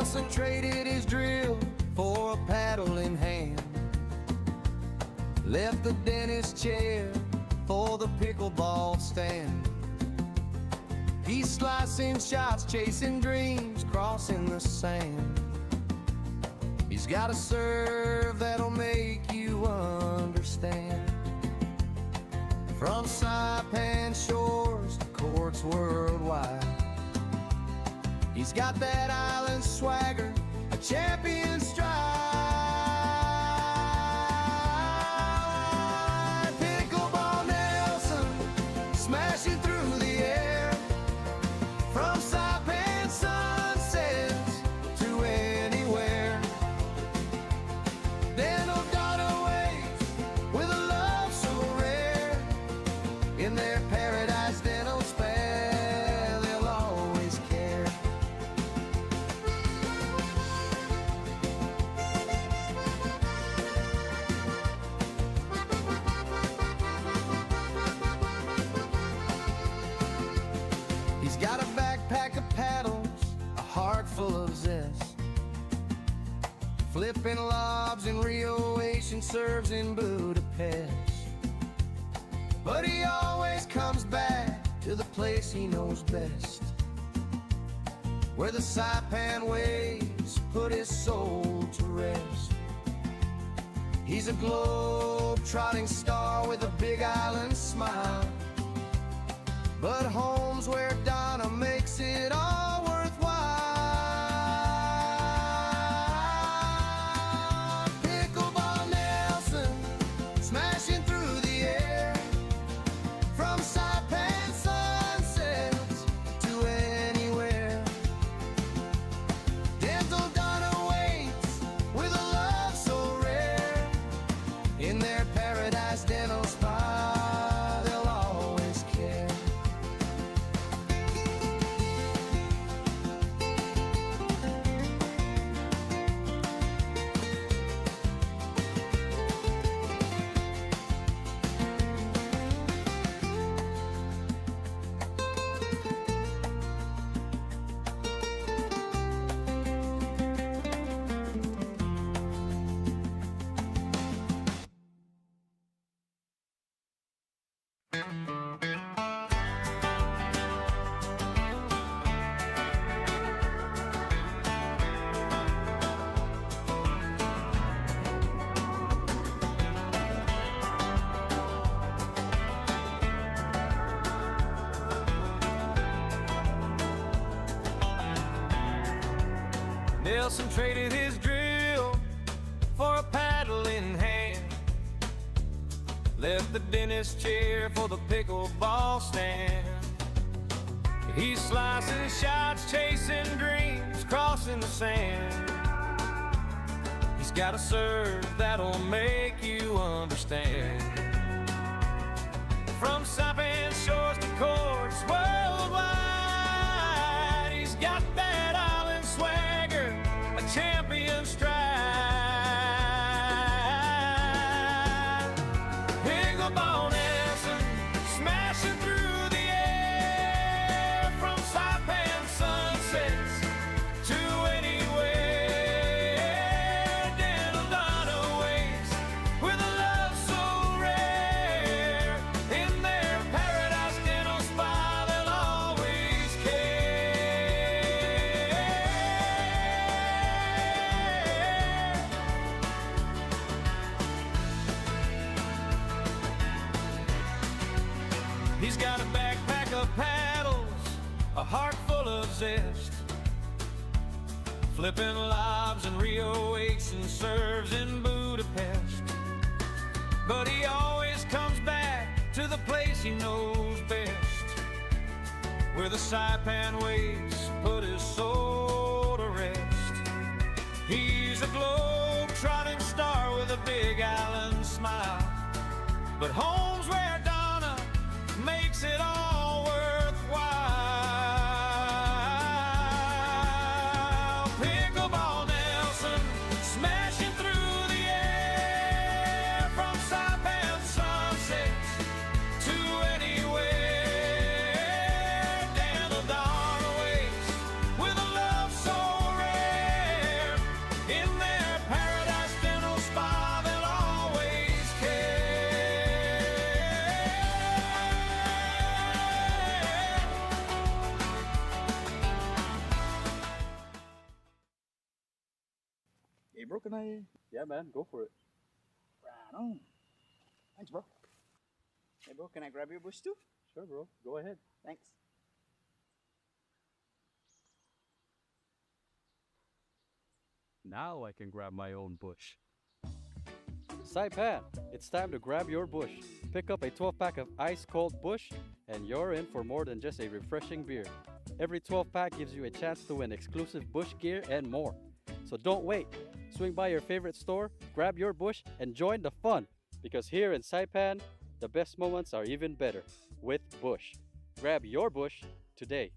Nelson traded his drill for a paddle in hand, left the dentist chair for the pickleball stand. He's slicing shots, chasing dreams, crossing the sand. He's got a serve that'll make you understand. From Saipan shores to courts worldwide, he's got that island swagger, a champion stride. Pickleball Nelson, smashing through the air. From Saipan sunsets to anywhere. Dental daughter waits with a love so rare. In their paradise dental spare, they'll always care. He's got a backpack of paddles, a heart full of zest, flipping lobs in Rio, Asian serves in Budapest. But he always comes back to the place he knows best, where the Saipan waves put his soul to rest. He's a globe-trotting star with a big island smile, but home's where Donna makes it all worthwhile. Pickleball Nelson, smashing through the air. From Saipan sunsets to anywhere. Dental Donna waits with a love so rare. In their paradise dental spa, they'll always care. Nelson traded his drill for a paddle in hand, left the dentist chair for the pickleball stand. He's slicing shots, chasing dreams, crossing the sand. He's got a serve that'll make you understand. From Saipan shores to courts worldwide, he's got that island swagger, a champion stride. Pickleball Nelson, smashing through the air. From Saipan sunsets to anywhere. Dental Donna waits with a love so rare. In their paradise dental spa, they'll always care. He's got a backpack of paddles, a heart full of zest, flipping lobs in Rio, Asian serves in Budapest. But he always comes back to the place he knows best, where the Saipan waves put his soul to rest. He's a globe-trotting star with a big island smile, but home's where Donna makes it all worthwhile. Pickleball Nelson, smashing through the air. From Saipan sunsets to anywhere. Dental Donna waits with a love so rare. bro, can I? Yeah, man, go for it. Right on. Thanks, bro. Hey, bro, can I grab your bush too? Sure, bro. Go ahead. Thanks. Now I can grab my own bush. Saipan, it's time to grab your bush. Pick up a 12-pack of ice-cold bush, and you're in for more than just a refreshing beer. Every 12-pack gives you a chance to win exclusive bush gear and more. So don't wait. Swing by your favorite store, grab your bush, and join the fun. Because here in Saipan, the best moments are even better with Bush. Grab your bush today.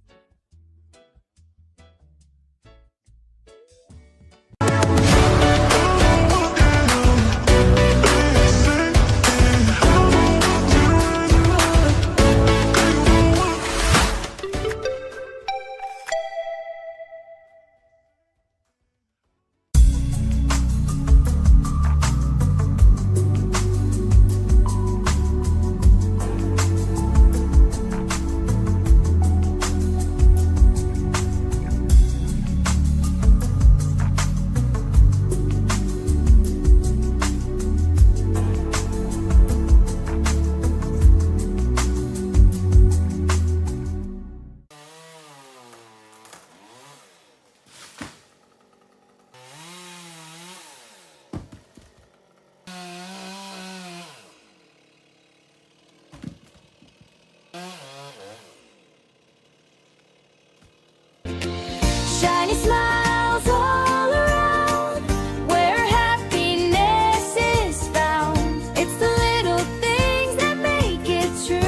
Shiny smiles all around, where happiness is found. It's the little things that make it true.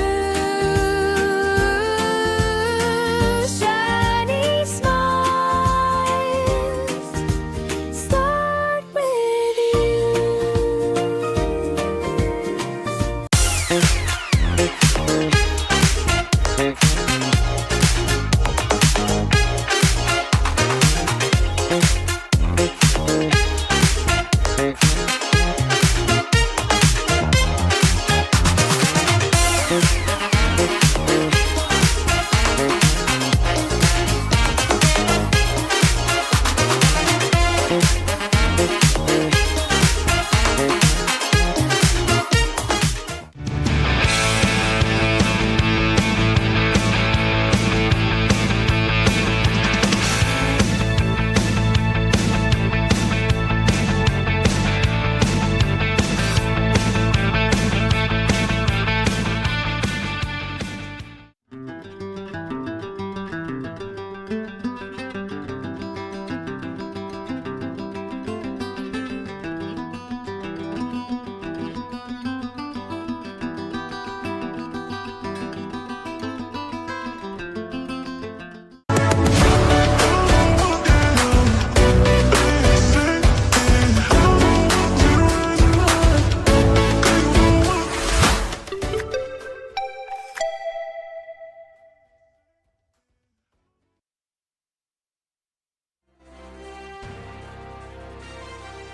Shiny smiles start with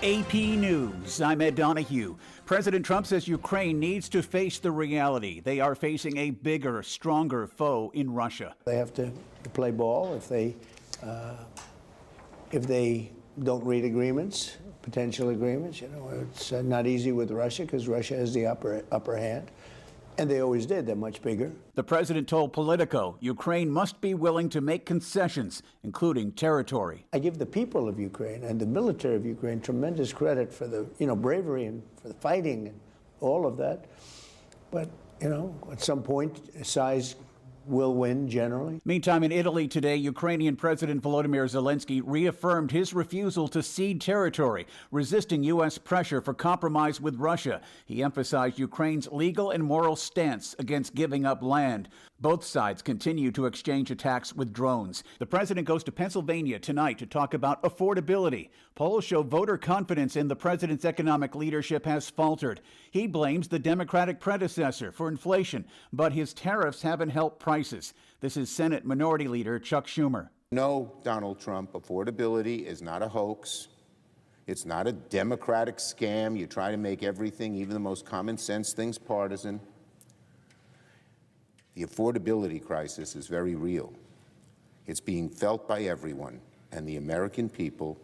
AP News, I'm Ed Donahue. President Trump says Ukraine needs to face the reality. They are facing a bigger, stronger foe in Russia. They have to play ball. If they don't read agreements, potential agreements, it's not easy with Russia because Russia has the upper hand. And they always did. They're much bigger. The president told Politico Ukraine must be willing to make concessions, including territory. I give the people of Ukraine and the military of Ukraine tremendous credit for the bravery and for the fighting and all of that. But, at some point, size will win generally. Meantime, in Italy today, Ukrainian President Volodymyr Zelensky reaffirmed his refusal to cede territory, resisting U.S. pressure for compromise with Russia. He emphasized Ukraine's legal and moral stance against giving up land. Both sides continue to exchange attacks with drones. The president goes to Pennsylvania tonight to talk about affordability. Polls show voter confidence in the president's economic leadership has faltered. He blames the Democratic predecessor for inflation, but his tariffs haven't helped prices. This is Senate Minority Leader Chuck Schumer. No, Donald Trump, affordability is not a hoax. It's not a Democratic scam. You try to make everything, even the most common sense things, partisan. The affordability crisis is very real. It's being felt by everyone, and the American people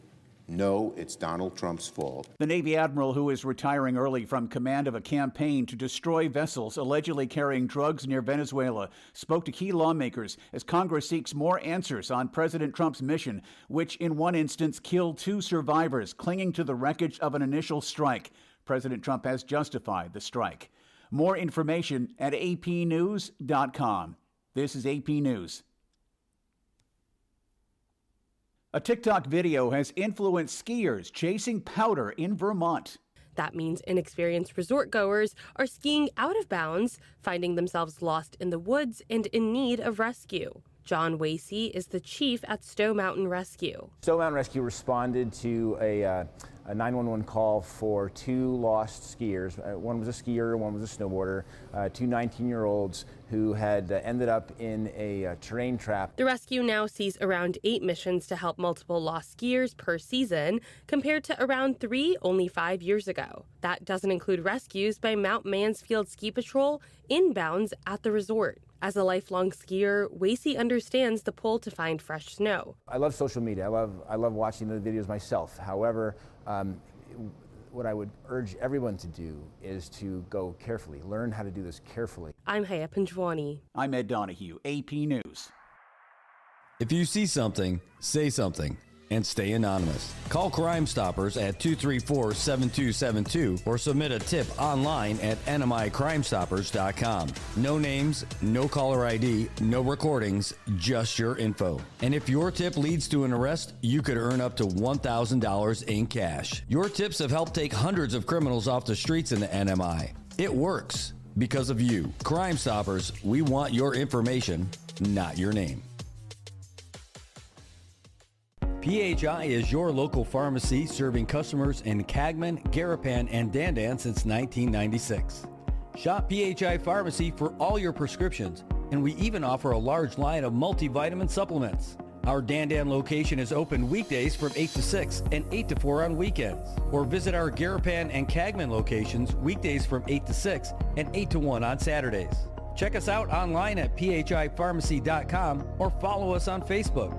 No, it's Donald Trump's fault. The Navy admiral, who is retiring early from command of a campaign to destroy vessels allegedly carrying drugs near Venezuela, spoke to key lawmakers as Congress seeks more answers on President Trump's mission, which in one instance killed 2 survivors clinging to the wreckage of an initial strike. President Trump has justified the strike. More information at apnews.com. This is AP News. A TikTok video has influenced skiers chasing powder in Vermont. That means inexperienced resort goers are skiing out of bounds, finding themselves lost in the woods and in need of rescue. John Wasey is the chief at Stowe Mountain Rescue. Stowe Mountain Rescue responded to a 911 call for 2 lost skiers. One was a skier, one was a snowboarder, 2 19-year-olds who had ended up in a terrain trap. The rescue now sees around 8 missions to help multiple lost skiers per season, compared to around 3 only 5 years ago. That doesn't include rescues by Mount Mansfield Ski Patrol inbounds at the resort. As a lifelong skier, Wasey understands the pull to find fresh snow. I love social media. I love watching the videos myself. However, what I would urge everyone to do is to go carefully, learn how to do this carefully. I'm Haya Panjwani. I'm Ed Donahue, AP News. If you see something, say something, and stay anonymous. Call Crime Stoppers at 234-7272 or submit a tip online at nmicrimestoppers.com. No names, no caller ID, no recordings, just your info. And if your tip leads to an arrest, you could earn up to $1,000 in cash. Your tips have helped take hundreds of criminals off the streets in the NMI. It works because of you. Crime Stoppers, we want your information, not your name. PHI is your local pharmacy serving customers in Cagman, Garapan, and Dandan since 1996. Shop PHI Pharmacy for all your prescriptions, and we even offer a large line of multivitamin supplements. Our Dandan location is open weekdays from 8 to 6 and 8 to 4 on weekends. Or visit our Garapan and Cagman locations weekdays from 8 to 6 and 8 to 1 on Saturdays. Check us out online at phipharmacy.com or follow us on Facebook.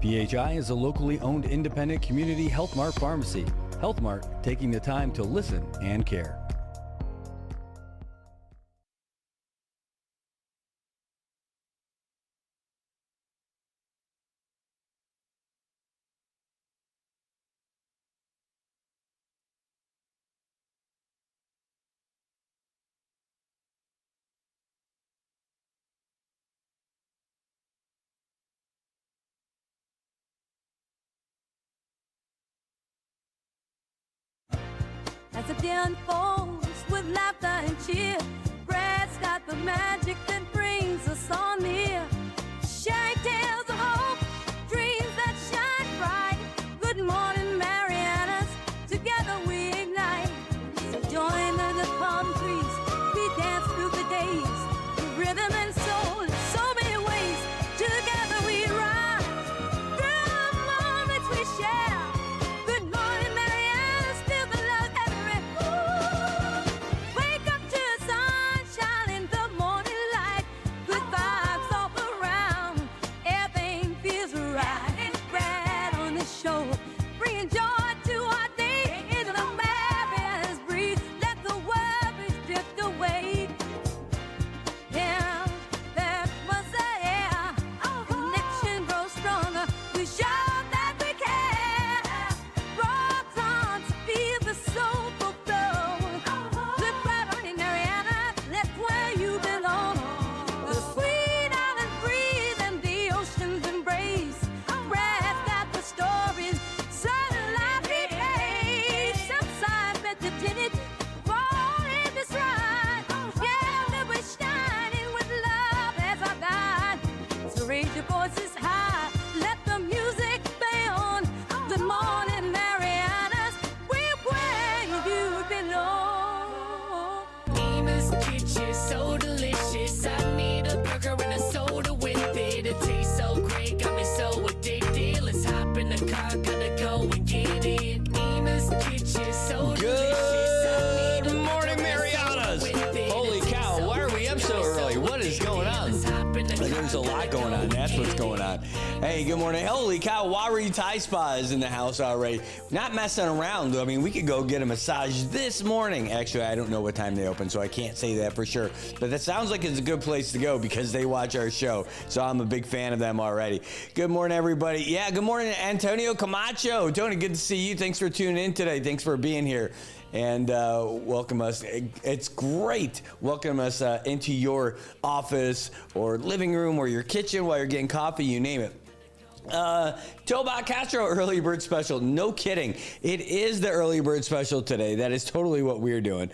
PHI is a locally owned independent community Health Mart pharmacy. Health Mart, taking the time to listen and care. As the day unfolds with laughter and cheer, Brad's got the magic that brings us all near. Sharing tales of hope, dreams that shine bright. Good morning, Marianas, together we ignite. So join the palm trees, we dance through the days. With rhythm and soul in so many ways. Together we rise, through the moments we share. Good morning, Marianas, feel the love everywhere. Wake up to the sunshine in the morning light. Good vibes all around, everything feels right. Brad on the show, bringing joy to our day. Into the Marianas breeze, let the worries drift away. Yeah, that was the air. Connection grows stronger. We show that we care. Rock on to feel the soulful flow. Look right on in Mariana, that's where you belong. The sweet island breeze and the ocean's embrace. Brad's got the stories, sunlight behave. Some signs better tinted, fall in this ride. Yeah, we're shining with love as our guide. So raise your voices high, let the music play on. Good morning, Marianas, we're where you belong. Nina's Kitchen, so delicious. I need a burger and a soda with it. It tastes so great, got me so addicted. Let's hop in the car, gotta go and get it. Nina's Kitchen, so delicious. I need Good a morning, burger and a soda Marianas. with it. Holy It tastes cow, so why are we great, up got so me early? What is is going on? There's a lot going on. That's what's going on. Hey, good morning. Holy cow, Wari Thai Spa is in the house already. Not messing around, though. I mean, we could go get a massage this morning. Actually, I don't know what time they open, so I can't say that for sure. But that sounds like it's a good place to go because they watch our show. So I'm a big fan of them already. Good morning, everybody. Yeah, good morning, Antonio Camacho. Tony, good to see you. Thanks for tuning in today. Thanks for being here. And welcome us. It's great. Welcome us into your office or living room or your kitchen while you're getting coffee, you name it. Tobot Castro early bird special. No kidding. It is the early bird special today. That is totally what we're doing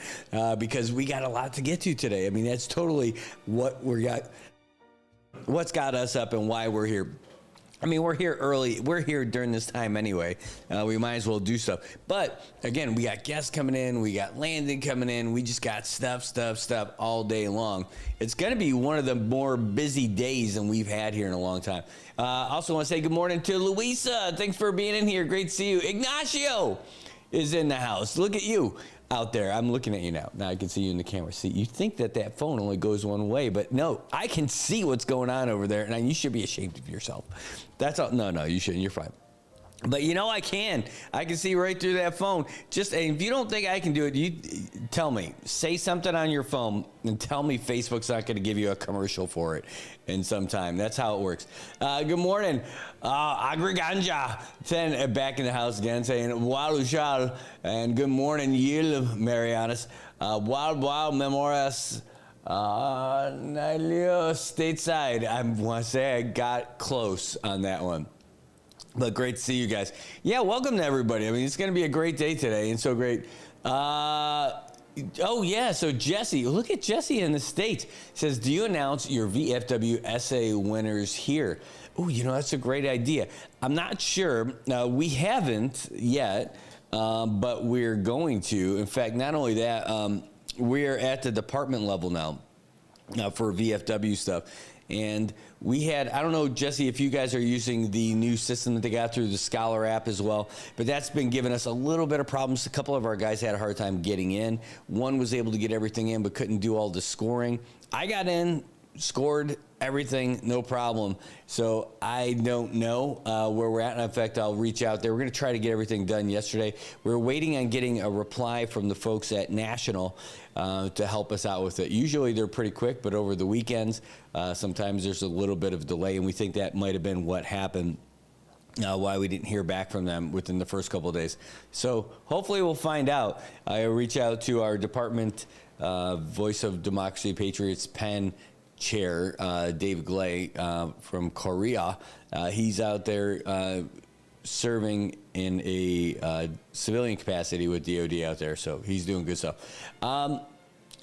because we got a lot to get to today. I mean, that's totally what's got us up and why we're here. I mean, we're here early. We're here during this time anyway. We might as well do stuff. But, again, we got guests coming in. We got Landon coming in. We just got stuff all day long. It's going to be one of the more busy days than we've had here in a long time. Also want to say good morning to Luisa. Thanks for being in here. Great to see you. Ignacio is in the house. Look at you out there. I'm looking at you now. Now I can see you in the camera. See, you think that phone only goes one way, but no, I can see what's going on over there, and you should be ashamed of yourself. That's all. No, you shouldn't. You're fine. But you know I can see right through that phone. Just, and if you don't think I can do it, you tell me. Say something on your phone and tell me Facebook's not going to give you a commercial for it in some time. That's how it works. Good morning, Agriganja. Back in the house again saying Walushal. And good morning, Yil Marianas. Wild Memorias. Nilio stateside. I want to say I got close on that one. But great to see you guys. Yeah, welcome to everybody. I mean, it's going to be a great day today, and so great. Oh, yeah, so Jesse, look at Jesse in the States. Says, do you announce your VFW essay winners here? Oh, you know, that's a great idea. I'm not sure. We haven't yet, but we're going to. In fact, not only that, we're at the department level now for VFW stuff. And we had, I don't know, Jesse, if you guys are using the new system that they got through the Scholar app as well, but that's been giving us a little bit of problems. A couple of our guys had a hard time getting in. One was able to get everything in, but couldn't do all the scoring. I got in, scored everything, no problem. So I don't know where we're at. In fact, I'll reach out there. We're going to try to get everything done yesterday. We're waiting on getting a reply from the folks at National to help us out with it. Usually they're pretty quick, but over the weekends, sometimes there's a little bit of delay, and we think that might have been what happened. Why we didn't hear back from them within the first couple of days. So hopefully we'll find out. I'll reach out to our department, Voice of Democracy Patriots Penn chair, Dave Glay from Korea. He's out there serving in a civilian capacity with DOD out there, so he's doing good stuff.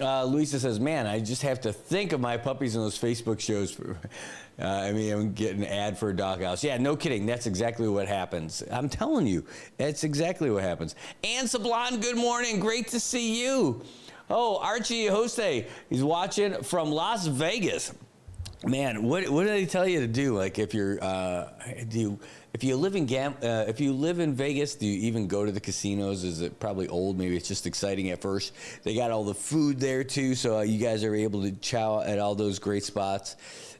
Luisa says, man, I just have to think of my puppies in those Facebook shows. I mean, I'm getting an ad for a doghouse. Yeah, no kidding. That's exactly what happens. I'm telling you, that's exactly what happens. Ann Sablon, good morning. Great to see you. Oh, Archie Jose, he's watching from Las Vegas. Man, what do they tell you to do? Like, if you're if you live in Vegas, do you even go to the casinos? Is it probably old? Maybe it's just exciting at first. They got all the food there too, so you guys are able to chow at all those great spots.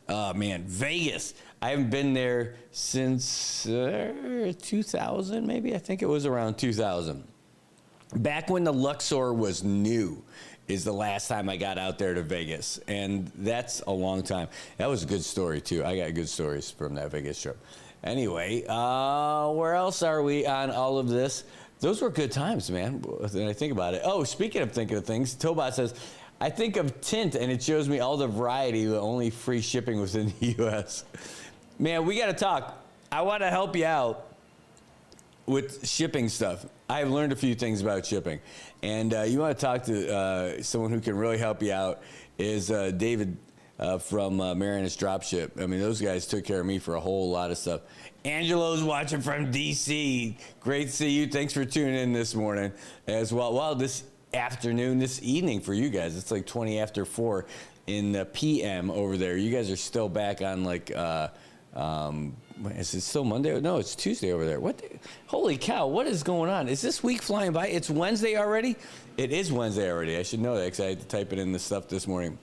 Man, Vegas. I haven't been there since 2000, maybe. I think it was around 2000. Back when the Luxor was new is the last time I got out there to Vegas, and that's a long time. That was a good story, too. I got good stories from that Vegas trip. Anyway, where else are we on all of this? Those were good times, man, when I think about it. Oh, speaking of thinking of things, Tobot says, I think of Tint, and it shows me all the variety, but only free shipping within the U.S. Man, we got to talk. I want to help you out with shipping stuff. I've learned a few things about shipping, and you want to talk to someone who can really help you out is David from Marianas Dropship. I mean, those guys took care of me for a whole lot of stuff. Angelo's watching from D.C. Great to see you. Thanks for tuning in this morning as well. Well, this afternoon, this evening for you guys. It's like 20 after 4 in the p.m. over there. You guys are still back on like is it still Monday? No, it's Tuesday over there. What? Holy cow, what is going on? Is this week flying by? It's Wednesday already? It is Wednesday already. I should know that because I had to type it in the stuff this morning.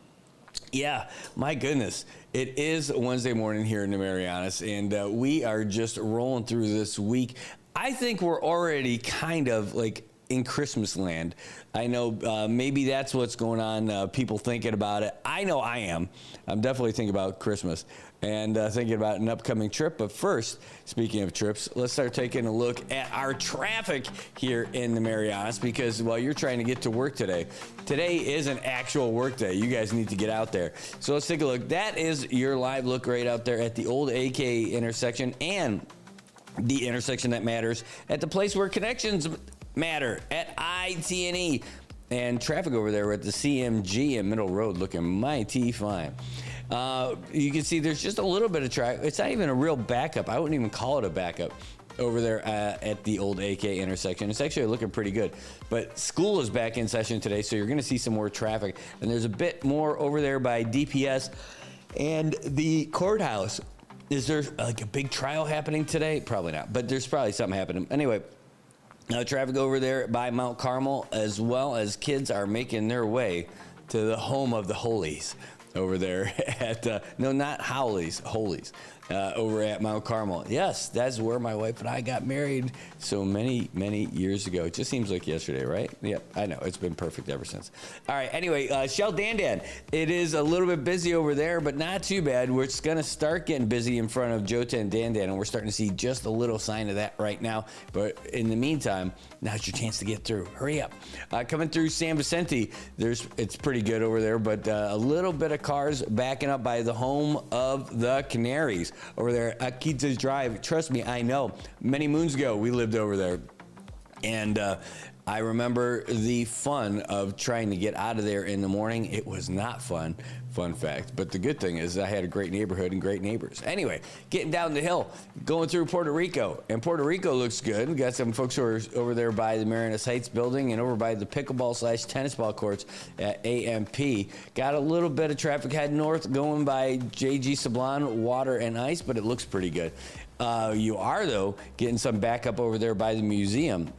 Yeah, my goodness. It is Wednesday morning here in the Marianas, and we are just rolling through this week. I think we're already kind of like in Christmas land. I know maybe that's what's going on, people thinking about it. I know I am. I'm definitely thinking about Christmas and thinking about an upcoming trip. But first, speaking of trips, let's start taking a look at our traffic here in the Marianas, because while you're trying to get to work today is an actual work day. You guys need to get out there. So let's take a look. That is your live look right out there at the old AK intersection and the intersection that matters at the place where connections matter, at I-T&E. And traffic over there at the CMG and Middle Road looking mighty fine. You can see there's just a little bit of traffic. It's not even a real backup. I wouldn't even call it a backup over there at the old AK intersection. It's actually looking pretty good. But school is back in session today, so you're going to see some more traffic. And there's a bit more over there by DPS and the courthouse. Is there like a big trial happening today? Probably not, but there's probably something happening. Anyway, traffic over there by Mount Carmel, as well as kids are making their way to the home of the Holies over there at, no, not Howleys, Holies, over at Mount Carmel. Yes, that's where my wife and I got married so many, many years ago. It just seems like yesterday, right? Yeah, I know. It's been perfect ever since. All right, anyway, Shell Dandan. It is a little bit busy over there, but not too bad. We're going to start getting busy in front of Jota and Dandan, and we're starting to see just a little sign of that right now. But in the meantime, now's your chance to get through. Hurry up. Coming through San Vicente, it's pretty good over there, but a little bit of cars backing up by the home of the Canaries over there at Akitas Drive. Trust me, I know. Many moons ago, we lived over there. And I remember the fun of trying to get out of there in the morning. It was not fun, fun fact. But the good thing is I had a great neighborhood and great neighbors. Anyway, getting down the hill, going through Puerto Rico. And Puerto Rico looks good. We got some folks who are over there by the Marianas Heights building and over by the pickleball/tennis ball courts at AMP. Got a little bit of traffic heading north going by JG Sablon, Water and Ice, but it looks pretty good. You are, though, getting some backup over there by the museum.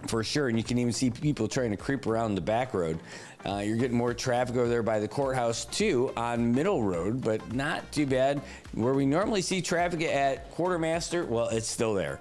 For sure, and you can even see people trying to creep around the back road. You're getting more traffic over there by the courthouse, too, on Middle Road, but not too bad. Where we normally see traffic at Quartermaster, well, it's still there,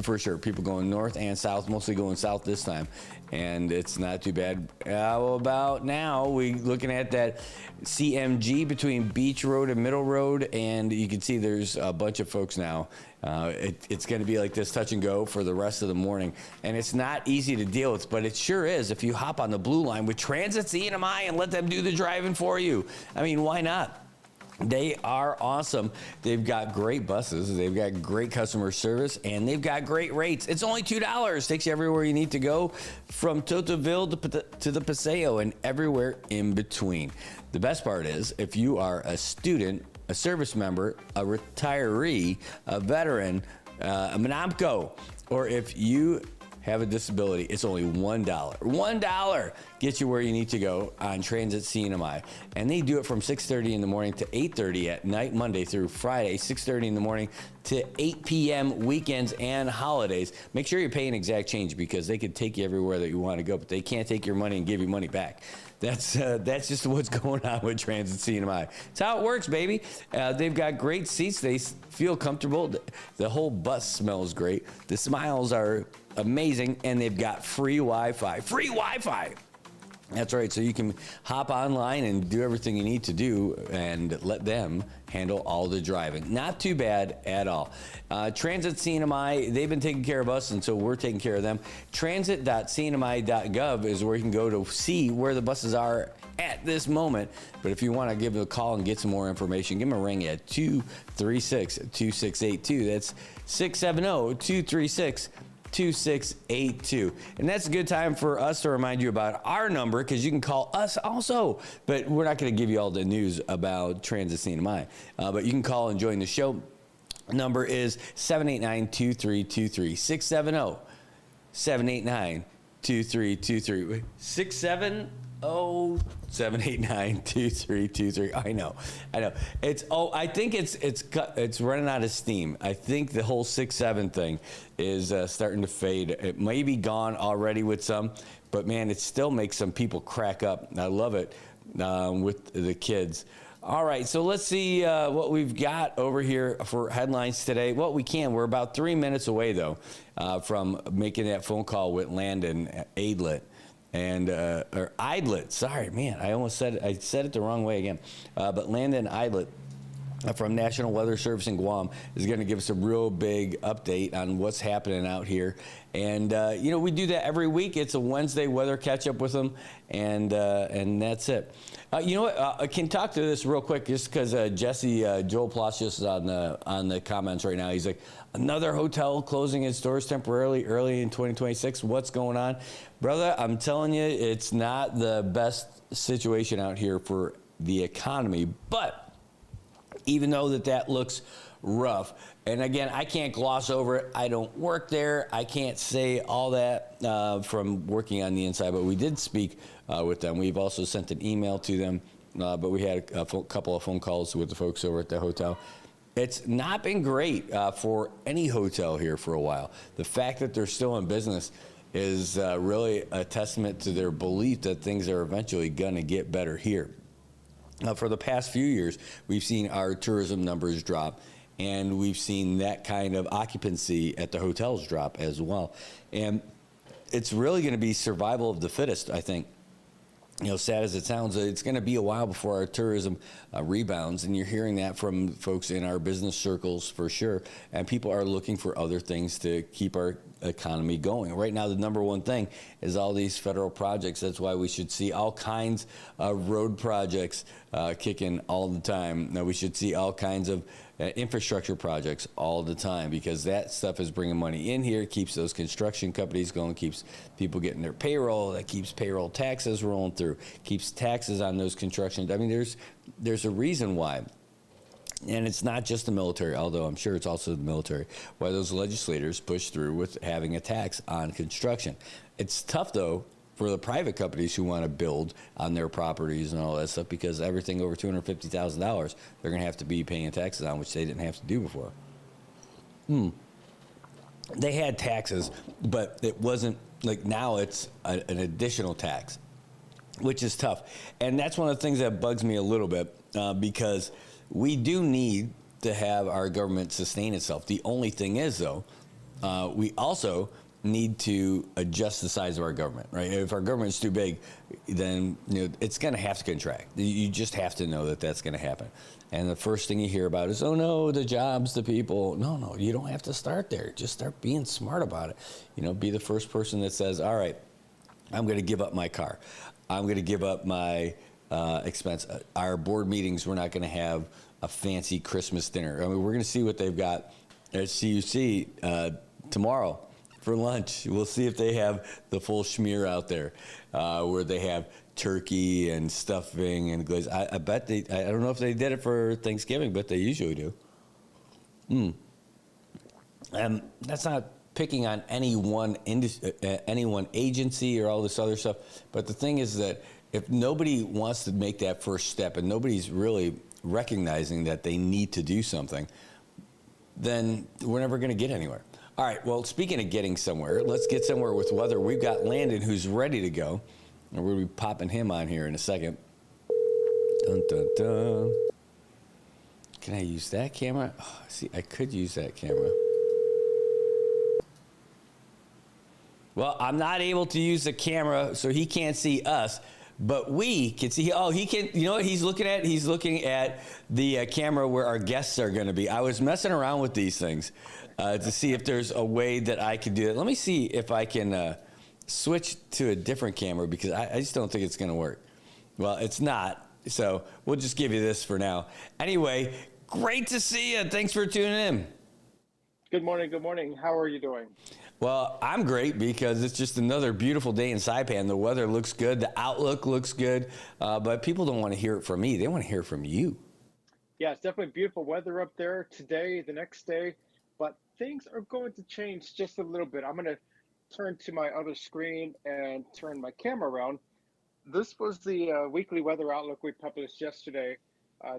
for sure. People going north and south, mostly going south this time, and it's not too bad. How about now? We looking at that CMG between Beach Road and Middle Road, and you can see there's a bunch of folks now. It's going to be like this touch and go for the rest of the morning, and it's not easy to deal with, but it sure is if you hop on the blue line with Transit CNMI and let them do the driving for you. I mean, why not? They are awesome. They've got great buses. They've got great customer service, and they've got great rates. It's only $2. Takes you everywhere you need to go, from Totaville to the Paseo and everywhere in between. The best part is, if you are a student, a service member, a retiree, a veteran, a Monopco, or if you have a disability, it's only $1. $1 gets you where you need to go on Transit CNMI. And they do it from 6:30 in the morning to 8:30 at night, Monday through Friday, 6:30 in the morning to 8 p.m. weekends and holidays. Make sure you're paying exact change, because they could take you everywhere that you want to go, but they can't take your money and give you money back. That's just what's going on with Transit CNMI. It's how it works, baby. They've got great seats. They feel comfortable. The whole bus smells great. The smiles are amazing, and they've got free Wi-Fi. Free Wi-Fi! That's right, so you can hop online and do everything you need to do and let them handle all the driving. Not too bad at all. Transit CNMI, they've been taking care of us, and so we're taking care of them. Transit.cnmi.gov is where you can go to see where the buses are at this moment. But if you want to give them a call and get some more information, give them a ring at 236-2682. That's 670-236-2682. 2682. And that's a good time for us to remind you about our number, because you can call us also. But we're not going to give you all the news about Transit CNMI. But you can call and join the show. Number is 789-2323. 670-789-2323. 670-789-2323. I know. I think it's running out of steam. I think the whole 6-7 thing is starting to fade. It may be gone already with some, but man, it still makes some people crack up. I love it. with the kids. All right, so let's see what we've got over here for headlines today. Well, we can. We're about 3 minutes away, though, from making that phone call with Landon Idlet. Or Idlet. Sorry, man, I said it the wrong way again. But Landon Idlet from National Weather Service in Guam is going to give us a real big update on what's happening out here. And, we do that every week. It's a Wednesday weather catch-up with them, and that's it. I can talk to this real quick just because Jesse, Joel Palacios is on the comments right now. He's like, another hotel closing its doors temporarily early in 2026. What's going on? Brother, I'm telling you, it's not the best situation out here for the economy, but even though that looks rough, and again, I can't gloss over it. I don't work there. I can't say all that from working on the inside, but we did speak with them. We've also sent an email to them, but we had a couple of phone calls with the folks over at the hotel. It's not been great for any hotel here for a while. The fact that they're still in business is really a testament to their belief that things are eventually going to get better here. For the past few years, we've seen our tourism numbers drop, and we've seen that kind of occupancy at the hotels drop as well. And it's really going to be survival of the fittest, I think. Sad as it sounds, it's going to be a while before our tourism rebounds, and you're hearing that from folks in our business circles for sure. And people are looking for other things to keep our economy going. Right now, the number one thing is all these federal projects. That's why we should see all kinds of road projects kicking all the time. Now, we should see all kinds of infrastructure projects all the time, because that stuff is bringing money in here, keeps those construction companies going, keeps people getting their payroll, that keeps payroll taxes rolling through, keeps taxes on those construction. I mean, there's a reason why. And it's not just the military, although I'm sure it's also the military, why those legislators push through with having a tax on construction. It's tough, though, for the private companies who want to build on their properties and all that stuff, because everything over $250,000, they're going to have to be paying taxes on, which they didn't have to do before. They had taxes, but it wasn't like now it's an additional tax, which is tough. And that's one of the things that bugs me a little bit, because we do need to have our government sustain itself. The only thing is, though, we also need to adjust the size of our government, right? If our government's too big, then it's going to have to contract. You just have to know that that's going to happen. And the first thing you hear about is, oh no, the jobs, the people. No, you don't have to start there. Just start being smart about it. Be the first person that says, all right, I'm going to give up my car. I'm going to give up my expense. Our board meetings, we're not going to have a fancy Christmas dinner. I mean, we're going to see what they've got at CUC tomorrow for lunch. We'll see if they have the full schmear out there, where they have turkey and stuffing and glaze. I bet I don't know if they did it for Thanksgiving, but they usually do. And that's not picking on any one agency or all this other stuff. But the thing is that if nobody wants to make that first step, and nobody's really recognizing that they need to do something, then we're never going to get anywhere. All right, well, speaking of getting somewhere, let's get somewhere with weather. We've got Landon, who's ready to go, and we're going to be popping him on here in a second. Dun, dun, dun. Can I use that camera? Oh, see, I could use that camera. Well, I'm not able to use the camera, so he can't see us, but we can see. Oh, he can. You know what he's looking at? He's looking at the camera where our guests are going to be. I was messing around with these things to see if there's a way that I could do that. Let me see if I can switch to a different camera, because I just don't think it's going to work. Well, it's not, so we'll just give you this for now. Anyway, great to see you. Thanks for tuning in. Good morning. Good morning. How are you doing? Well, I'm great because it's just another beautiful day in Saipan. The weather looks good. The outlook looks good. But people don't want to hear it from me. They want to hear it from you. Yeah, it's definitely beautiful weather up there today, the next day. But things are going to change just a little bit. I'm going to turn to my other screen and turn my camera around. This was the weekly weather outlook we published yesterday.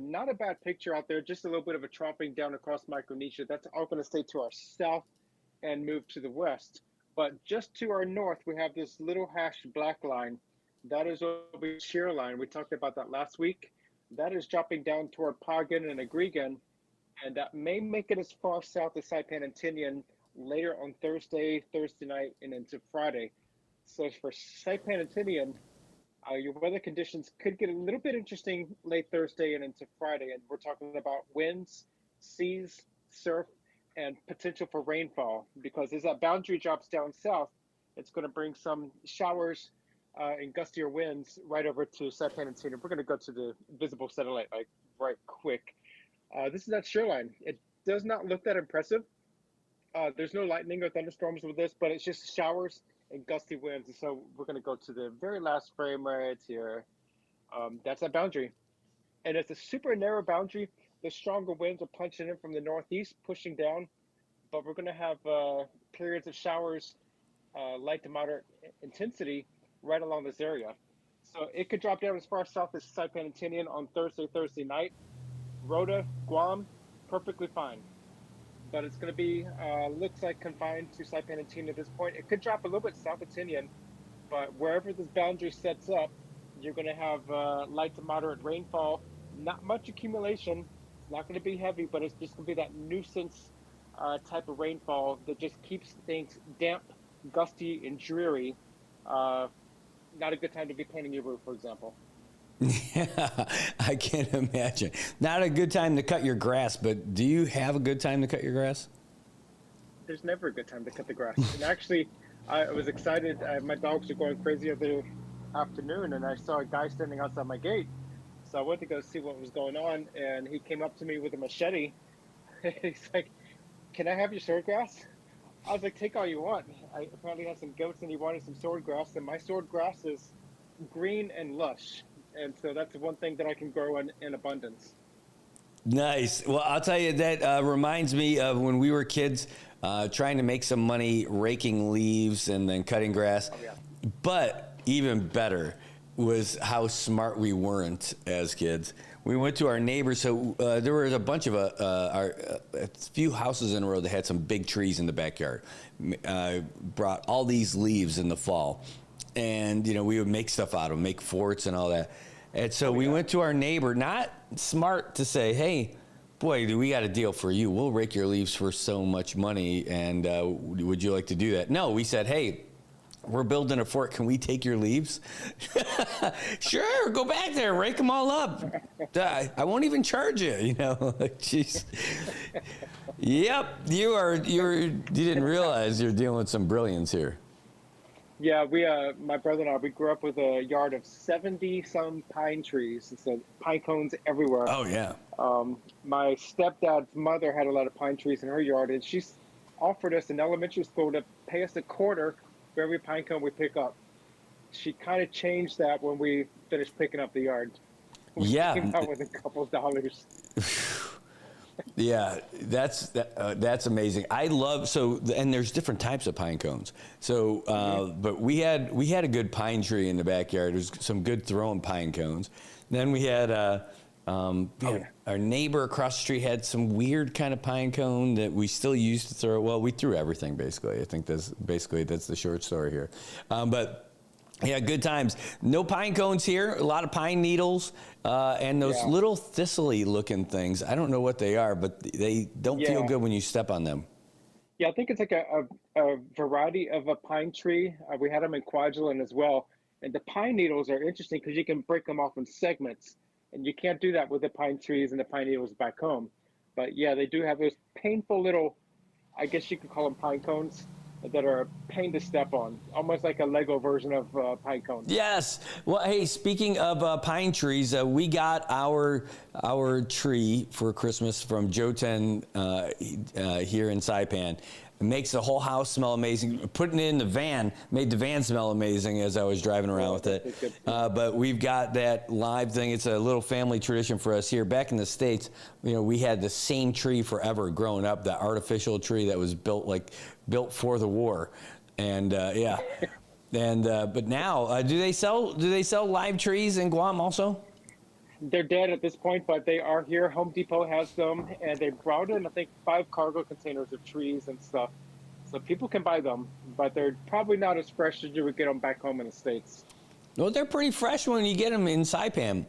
Not a bad picture out there, just a little bit of a troughing down across Micronesia. That's all going to stay to our south and move to the west. But just to our north, we have this little hashed black line. That is what we shear line. We talked about that last week. That is dropping down toward Pagan and Agrigan, and that may make it as far south as Saipan and Tinian later on Thursday night, and into Friday. So for Saipan and Tinian, your weather conditions could get a little bit interesting late Thursday and into Friday, and we're talking about winds, seas, surf, and potential for rainfall. Because as that boundary drops down south, it's going to bring some showers and gustier winds right over to Saipan and Tinian. We're going to go to the visible satellite like right quick. This is that shoreline. It does not look that impressive. There's no lightning or thunderstorms with this, but it's just showers and gusty winds. And so we're going to go to the very last frame right here. That's that boundary. And it's a super narrow boundary. The stronger winds are punching in from the northeast, pushing down. But we're going to have periods of showers, light to moderate intensity right along this area. So it could drop down as far south as Saipan and Tinian on Thursday night. Rota, Guam, perfectly fine. But it's going to be, looks like confined to Saipan and Tinian at this point. It could drop a little bit south of Tinian, but wherever this boundary sets up, you're going to have light to moderate rainfall. Not much accumulation. It's not going to be heavy, but it's just going to be that nuisance type of rainfall that just keeps things damp, gusty, and dreary. Not a good time to be painting your roof, for example. Yeah, I can't imagine. Not a good time to cut your grass, but do you have a good time to cut your grass? There's never a good time to cut the grass. And actually, I was excited. My dogs are going crazy the other afternoon, and I saw a guy standing outside my gate. So I went to go see what was going on, and he came up to me with a machete. He's like, "Can I have your sword grass?" I was like, "Take all you want." I apparently had some goats, and he wanted some sword grass, and my sword grass is green and lush. And so that's one thing that I can grow in abundance. Nice. Well, I'll tell you, that reminds me of when we were kids trying to make some money raking leaves and then cutting grass. Oh, yeah. But even better was how smart we weren't as kids. We went to our neighbors. So there was a bunch of a few houses in a row that had some big trees in the backyard. Brought all these leaves in the fall. And, you know, we would make stuff out of them, make forts and all that. And so we went to our neighbor, not smart to say, "Hey, boy, do we got a deal for you. We'll rake your leaves for so much money, and would you like to do that?" No, we said, "Hey, we're building a fort. Can we take your leaves?" "Sure, go back there, rake them all up. I won't even charge you." You know, jeez. Yep, you didn't realize you're dealing with some brilliance here. Yeah, my brother and I, we grew up with a yard of 70-some pine trees. So pine cones everywhere. Oh, yeah. My stepdad's mother had a lot of pine trees in her yard, and she's offered us in elementary school to pay us $0.25 for every pine cone we pick up. She kind of changed that when we finished picking up the yard. We came out with a couple of dollars. Yeah, that's amazing. I love and there's different types of pine cones. So, but we had a good pine tree in the backyard. There's some good throwing pine cones. Then we had our neighbor across the street had some weird kind of pine cone that we still used to throw. Well, we threw everything basically. I think that's the short story here. But yeah, good times. No pine cones here. A lot of pine needles and those little thistly looking things. I don't know what they are, but they don't feel good when you step on them. Yeah, I think it's like a variety of a pine tree. We had them in Kwajalein as well. And the pine needles are interesting because you can break them off in segments. And you can't do that with the pine trees and the pine needles back home. But yeah, they do have those painful little, I guess you could call them pine cones, that are a pain to step on, almost like a Lego version of pine cones. Yes. Well, hey, speaking of pine trees, we got our tree for Christmas from Joten here in Saipan. It makes the whole house smell amazing. Putting it in the van made the van smell amazing as I was driving around with it. But we've got that live thing. It's a little family tradition for us here. Back in the States, you know, we had the same tree forever growing up, the artificial tree that was built for the war. And but now, do they sell live trees in Guam also? They're dead at this point, but they are here. Home Depot has them, and they brought in, I think, 5 cargo containers of trees and stuff. So people can buy them, but they're probably not as fresh as you would get them back home in the States. Well, they're pretty fresh when you get them in Saipan.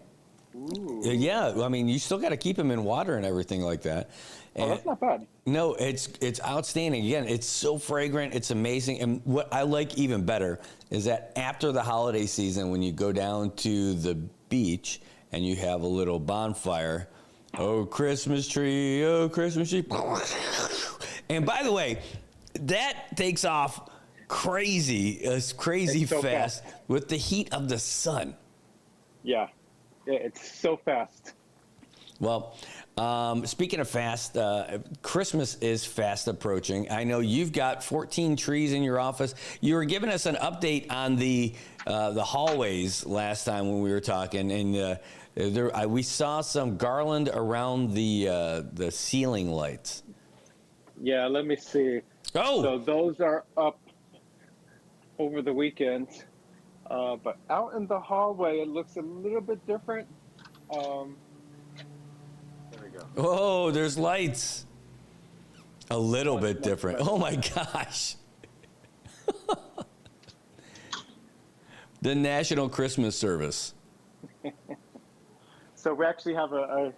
Ooh. Yeah, I mean, you still got to keep them in water and everything like that. Oh, that's not bad. No, it's outstanding. Again, it's so fragrant. It's amazing. And what I like even better is that after the holiday season, when you go down to the beach and you have a little bonfire, oh, Christmas tree, oh, Christmas tree. And by the way, that takes off crazy so fast with the heat of the sun. Yeah, it's so fast. Well, speaking of fast, Christmas is fast approaching. I know you've got 14 trees in your office. You were giving us an update on the hallways last time when we were talking, and we saw some garland around the ceiling lights. Yeah, let me see. Oh, so those are up over the weekend, but out in the hallway it looks a little bit different. There we go. Oh, there's lights. A little bit different. Oh my gosh. The National Christmas Service. So we actually have a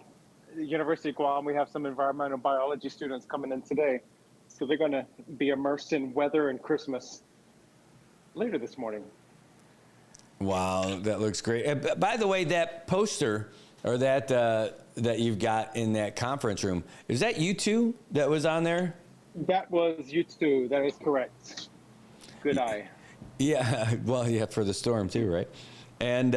University of Guam. We have some environmental biology students coming in today. So they're going to be immersed in weather and Christmas later this morning. Wow, that looks great. By the way, that poster or that you've got in that conference room, is that you two that was on there? That was you two. That is correct. Good eye. Yeah, well, yeah, for the storm too, right? And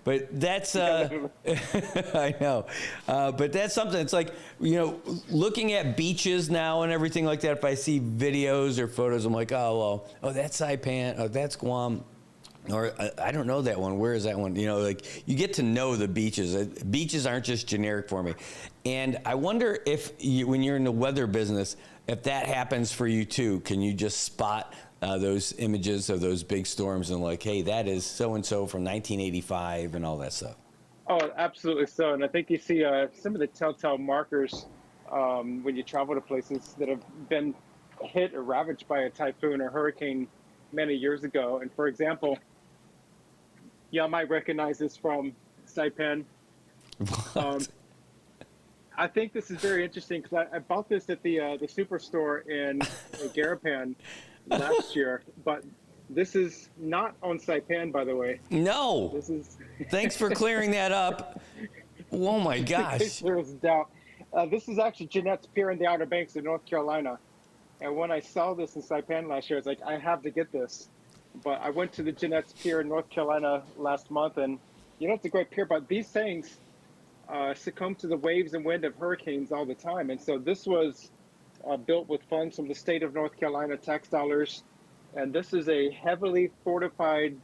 but that's I know, but that's something. It's like, you know, looking at beaches now and everything like that. If I see videos or photos, I'm like, oh well, oh that's Saipan, oh that's Guam, or I don't know that one. Where is that one? You know, like you get to know the beaches. Beaches aren't just generic for me, and I wonder if when you're in the weather business, if that happens for you too. Can you just spot those images of those big storms and like, hey, that is so-and-so from 1985 and all that stuff? Oh, absolutely so. And I think you see some of the telltale markers when you travel to places that have been hit or ravaged by a typhoon or hurricane many years ago. And for example, y'all might recognize this from Saipan. I think this is very interesting because I bought this at the superstore in Garapan last year, but this is not on Saipan, by the way. No. This is. Thanks for clearing that up. Oh my gosh. There was doubt. This is actually Jeanette's Pier in the Outer Banks of North Carolina, and when I saw this in Saipan last year, I was like, I have to get this. But I went to the Jeanette's Pier in North Carolina last month, and you know it's a great pier, but these things succumb to the waves and wind of hurricanes all the time, and so this was built with funds from the state of North Carolina tax dollars. And this is a heavily fortified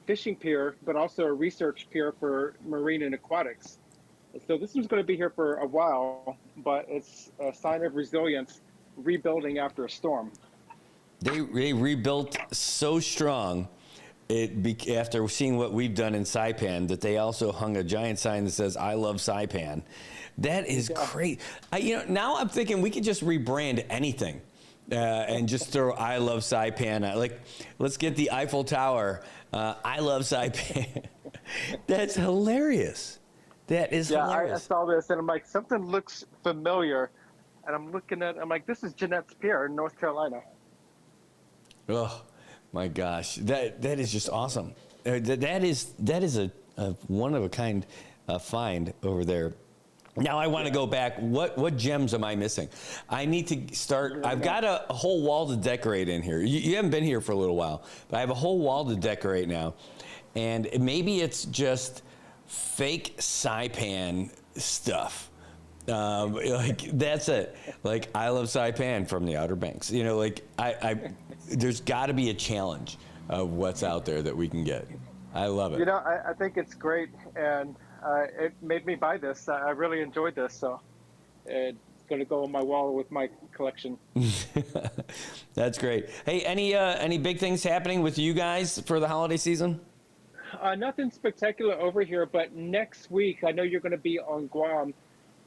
fishing pier, but also a research pier for marine and aquatics. And so this is going to be here for a while, but it's a sign of resilience, rebuilding after a storm. They rebuilt so strong after seeing what we've done in Saipan that they also hung a giant sign that says, I love Saipan. That is great. Now I'm thinking we could just rebrand anything and just throw I love Saipan. Like, let's get the Eiffel Tower. I love Saipan. That's hilarious. That is hilarious. I saw this and I'm like, something looks familiar. And I'm looking at, I'm like, this is Jeanette's Pier in North Carolina. Oh my gosh, that is just awesome. That is a one of a kind find over there. Now I want to go back. What gems am I missing? I need to start. I've got a whole wall to decorate in here. You haven't been here for a little while, but I have a whole wall to decorate now, and maybe it's just fake Saipan stuff. Like that's it. Like I love Saipan from the Outer Banks. You know, like there's got to be a challenge of what's out there that we can get. I love it. You know, I think it's great, and it made me buy this. I really enjoyed this, so it's going to go on my wall with my collection. That's great. Hey, any big things happening with you guys for the holiday season? Nothing spectacular over here, but next week, I know you're going to be on Guam.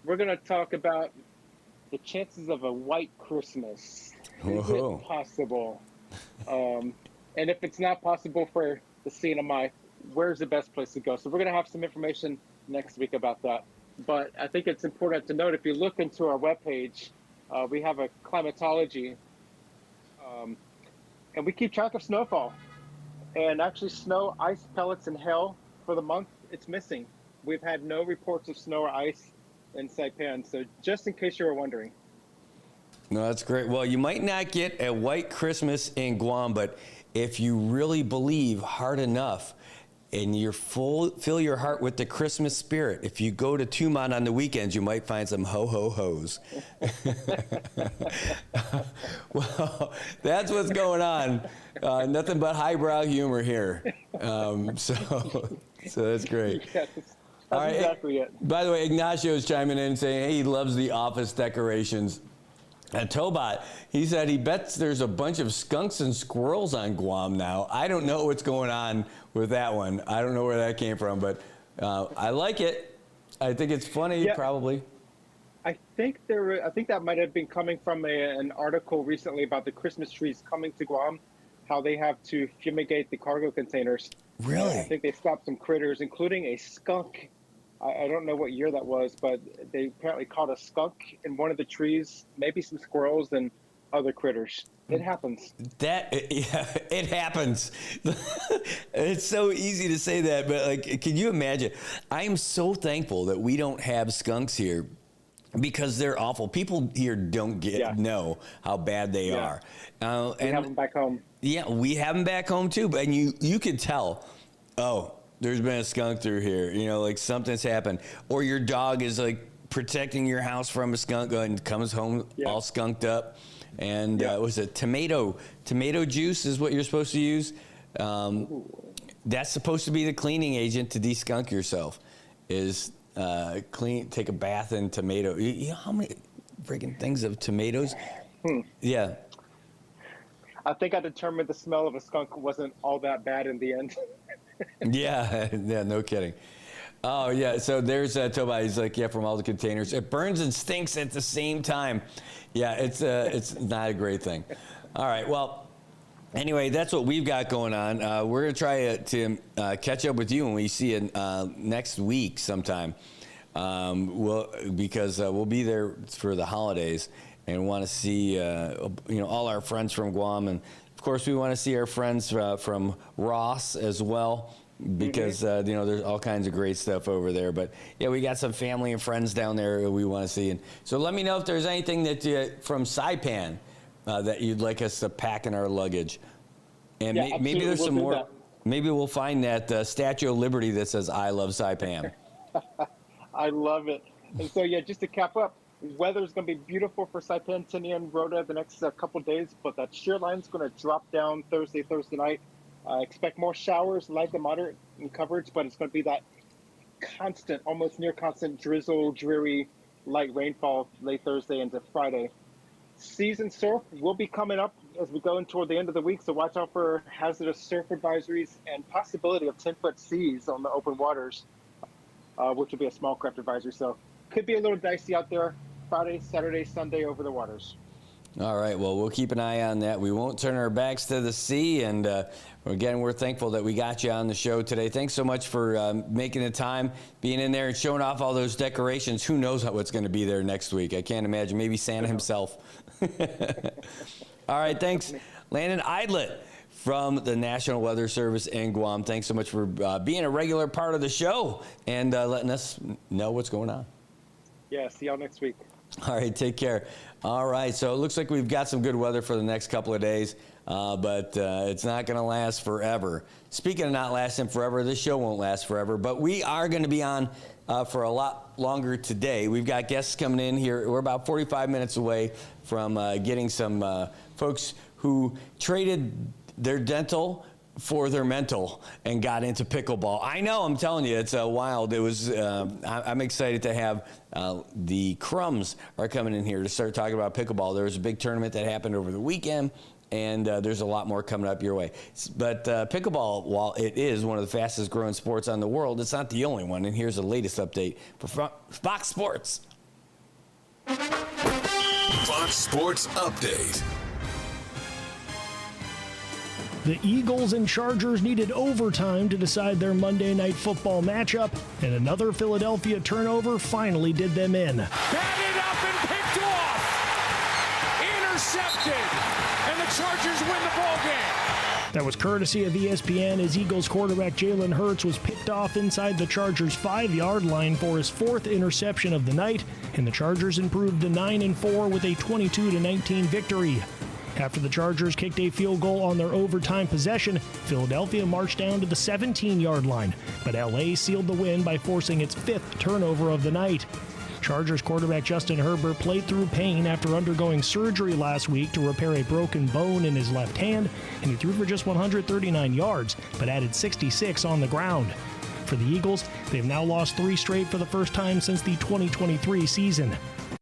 We're going to talk about the chances of a white Christmas. Is it possible? And if it's not possible for the CNMI, where's the best place to go. So we're going to have some information next week about that. But I think it's important to note, if you look into our webpage, we have a climatology, and we keep track of snowfall. And actually snow, ice pellets, and hail for the month, it's missing. We've had no reports of snow or ice in Saipan. So just in case you were wondering. No, that's great. Well, you might not get a white Christmas in Guam, but if you really believe hard enough and fill your heart with the Christmas spirit, if you go to Tumon on the weekends, you might find some ho-ho-hos. Well, that's what's going on. Nothing but highbrow humor here. So that's great. Yes, that's All right. exactly it. By the way, Ignacio's chiming in saying, hey, he loves the office decorations. And Tobat, he said he bets there's a bunch of skunks and squirrels on Guam now. I don't know what's going on with that one. I don't know where that came from, but I like it. I think it's funny, probably. I think that might have been coming from an article recently about the Christmas trees coming to Guam, how they have to fumigate the cargo containers. Really? I think they stopped some critters, including a skunk. I don't know what year that was, but they apparently caught a skunk in one of the trees, maybe some squirrels and other critters. It happens. It happens. It's so easy to say that, but like, can you imagine? I am so thankful that we don't have skunks here, because they're awful. People here don't know how bad they are. We have them back home. Yeah, we have them back home too. But you could tell, there's been a skunk through here. Like something's happened. Or your dog is like protecting your house from a skunk and comes home all skunked up. And was it tomato juice is what you're supposed to use? That's supposed to be the cleaning agent to de-skunk yourself. Is take a bath in tomato. You know how many freaking things of tomatoes? Yeah. I think I determined the smell of a skunk wasn't all that bad in the end. Yeah, no kidding. Oh, yeah, so there's Toba. He's like, from all the containers. It burns and stinks at the same time. Yeah, it's not a great thing. All right, well, anyway, that's what we've got going on. We're going to try to catch up with you when we see you next week sometime. Because we'll be there for the holidays and want to see all our friends from Guam, and of course we want to see our friends from Ross as well, because there's all kinds of great stuff over there. But we got some family and friends down there we want to see, and so let me know if there's anything that from Saipan that you'd like us to pack in our luggage, and maybe there's some more. Maybe we'll find that Statue of Liberty that says "I love Saipan." I love it. And so, just to cap up, weather's going to be beautiful for Saipan, Tinian, Rota the next couple days, but that shear line's going to drop down Thursday night. Expect more showers, light to moderate in coverage, but it's going to be that constant, almost near constant drizzle, dreary, light rainfall late Thursday into Friday. Season surf will be coming up as we go in toward the end of the week, so watch out for hazardous surf advisories and possibility of 10-foot seas on the open waters, which will be a small craft advisory. So could be a little dicey out there Friday, Saturday, Sunday over the waters. All right, well, we'll keep an eye on that. We won't turn our backs to the sea, and again, we're thankful that we got you on the show today. Thanks so much for making the time, being in there and showing off all those decorations. Who knows what's going to be there next week? I can't imagine. Maybe Santa himself. All right, thanks, Landon Idlet from the National Weather Service in Guam. Thanks so much for being a regular part of the show and letting us know what's going on. Yeah, see y'all next week. All right, take care. All right, so it looks like we've got some good weather for the next couple of days, but it's not going to last forever. Speaking of not lasting forever, this show won't last forever, but we are going to be on for a lot longer today. We've got guests coming in here. We're about 45 minutes away from getting some folks who traded their dental for their mental and got into pickleball. I know, I'm telling you, it's wild. It was. I'm excited to have the Crumbs are coming in here to start talking about pickleball. There was a big tournament that happened over the weekend, and there's a lot more coming up your way. But pickleball, while it is one of the fastest growing sports on the world, it's not the only one. And here's the latest update for Fox Sports. Fox Sports Update. The Eagles and Chargers needed overtime to decide their Monday Night Football matchup, and another Philadelphia turnover finally did them in. Batted up and picked off. Intercepted. And the Chargers win the ball game. That was courtesy of ESPN as Eagles quarterback Jalen Hurts was picked off inside the Chargers' 5-yard line for his 4th interception of the night, and the Chargers improved to 9-4 with a 22-19 victory. After the Chargers kicked a field goal on their overtime possession, Philadelphia marched down to the 17-yard line, but LA sealed the win by forcing its 5th turnover of the night. Chargers quarterback Justin Herbert played through pain after undergoing surgery last week to repair a broken bone in his left hand, and he threw for just 139 yards, but added 66 on the ground. For the Eagles, they've now lost 3 straight for the first time since the 2023 season.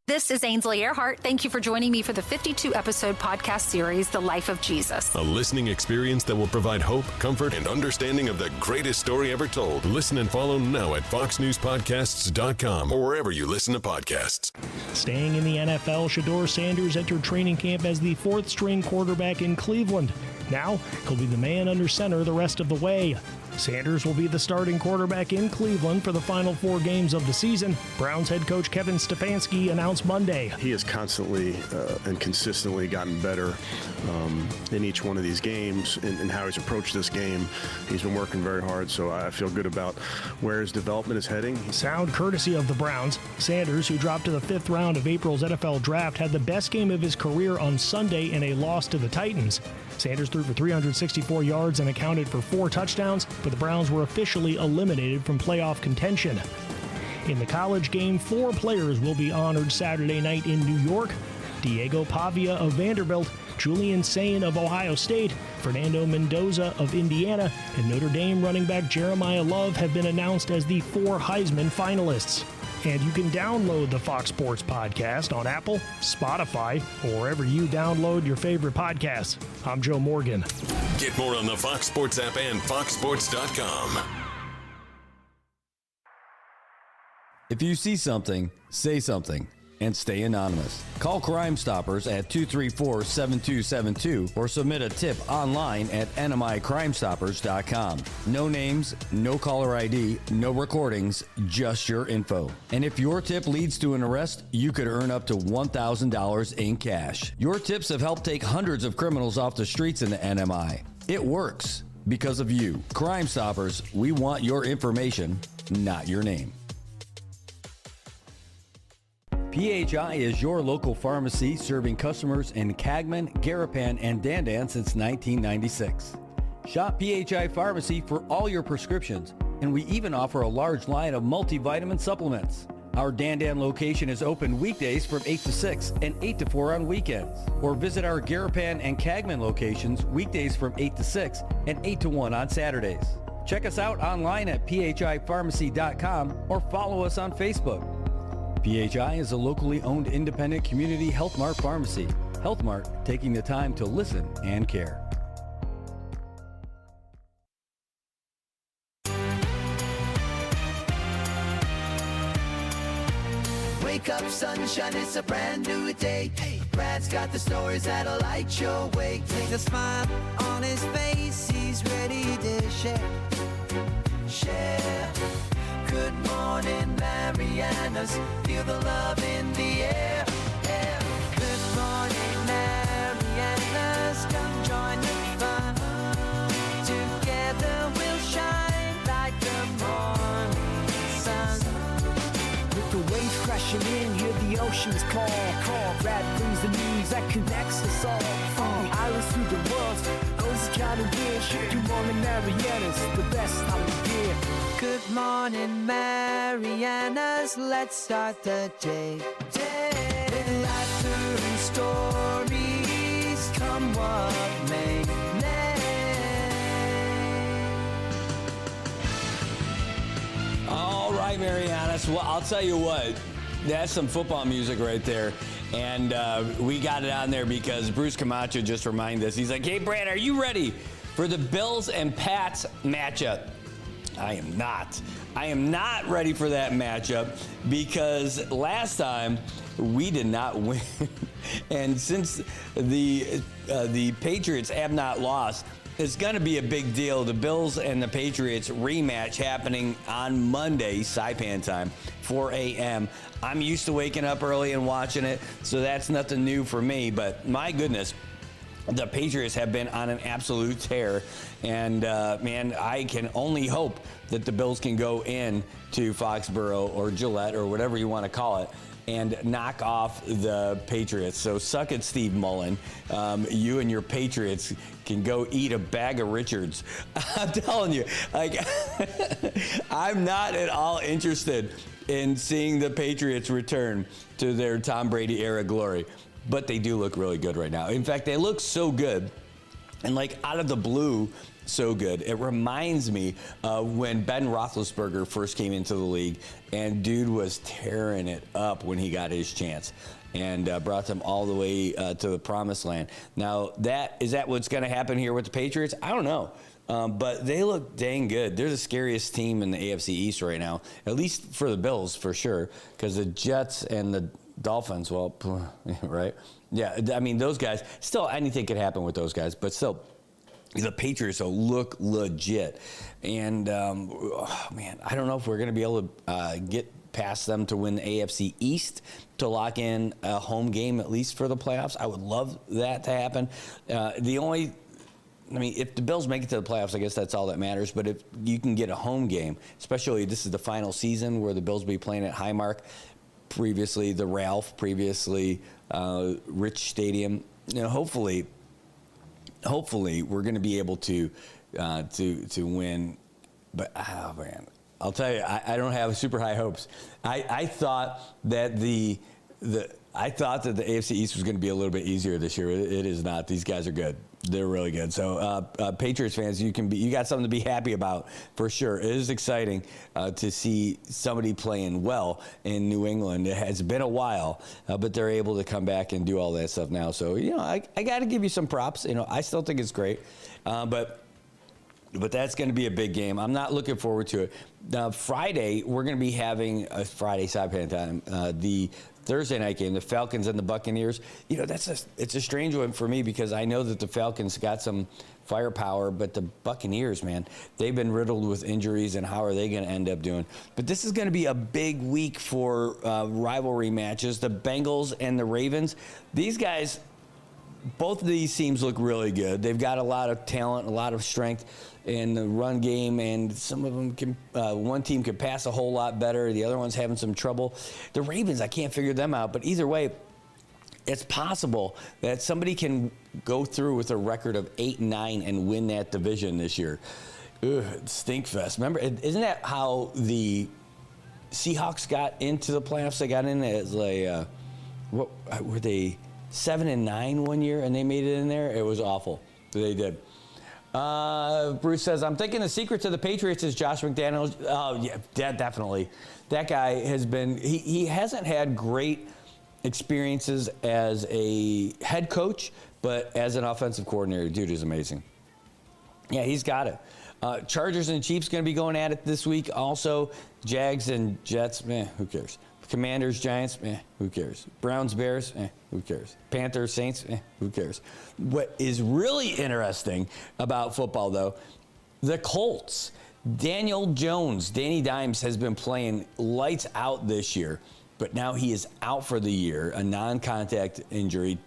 This is Ainsley Earhart. Thank you for joining me for the 52-episode podcast series, The Life of Jesus. A listening experience that will provide hope, comfort, and understanding of the greatest story ever told. Listen and follow now at foxnewspodcasts.com or wherever you listen to podcasts. Staying in the NFL, Shedeur Sanders entered training camp as the 4th-string quarterback in Cleveland. Now, he'll be the man under center the rest of the way. Sanders will be the starting quarterback in Cleveland for the final 4 games of the season. Browns head coach Kevin Stefanski announced Monday. He has constantly and consistently gotten better in each one of these games and how he's approached this game. He's been working very hard, so I feel good about where his development is heading. Sound courtesy of the Browns. Sanders, who dropped to the 5th round of April's NFL draft, had the best game of his career on Sunday in a loss to the Titans. Sanders threw for 364 yards and accounted for 4 touchdowns, but the Browns were officially eliminated from playoff contention. In the college game, 4 players will be honored Saturday night in New York. Diego Pavia of Vanderbilt, Julian Sain of Ohio State, Fernando Mendoza of Indiana, and Notre Dame running back Jeremiah Love have been announced as the 4 Heisman finalists. And you can download the Fox Sports Podcast on Apple, Spotify, or wherever you download your favorite podcasts. I'm Joe Morgan. Get more on the Fox Sports app and foxsports.com. If you see something, say something, and stay anonymous. Call Crime Stoppers at 234-7272 or submit a tip online at nmicrimestoppers.com. No names, no caller ID, no recordings, just your info. And if your tip leads to an arrest, you could earn up to $1,000 in cash. Your tips have helped take hundreds of criminals off the streets in the NMI. It works because of you. Crime Stoppers, we want your information, not your name. PHI is your local pharmacy serving customers in Cagman, Garapan, and Dandan since 1996. Shop PHI Pharmacy for all your prescriptions, and we even offer a large line of multivitamin supplements. Our Dandan location is open weekdays from 8 to 6 and 8 to 4 on weekends. Or visit our Garapan and Cagman locations weekdays from 8 to 6 and 8 to 1 on Saturdays. Check us out online at phipharmacy.com or follow us on Facebook. PHI is a locally owned independent community Health Mart pharmacy. Health Mart, taking the time to listen and care. Wake up, sunshine, it's a brand new day. Brad's got the stories that'll light your way. Take a smile on his face, he's ready to share. Share. Good morning, Marianas. Feel the love in the air. Good morning, Marianas. Come join the fun. Together we'll shine like the morning sun. With the waves crashing in, hear the oceans call. Brad brings the news that connects us all. From the islands to the world, those counting years. Good morning, Marianas, the best time of year. Good morning, Marianas. Let's start the day. With laughter and stories, come what may. All right, Marianas. Well, I'll tell you what. That's some football music right there. And we got it on there because Bruce Camacho just reminded us. He's like, hey, Brad, are you ready for the Bills and Pats matchup? I am not. I am not ready for that matchup because last time we did not win. And since the Patriots have not lost It's going to be a big deal. The Bills and the Patriots rematch happening on Monday, Saipan time, 4 a.m. I'm used to waking up early and watching it, so that's nothing new for me. But my goodness, the Patriots have been on an absolute tear. And, man, I can only hope that the Bills can go in to Foxborough or Gillette or whatever you want to call it and knock off the Patriots. So suck it, Steve Mullen. You and your Patriots can go eat a bag of Richards. I'm telling you, like, I'm not at all interested in seeing the Patriots return to their Tom Brady era glory. But they do look really good right now. In fact, they look so good, and like out of the blue, so good. It reminds me of when Ben Roethlisberger first came into the league, and dude was tearing it up when he got his chance and brought them all the way to the promised land. Now, is that what's going to happen here with the Patriots? I don't know. But they look dang good. They're the scariest team in the AFC East right now, at least for the Bills, for sure, because the Jets and the Dolphins, well, right? Yeah, I mean, those guys, still anything could happen with those guys, but still, the Patriots will look legit. And, man, I don't know if we're going to be able to get past them to win the AFC East to lock in a home game, at least for the playoffs. I would love that to happen. If the Bills make it to the playoffs, I guess that's all that matters. But if you can get a home game, especially this is the final season where the Bills will be playing at Highmark, previously the Ralph, previously Rich Stadium. Hopefully we're going to be able to win. But oh man, I'll tell you, I don't have super high hopes. I thought that the AFC East was going to be a little bit easier this year. It is not. These guys are good. They're really good. So, Patriots fans, you got something to be happy about for sure. It is exciting to see somebody playing well in New England. It has been a while, but they're able to come back and do all that stuff now. So, I got to give you some props. I still think it's great, but that's going to be a big game. I'm not looking forward to it. Now, Friday, we're going to be having a Friday Saipan time. The Thursday night game, the Falcons and the Buccaneers. It's a strange one for me because I know that the Falcons got some firepower, but the Buccaneers, man, they've been riddled with injuries, and how are they going to end up doing? But this is going to be a big week for rivalry matches. The Bengals and the Ravens. These guys, both of these teams look really good. They've got a lot of talent, a lot of strength in the run game, and some of them can. One team can pass a whole lot better. The other one's having some trouble. The Ravens, I can't figure them out. But either way, it's possible that somebody can go through with a record of 8-9 and win that division this year. Ugh, Stinkfest. Remember, isn't that how the Seahawks got into the playoffs? They got in as what were they? 7-9 one year, and they made it in there. It was awful. They did. Bruce says, I'm thinking the secret to the Patriots is Josh McDaniels. Oh, yeah, definitely. That guy has been, he hasn't had great experiences as a head coach, but as an offensive coordinator, dude is amazing. Yeah, he's got it. Chargers and Chiefs going to be going at it this week. Also, Jags and Jets, who cares? Commanders, Giants, who cares? Browns, Bears, who cares? Panthers, Saints, who cares? What is really interesting about football, though, the Colts. Daniel Jones, Danny Dimes, has been playing lights out this year, but now he is out for the year, a non-contact injury,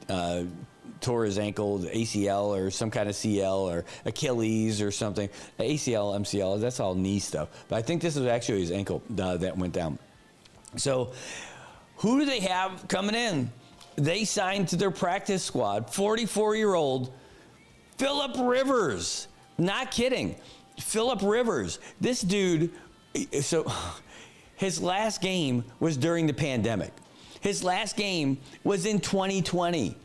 tore his ankle, the ACL or some kind of CL or Achilles or something. ACL, MCL, that's all knee stuff. But I think this is actually his ankle that went down. So who do they have coming in? They signed to their practice squad 44-year-old Phillip Rivers. Not kidding. Phillip Rivers. This dude, so his last game was during the pandemic. His last game was in 2020.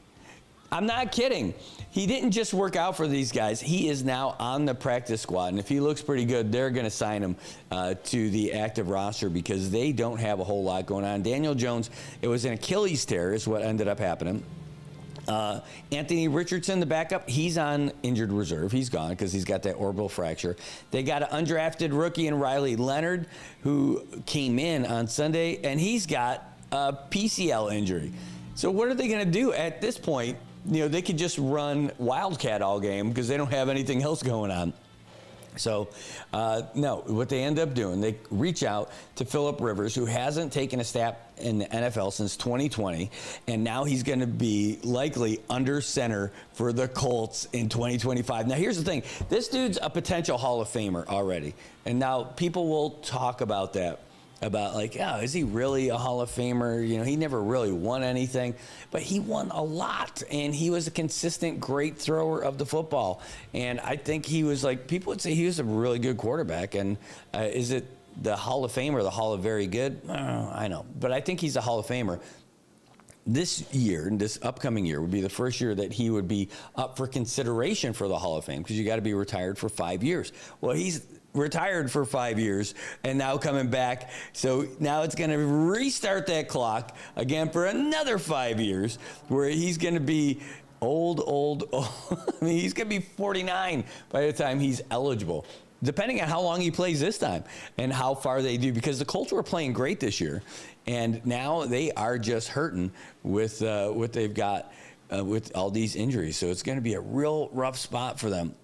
I'm not kidding. He didn't just work out for these guys. He is now on the practice squad. And if he looks pretty good, they're going to sign him to the active roster because they don't have a whole lot going on. Daniel Jones, it was an Achilles tear is what ended up happening. Anthony Richardson, the backup, he's on injured reserve. He's gone because he's got that orbital fracture. They got an undrafted rookie in Riley Leonard who came in on Sunday, and he's got a PCL injury. So what are they going to do at this point? they could just run Wildcat all game because they don't have anything else going on. So, no, what they end up doing, they reach out to Phillip Rivers, who hasn't taken a snap in the NFL since 2020, and now he's going to be likely under center for the Colts in 2025. Now, here's the thing. This dude's a potential Hall of Famer already, and now people will talk about that. About like, is he really a Hall of Famer? He never really won anything, but he won a lot, and he was a consistent, great thrower of the football. And I think he was like, people would say he was a really good quarterback. And is it the Hall of Fame or the Hall of Very Good? I know, but I think he's a Hall of Famer. This year, this upcoming year, would be the first year that he would be up for consideration for the Hall of Fame, because you got to be retired for 5 years. Well, he's retired for 5 years and now coming back. So now it's going to restart that clock again for another 5 years, where he's going to be old. I mean, he's going to be 49 by the time he's eligible, depending on how long he plays this time and how far they do, because the Colts were playing great this year, and now they are just hurting with what they've got with all these injuries. So it's going to be a real rough spot for them.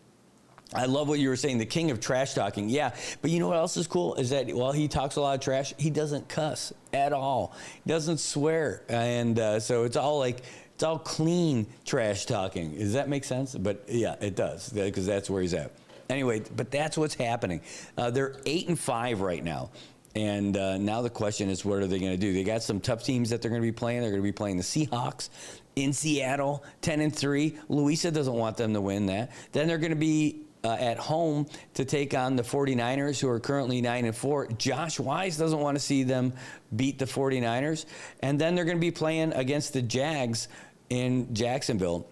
I love what you were saying, the king of trash talking. Yeah, but you know what else is cool is that while he talks a lot of trash, he doesn't cuss at all. He doesn't swear. And so it's all clean trash talking. Does that make sense? But yeah, it does, because that's where he's at. Anyway, but that's what's happening. They're 8-5 right now. And now the question is, what are they going to do? They got some tough teams that they're going to be playing. They're going to be playing the Seahawks in Seattle, 10-3. Louisa doesn't want them to win that. Then they're going to be at home to take on the 49ers, who are currently 9-4. Josh Wise doesn't want to see them beat the 49ers. And then they're going to be playing against the Jags in Jacksonville.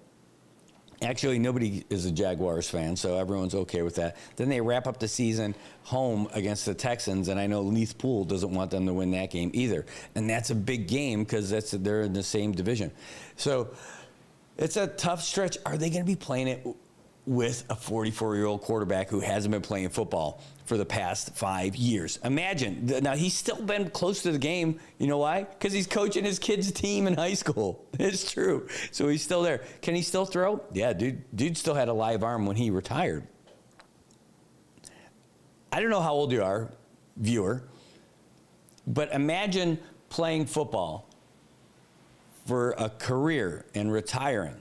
Actually, nobody is a Jaguars fan, so everyone's okay with that. Then they wrap up the season home against the Texans, and I know Leith Poole doesn't want them to win that game either. And that's a big game because they're in the same division. So it's a tough stretch. Are they going to be playing it with a 44-year-old quarterback who hasn't been playing football for the past 5 years? Imagine. Now, he's still been close to the game. You know why? Because he's coaching his kid's team in high school. It's true. So he's still there. Can he still throw? Yeah, dude still had a live arm when he retired. I don't know how old you are, viewer, but imagine playing football for a career and retiring,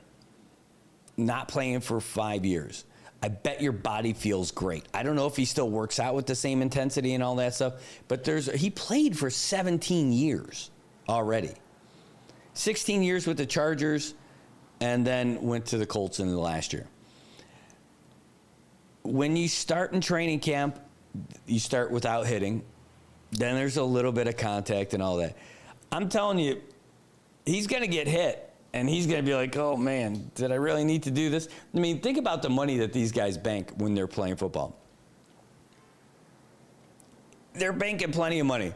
not playing for 5 years. I bet your body feels great. I don't know if he still works out with the same intensity and all that stuff, but he played for 17 years already. 16 years with the Chargers, and then went to the Colts in the last year. When you start in training camp, you start without hitting. Then there's a little bit of contact and all that. I'm telling you, he's going to get hit. And he's going to be like, oh, man, did I really need to do this? I mean, think about the money that these guys bank when they're playing football. They're banking plenty of money.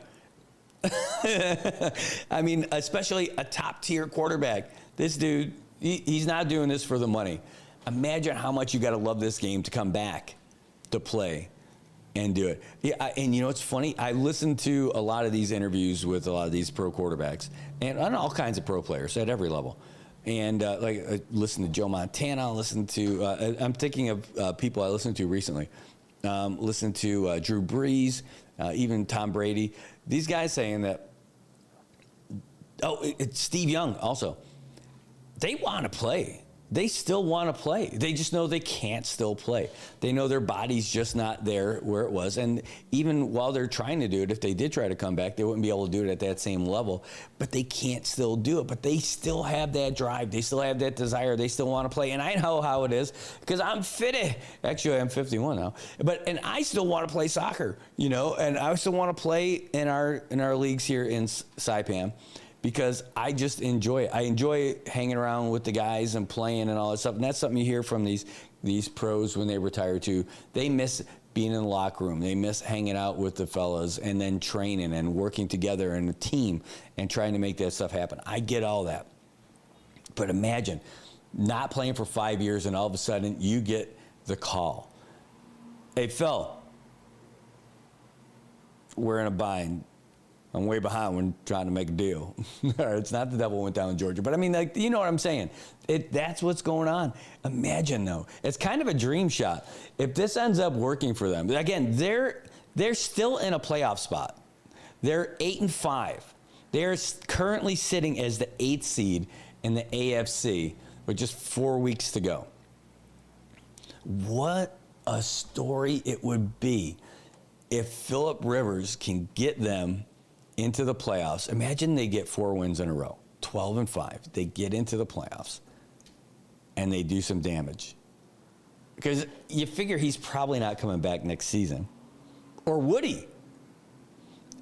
I mean, especially a top-tier quarterback. This dude, he's not doing this for the money. Imagine how much you got to love this game to come back to play and do it. Yeah, and you know what's funny? I listened to a lot of these interviews with a lot of these pro quarterbacks and all kinds of pro players at every level. And I listened to Joe Montana. I'm thinking of people I listened to recently. Listened to Drew Brees, even Tom Brady. These guys saying that. It's Steve Young also. They want to play. They still want to play. They just know they can't still play. They know their body's just not there where it was. And even while they're trying to do it, if they did try to come back, they wouldn't be able to do it at that same level. But they can't still do it. But they still have that drive. They still have that desire. They still want to play. And I know how it is because I'm fit. Actually, I'm 51 now. And I still want to play soccer, and I still want to play in our leagues here in Saipan. Because I just enjoy it. I enjoy hanging around with the guys and playing and all that stuff. And that's something you hear from these pros when they retire too. They miss being in the locker room. They miss hanging out with the fellas and then training and working together in a team and trying to make that stuff happen. I get all that. But imagine not playing for 5 years and all of a sudden you get the call. Hey, Phil, we're in a bind. I'm way behind when trying to make a deal. It's not the devil went down in Georgia. But I mean, like, you know what I'm saying? That's what's going on. Imagine, though. It's kind of a dream shot. If this ends up working for them, again, they're still in a playoff spot. They're 8-5. They're currently sitting as the 8th seed in the AFC with just 4 weeks to go. What a story it would be if Phillip Rivers can get them into the playoffs. Imagine they get 4 wins in a row, 12-5. They get into the playoffs and they do some damage. Because you figure he's probably not coming back next season. Or would he?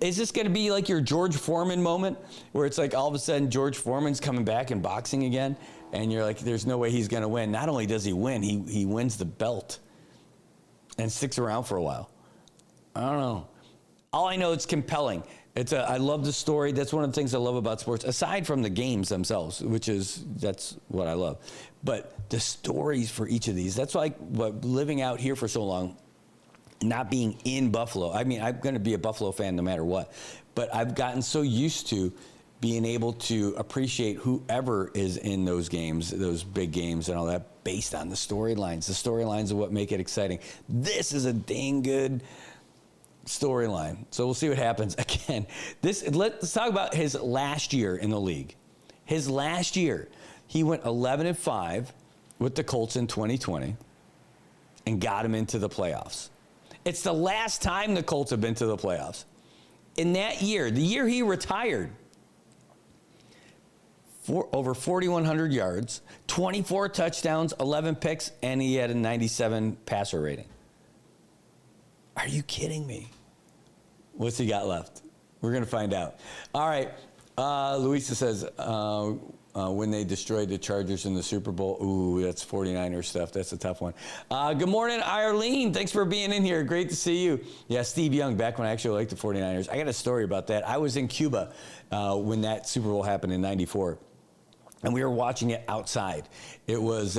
Is this going to be like your George Foreman moment where it's like all of a sudden George Foreman's coming back in boxing again and you're like, there's no way he's going to win. Not only does he win, he wins the belt and sticks around for a while. I don't know. All I know, it's compelling. I love the story. That's one of the things I love about sports, aside from the games themselves, that's what I love. But the stories for each of these, that's like what living out here for so long, not being in Buffalo. I mean, I'm going to be a Buffalo fan no matter what. But I've gotten so used to being able to appreciate whoever is in those games, those big games and all that, based on the storylines. The storylines are what make it exciting. This is a dang good storyline. So we'll see what happens. Again, let's talk about his last year in the league. His last year, he went 11-5 with the Colts in 2020 and got him into the playoffs. It's the last time the Colts have been to the playoffs. In that year, the year he retired, over 4,100 yards, 24 touchdowns, 11 picks, and he had a 97 passer rating. Are you kidding me? What's he got left? We're going to find out. All right. Luisa says, when they destroyed the Chargers in the Super Bowl. Ooh, that's 49er stuff. That's a tough one. Good morning, Arlene. Thanks for being in here. Great to see you. Yeah, Steve Young, back when I actually liked the 49ers. I got a story about that. I was in Cuba when that Super Bowl happened in '94. And we were watching it outside. It was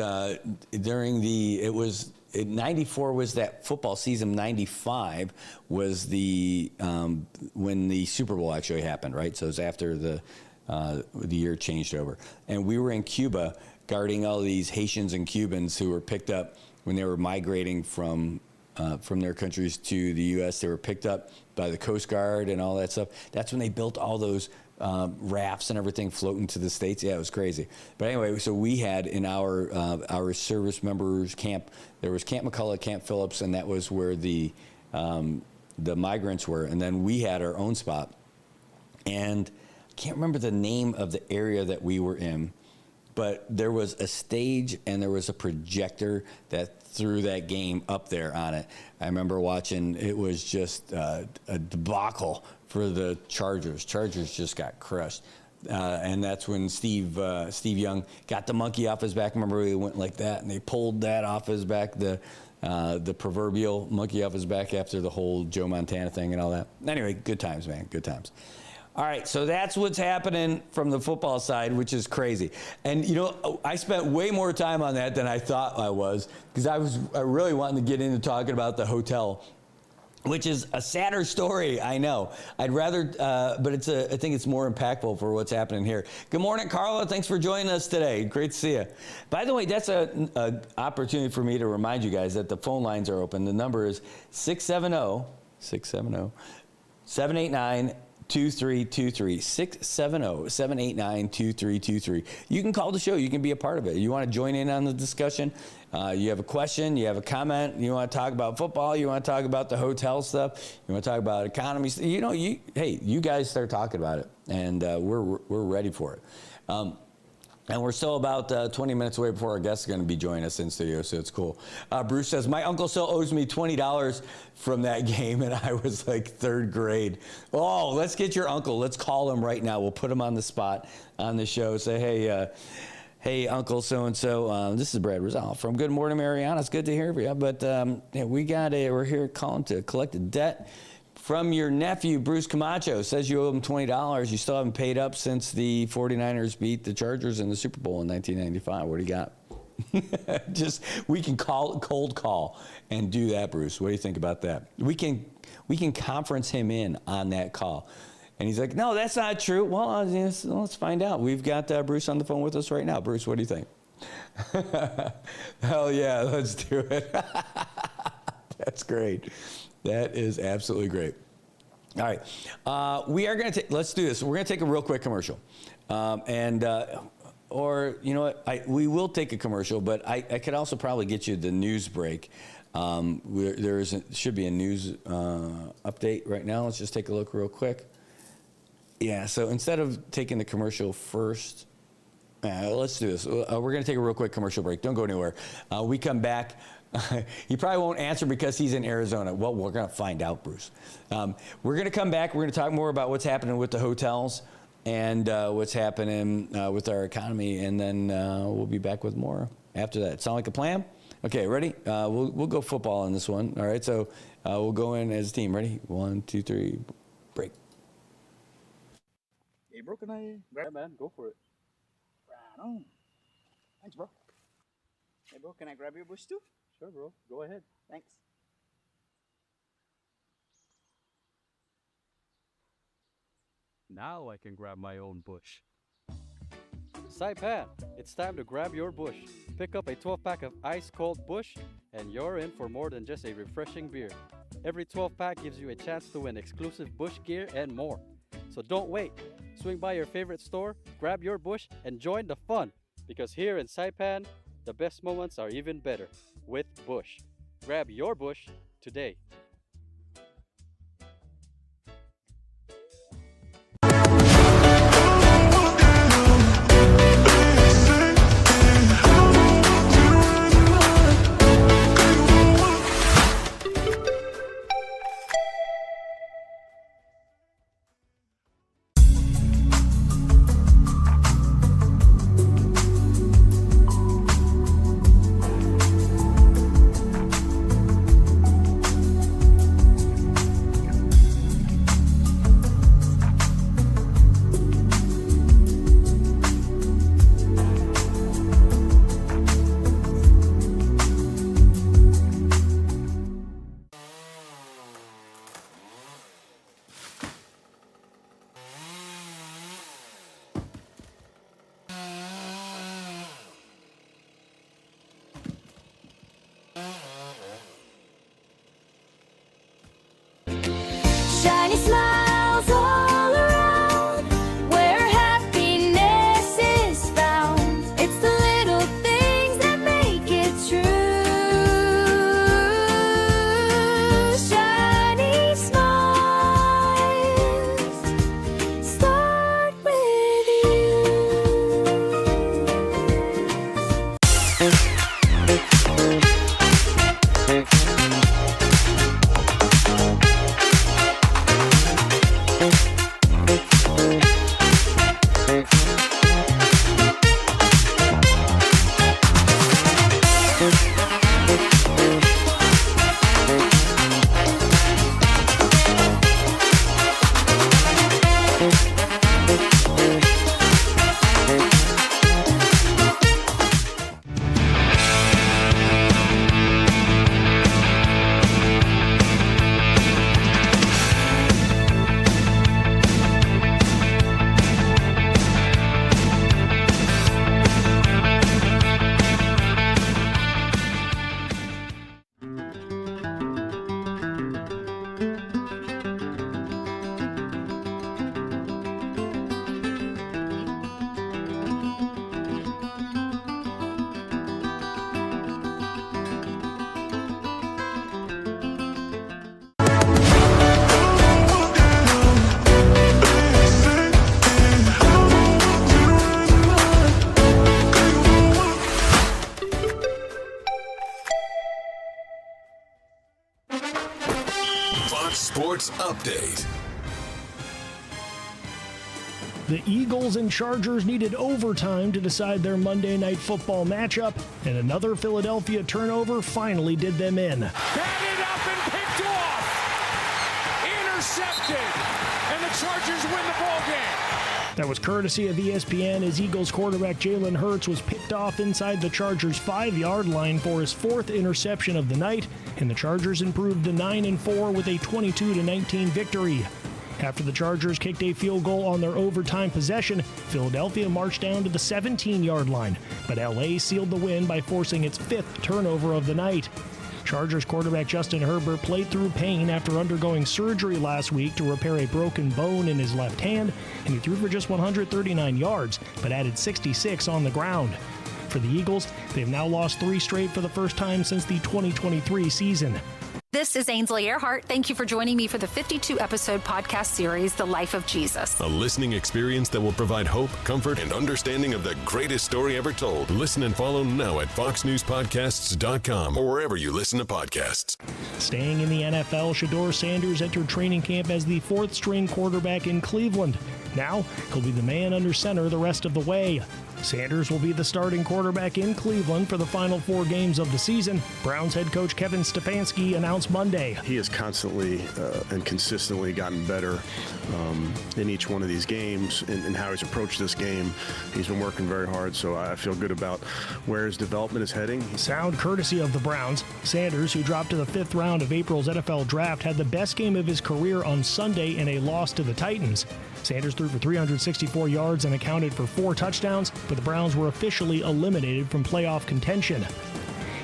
94 was that football season. 95 was when the Super Bowl actually happened, right? So it was after the year changed over. And we were in Cuba guarding all these Haitians and Cubans who were picked up when they were migrating from their countries to the U.S. They were picked up by the Coast Guard and all that stuff. That's when they built all those rafts and everything floating to the States. Yeah, it was crazy. But anyway, so we had in our service members camp, there was Camp McCullough, Camp Phillips, and that was where the migrants were. And then we had our own spot. And I can't remember the name of the area that we were in, but there was a stage and there was a projector that threw that game up there on it. I remember watching, it was just a debacle for the Chargers. Chargers just got crushed. And that's when Steve Young got the monkey off his back. Remember, he went like that, and they pulled that off his back, the proverbial monkey off his back after the whole Joe Montana thing and all that. Anyway, good times, man, good times. All right, so that's what's happening from the football side, which is crazy. And, you know, I spent way more time on that than I thought I was, because I really wanted to get into talking about the hotel, which is a sadder story, I know. I'd rather, but I think it's more impactful for what's happening here. Good morning, Carla. Thanks for joining us today. Great to see you. By the way, that's an opportunity for me to remind you guys that the phone lines are open. The number is 670-789-2323, 670-789-2323. You can call the show. You can be a part of it. You want to join in on the discussion? You have a question, you have a comment, you want to talk about football, you want to talk about the hotel stuff, you want to talk about economy, you know, you guys start talking about it, and we're ready for it. And we're still about 20 minutes away before our guest is going to be joining us in studio, so it's cool. Bruce says, my uncle still owes me $20 from that game, and I was like third grade. Oh, let's get your uncle. Let's call him right now. We'll put him on the spot on the show. Say, hey, Uncle so-and-so, this is Brad Rizal from Good Morning Marianas. Good to hear from you. But we're here calling to collect a debt from your nephew, Bruce Camacho. Says you owe him $20. You still haven't paid up since the 49ers beat the Chargers in the Super Bowl in 1995. What do you got? We can cold call and do that, Bruce. What do you think about that? We can conference him in on that call. And he's like, no, that's not true. Well, let's find out. We've got Bruce on the phone with us right now. Bruce, what do you think? Hell yeah, let's do it. That's great. That is absolutely great. All right. We are going to let's do this. We're going to take a real quick commercial. Or, you know what, we will take a commercial, but I could also probably get you the news break. Should be a news update right now. Let's just take a look real quick. Yeah, so instead of taking the commercial first, let's do this. We're going to take a real quick commercial break. Don't go anywhere. We come back. He probably won't answer because he's in Arizona. Well, we're going to find out, Bruce. We're going to come back. We're going to talk more about what's happening with the hotels and what's happening with our economy, and then we'll be back with more after that. Sound like a plan? Okay, ready? We'll go football on this one. All right, so we'll go in as a team. Ready? 1, 2, 3, break. Hey, bro, can I grab? Yeah, man, go for it. Right on. Thanks, bro. Hey, bro, can I grab your bush too? Sure, bro. Go ahead. Thanks. Now I can grab my own bush. Saipan, it's time to grab your bush. Pick up a 12-pack of ice-cold Bush, and you're in for more than just a refreshing beer. Every 12-pack gives you a chance to win exclusive Bush gear and more. So don't wait. Swing by your favorite store, grab your Bush, and join the fun. Because here in Saipan, the best moments are even better with Bush. Grab your Bush today. Shiny smiles all around where happiness is found. It's the little things that make it true. Shiny smiles start with Fox Sports Update. The Eagles and Chargers needed overtime to decide their Monday Night Football matchup, and another Philadelphia turnover finally did them in. Batted up and picked off. Intercepted. And the Chargers win the ball game. That was courtesy of ESPN as Eagles quarterback Jalen Hurts was picked off inside the Chargers' 5-yard line for his 4th interception of the night, and the Chargers improved to 9-4 with a 22-19 victory. After the Chargers kicked a field goal on their overtime possession, Philadelphia marched down to the 17-yard line, but LA sealed the win by forcing its 5th turnover of the night. Chargers quarterback Justin Herbert played through pain after undergoing surgery last week to repair a broken bone in his left hand, and he threw for just 139 yards, but added 66 on the ground. For the Eagles, they've now lost 3 straight for the first time since the 2023 season. This is Ainsley Earhart. Thank you for joining me for the 52-episode podcast series, The Life of Jesus. A listening experience that will provide hope, comfort, and understanding of the greatest story ever told. Listen and follow now at foxnewspodcasts.com or wherever you listen to podcasts. Staying in the NFL, Shedeur Sanders entered training camp as the 4th-string quarterback in Cleveland. Now, he'll be the man under center the rest of the way. Sanders will be the starting quarterback in Cleveland for the final 4 games of the season. Browns head coach Kevin Stefanski announced Monday. He has constantly and consistently gotten better in each one of these games and how he's approached this game. He's been working very hard, so I feel good about where his development is heading. Sound courtesy of the Browns. Sanders, who dropped to the 5th round of April's NFL draft, had the best game of his career on Sunday in a loss to the Titans. Sanders threw for 364 yards and accounted for 4 touchdowns, but the Browns were officially eliminated from playoff contention.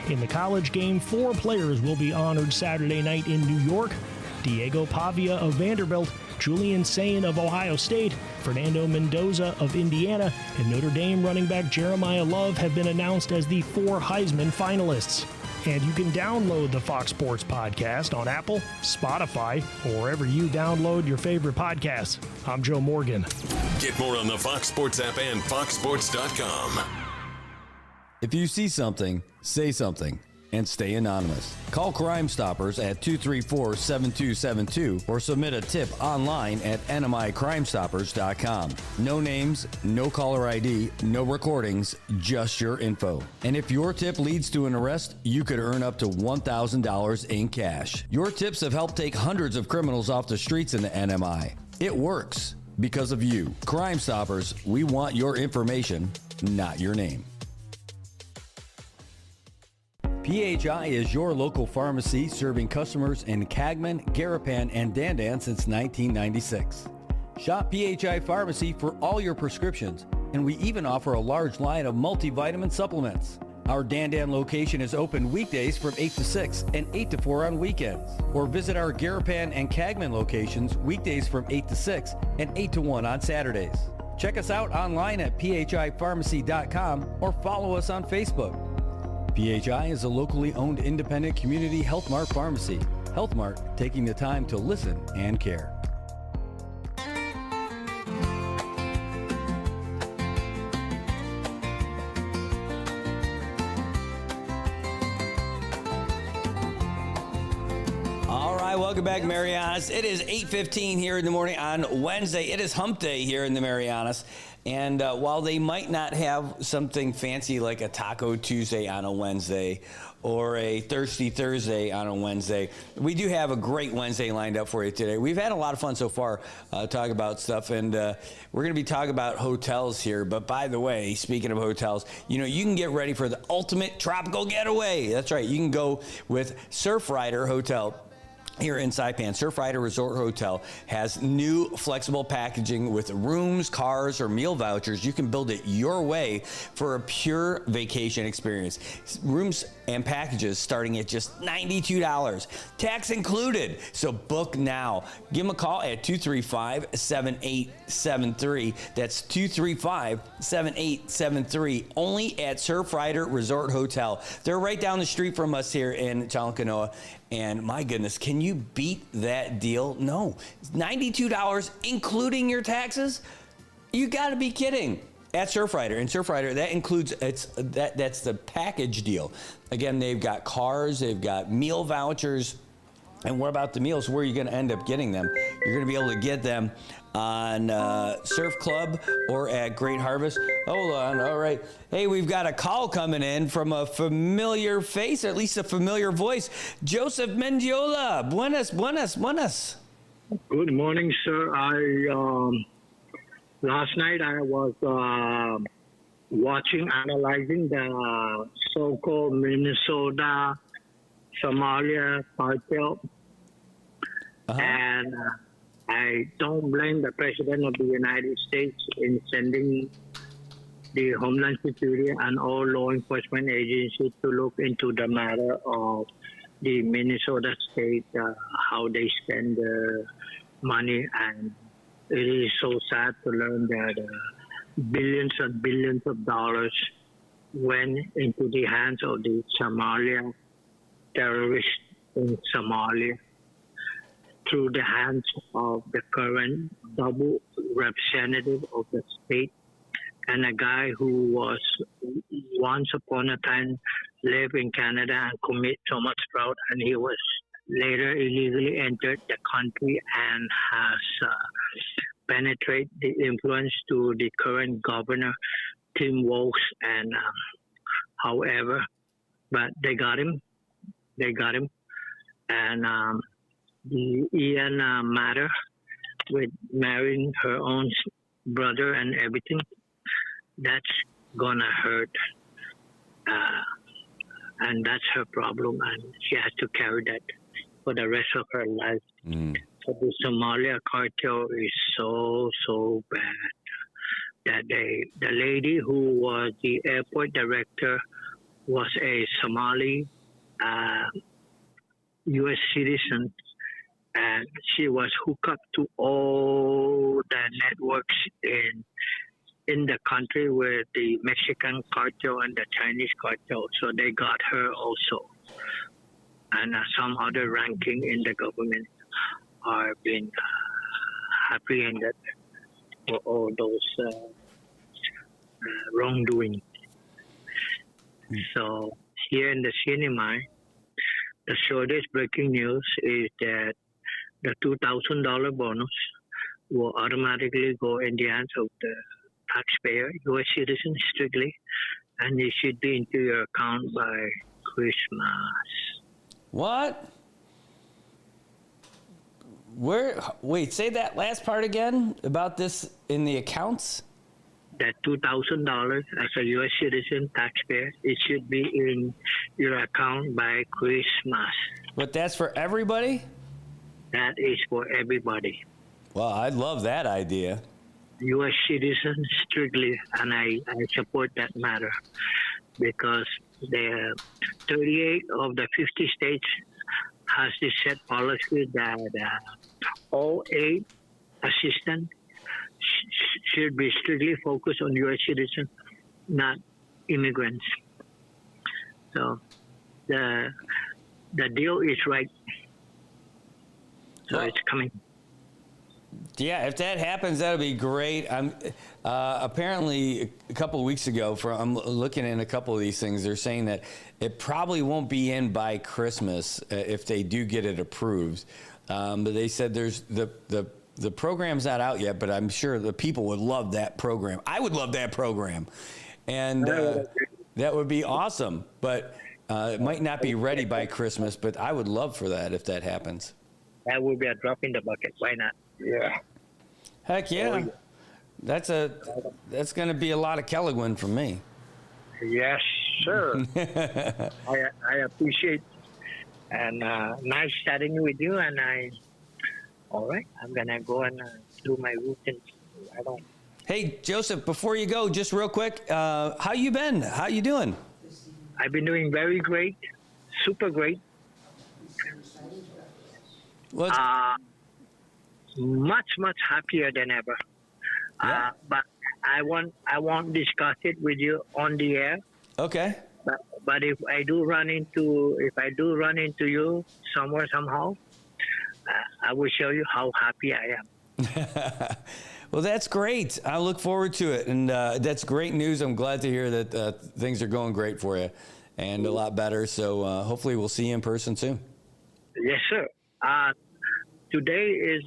In the college game, 4 players will be honored Saturday night in New York. Diego Pavia of Vanderbilt, Julian Sain of Ohio State, Fernando Mendoza of Indiana, and Notre Dame running back Jeremiah Love have been announced as the 4 Heisman finalists. And you can download the Fox Sports Podcast on Apple, Spotify, or wherever you download your favorite podcasts. I'm Joe Morgan. Get more on the Fox Sports app and foxsports.com. If you see something, say something, and stay anonymous. Call Crime Stoppers at 234-7272 or submit a tip online at nmicrimestoppers.com. No names, no caller ID, no recordings, just your info. And if your tip leads to an arrest, you could earn up to $1,000 in cash. Your tips have helped take hundreds of criminals off the streets in the NMI. It works because of you. Crime Stoppers, we want your information, not your name. PHI is your local pharmacy serving customers in Cagman, Garapan, and Dandan since 1996. Shop PHI Pharmacy for all your prescriptions, and we even offer a large line of multivitamin supplements. Our Dandan location is open weekdays from 8 to 6 and 8 to 4 on weekends. Or visit our Garapan and Cagman locations weekdays from 8 to 6 and 8 to 1 on Saturdays. Check us out online at phipharmacy.com or follow us on Facebook. PHI is a locally owned independent community Health Mart pharmacy. Health Mart, taking the time to listen and care. All right, welcome back, Marianas. It is 8:15 here in the morning on Wednesday. It is hump day here in the Marianas. And while they might not have something fancy like a Taco Tuesday on a Wednesday or a Thirsty Thursday on a Wednesday, we do have a great Wednesday lined up for you today. We've had a lot of fun so far talking about stuff, and we're going to be talking about hotels here. But by the way, speaking of hotels, you know, you can get ready for the ultimate tropical getaway. That's right. You can go with Surfrider Hotel here in Saipan. Surfrider Resort Hotel has new flexible packaging with rooms, cars, or meal vouchers. You can build it your way for a pure vacation experience. Rooms and packages starting at just $92, tax included. So book now. Give them a call at 235-7873. That's 235-7873. Only at Surfrider Resort Hotel. They're right down the street from us here in Chalcanoa. And my goodness, can you beat that deal? No. $92 including your taxes? You got to be kidding. At Surfrider. And Surfrider, that includes, that's the package deal. Again, they've got cars, they've got meal vouchers. And what about the meals? Where are you going to end up getting them? You're going to be able to get them on Surf Club or at Great Harvest. Hold on. All right. Hey, we've got a call coming in from a familiar face, or at least a familiar voice. Joseph Mendiola. Buenas. Good morning, sir. Last night I was analyzing the so-called Minnesota Somalia cartel. And I don't blame the President of the United States in sending the Homeland Security and all law enforcement agencies to look into the matter of the Minnesota state, how they spend the money. And it is so sad to learn that billions and billions of dollars went into the hands of the Somalia terrorists in Somalia through the hands of the current double representative of the state and a guy who was once upon a time lived in Canada and commit so much fraud, and he was later illegally entered the country and has penetrated the influence to the current governor, Tim Walz, and however, but they got him, and the Ian matter with marrying her own brother and everything, that's gonna hurt, and that's her problem, and she has to carry that for the rest of her life. So the Somalia cartel is so bad that the lady who was the airport director was a Somali U.S. citizen, and she was hooked up to all the networks in the country with the Mexican cartel and the Chinese cartel. So they got her also, and some other ranking in the government are being apprehended for all those wrongdoing. So here in the cinema, the shortest breaking news is that the $2,000 bonus will automatically go in the hands of the taxpayer, U.S. citizen strictly, and it should be into your account by Christmas. What? Where? Wait, say that last part again about this in the accounts. That $2,000 as a U.S. citizen taxpayer, it should be in your account by Christmas. But that's for everybody? That is for everybody. Well, I love that idea. U.S. citizen strictly, and I support that matter because the 38 of the 50 states has this set policy that all aid assistance should be strictly focused on U.S. citizens, not immigrants. So the deal is right. So it's coming. Yeah, if that happens, that'll be great. I'm apparently a couple of weeks ago. I'm looking at a couple of these things. They're saying that it probably won't be in by Christmas if they do get it approved. But they said there's the program's not out yet, but I'm sure the people would love that program. I would love that program, and that would be awesome. But it might not be ready by Christmas. But I would love for that if that happens. That would be a drop in the bucket. Why not? Yeah. Heck yeah. That's going to be a lot of Kelligwin from me. Yes, sir. I appreciate and nice chatting with you. And all right, I'm gonna go and do my routine. Hey, Joseph, before you go, just real quick, how you been? How you doing? I've been doing very great, super great. Much happier than ever. Yeah. But I won't discuss it with you on the air. Okay. But if I do run into you somewhere somehow, I will show you how happy I am. Well, that's great. I look forward to it, and that's great news. I'm glad to hear that things are going great for you, and a lot better. So hopefully we'll see you in person soon. Yes, sir. Today is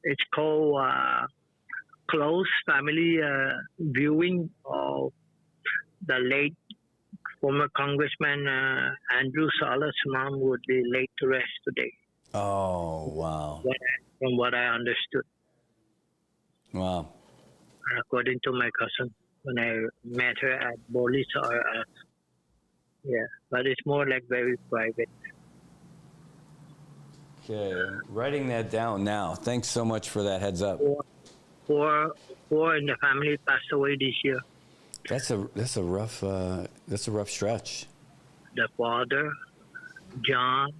it's called close family viewing of the late former Congressman Andrew Salas' mom would be laid to rest today. Oh, wow. From what I understood. Wow. According to my cousin, when I met her at Bolis or yeah, but it's more like very private. Okay, writing that down now. Thanks so much for that heads up. Four in the family passed away this year. That's a rough stretch. The father, John,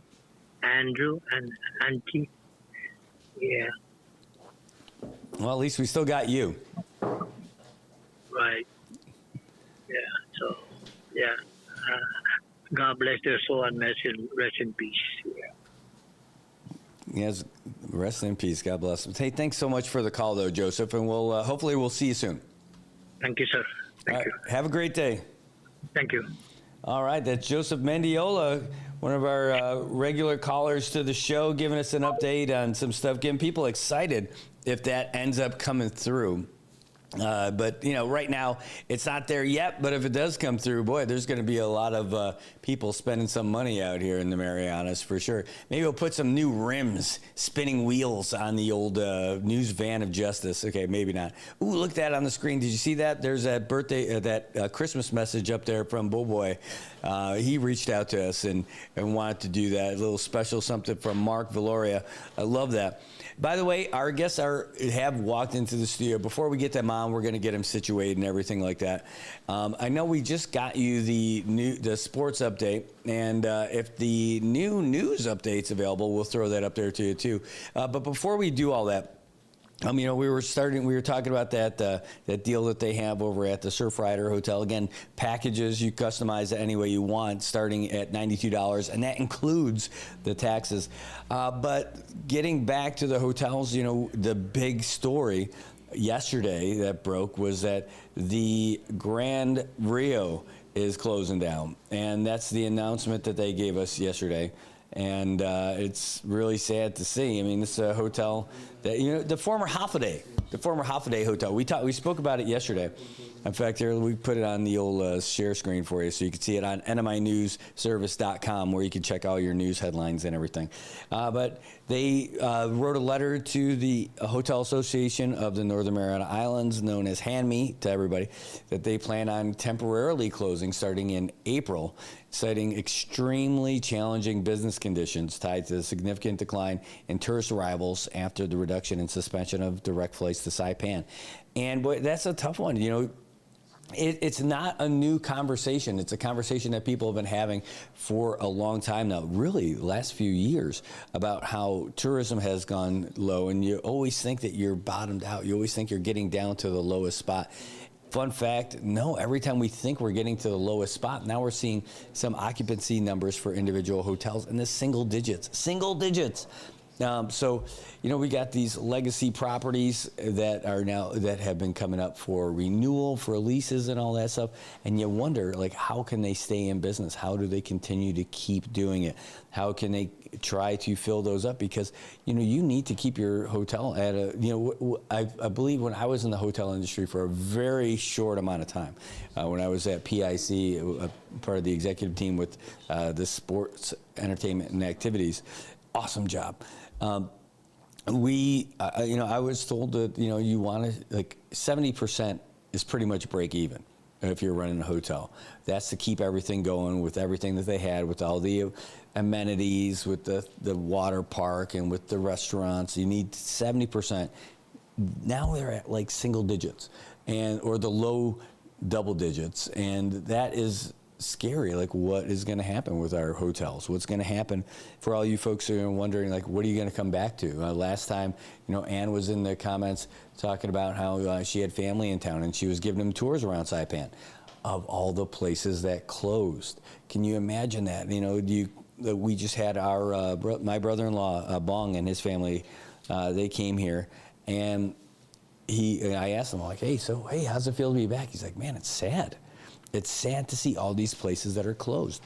Andrew, and Auntie. Yeah, Well, at least we still got you. right. Yeah, so, yeah. God bless their soul and rest in peace. Yeah. Yes, rest in peace. God bless him. Hey, thanks so much for the call, though, Joseph, and we'll hopefully we'll see you soon. Thank you, sir. Thank you. Have a great day. Thank you. All right, that's Joseph Mendiola, one of our regular callers to the show, giving us an update on some stuff, getting people excited if that ends up coming through. But, you know, right now it's not there yet. But if it does come through, boy, there's going to be a lot of people spending some money out here in the Marianas for sure. Maybe we'll put some new rims, spinning wheels on the old news van of justice. Okay, maybe not. Ooh, look at that on the screen. Did you see that? There's that birthday, that Christmas message up there from Boy. He reached out to us and wanted to do that. A little special something from Mark Valoria. I love that. By the way, our guests have walked into the studio. Before we get them on, we're going to get them situated and everything like that. I know we just got you the sports update, and if the new news update's available, we'll throw that up there to you too. But before we do all that, you know, we were talking about that deal that they have over at the Surfrider Hotel. Again, packages, you customize it any way you want, starting at $92, and that includes the taxes. But getting back to the hotels, you know, the big story yesterday that broke was that the Grand Rio is closing down, and that's the announcement that they gave us yesterday. And it's really sad to see. I mean, this is a hotel that, you know, the former Holiday Hotel. We spoke about it yesterday. In fact, here we put it on the old share screen for you, so you can see it on nminewsservice.com, where you can check all your news headlines and everything. But they wrote a letter to the Hotel Association of the Northern Mariana Islands, known as HANMI, to everybody, that they plan on temporarily closing starting in April, citing extremely challenging business conditions tied to the significant decline in tourist arrivals after the reduction and suspension of direct flights to Saipan. And boy, that's a tough one. You know, it's not a new conversation. It's a conversation that people have been having for a long time now, really the last few years, about how tourism has gone low, and you always think that you're bottomed out. You always think you're getting down to the lowest spot. Fun fact, no, every time we think we're getting to the lowest spot, now we're seeing some occupancy numbers for individual hotels in the single digits. So, you know, we got these legacy properties that have been coming up for renewal, for leases and all that stuff. And you wonder, like, how can they stay in business? How do they continue to keep doing it? How can they try to fill those up? Because, you know, you need to keep your hotel at a, you know, I believe when I was in the hotel industry for a very short amount of time, when I was at PIC, part of the executive team with the sports, entertainment, and activities, awesome job. You know, I was told that, you know, you want to, like, 70% is pretty much break even if you're running a hotel. That's to keep everything going with everything that they had, with all the amenities, with the water park and with the restaurants. You need 70%. Now they're at like single digits or the low double digits. And that is scary. Like, what is going to happen with our hotels? What's going to happen for all you folks who are wondering, like, what are you going to come back to? Last time, you know, Ann was in the comments talking about how she had family in town and she was giving them tours around Saipan. Of all the places that closed, can you imagine that? You know, we just had my brother-in-law Bong and his family. They came here, and I asked him, like, hey, how's it feel to be back? He's like, man, it's sad. It's sad to see all these places that are closed.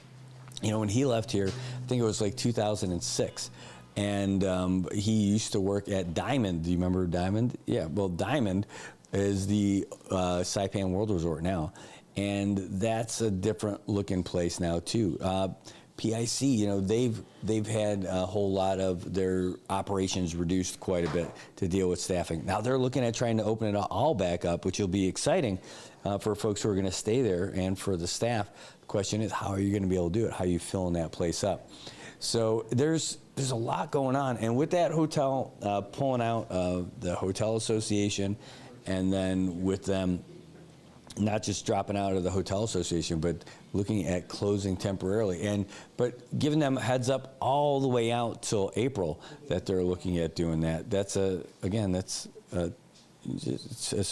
You know, when he left here, I think it was like 2006, and he used to work at Diamond. Do you remember Diamond? Yeah, well, Diamond is the Saipan World Resort now, and that's a different looking place now too. PIC, you know, they've had a whole lot of their operations reduced quite a bit to deal with staffing. Now they're looking at trying to open it all back up, which will be exciting for folks who are going to stay there and for the staff. The question is, how are you going to be able to do it? How are you filling that place up? So there's a lot going on. And with that hotel pulling out the Hotel Association, and then with them not just dropping out of the Hotel Association, but looking at closing temporarily, but giving them heads up all the way out till April that they're looking at doing that. It's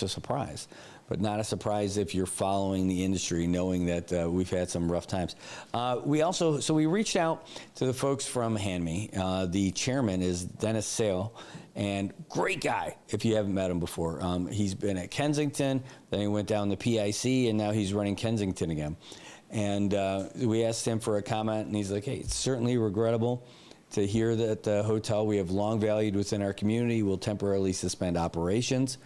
a surprise, but not a surprise if you're following the industry, knowing that we've had some rough times. We reached out to the folks from Handme. The chairman is Dennis Sale. And great guy, if you haven't met him before. He's been at Kensington, then he went down to PIC, and now he's running Kensington again. And we asked him for a comment, and he's like, hey, it's certainly regrettable to hear that the hotel we have long valued within our community will temporarily suspend operations.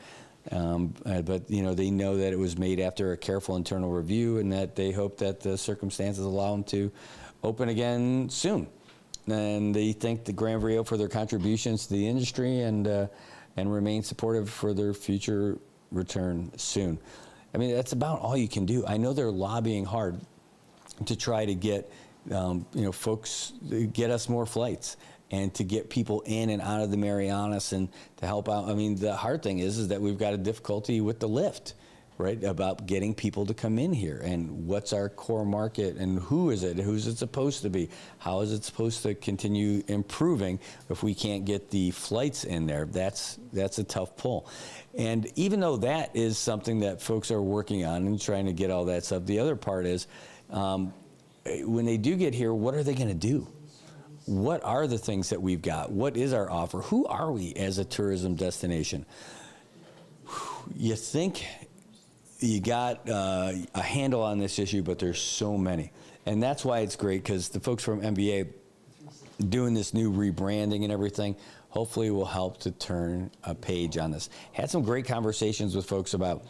But they know that it was made after a careful internal review, and that they hope that the circumstances allow them to open again soon. And they thank the Grand Rio for their contributions to the industry and remain supportive for their future return soon. I mean, that's about all you can do. I know they're lobbying hard to try to get folks, get us more flights and to get people in and out of the Marianas and to help out. I mean, the hard thing is that we've got a difficulty with the lift, right, about getting people to come in here, and what's our core market, and who's it supposed to be, how is it supposed to continue improving if we can't get the flights in there. That's a tough pull. And even though that is something that folks are working on and trying to get all that stuff, the other part is when they do get here, what are they going to do? What are the things that we've got? What is our offer? Who are we as a tourism destination? You think you got a handle on this issue, but there's so many. And that's why it's great, because the folks from MBA doing this new rebranding and everything hopefully will help to turn a page on this. Had some great conversations with folks about,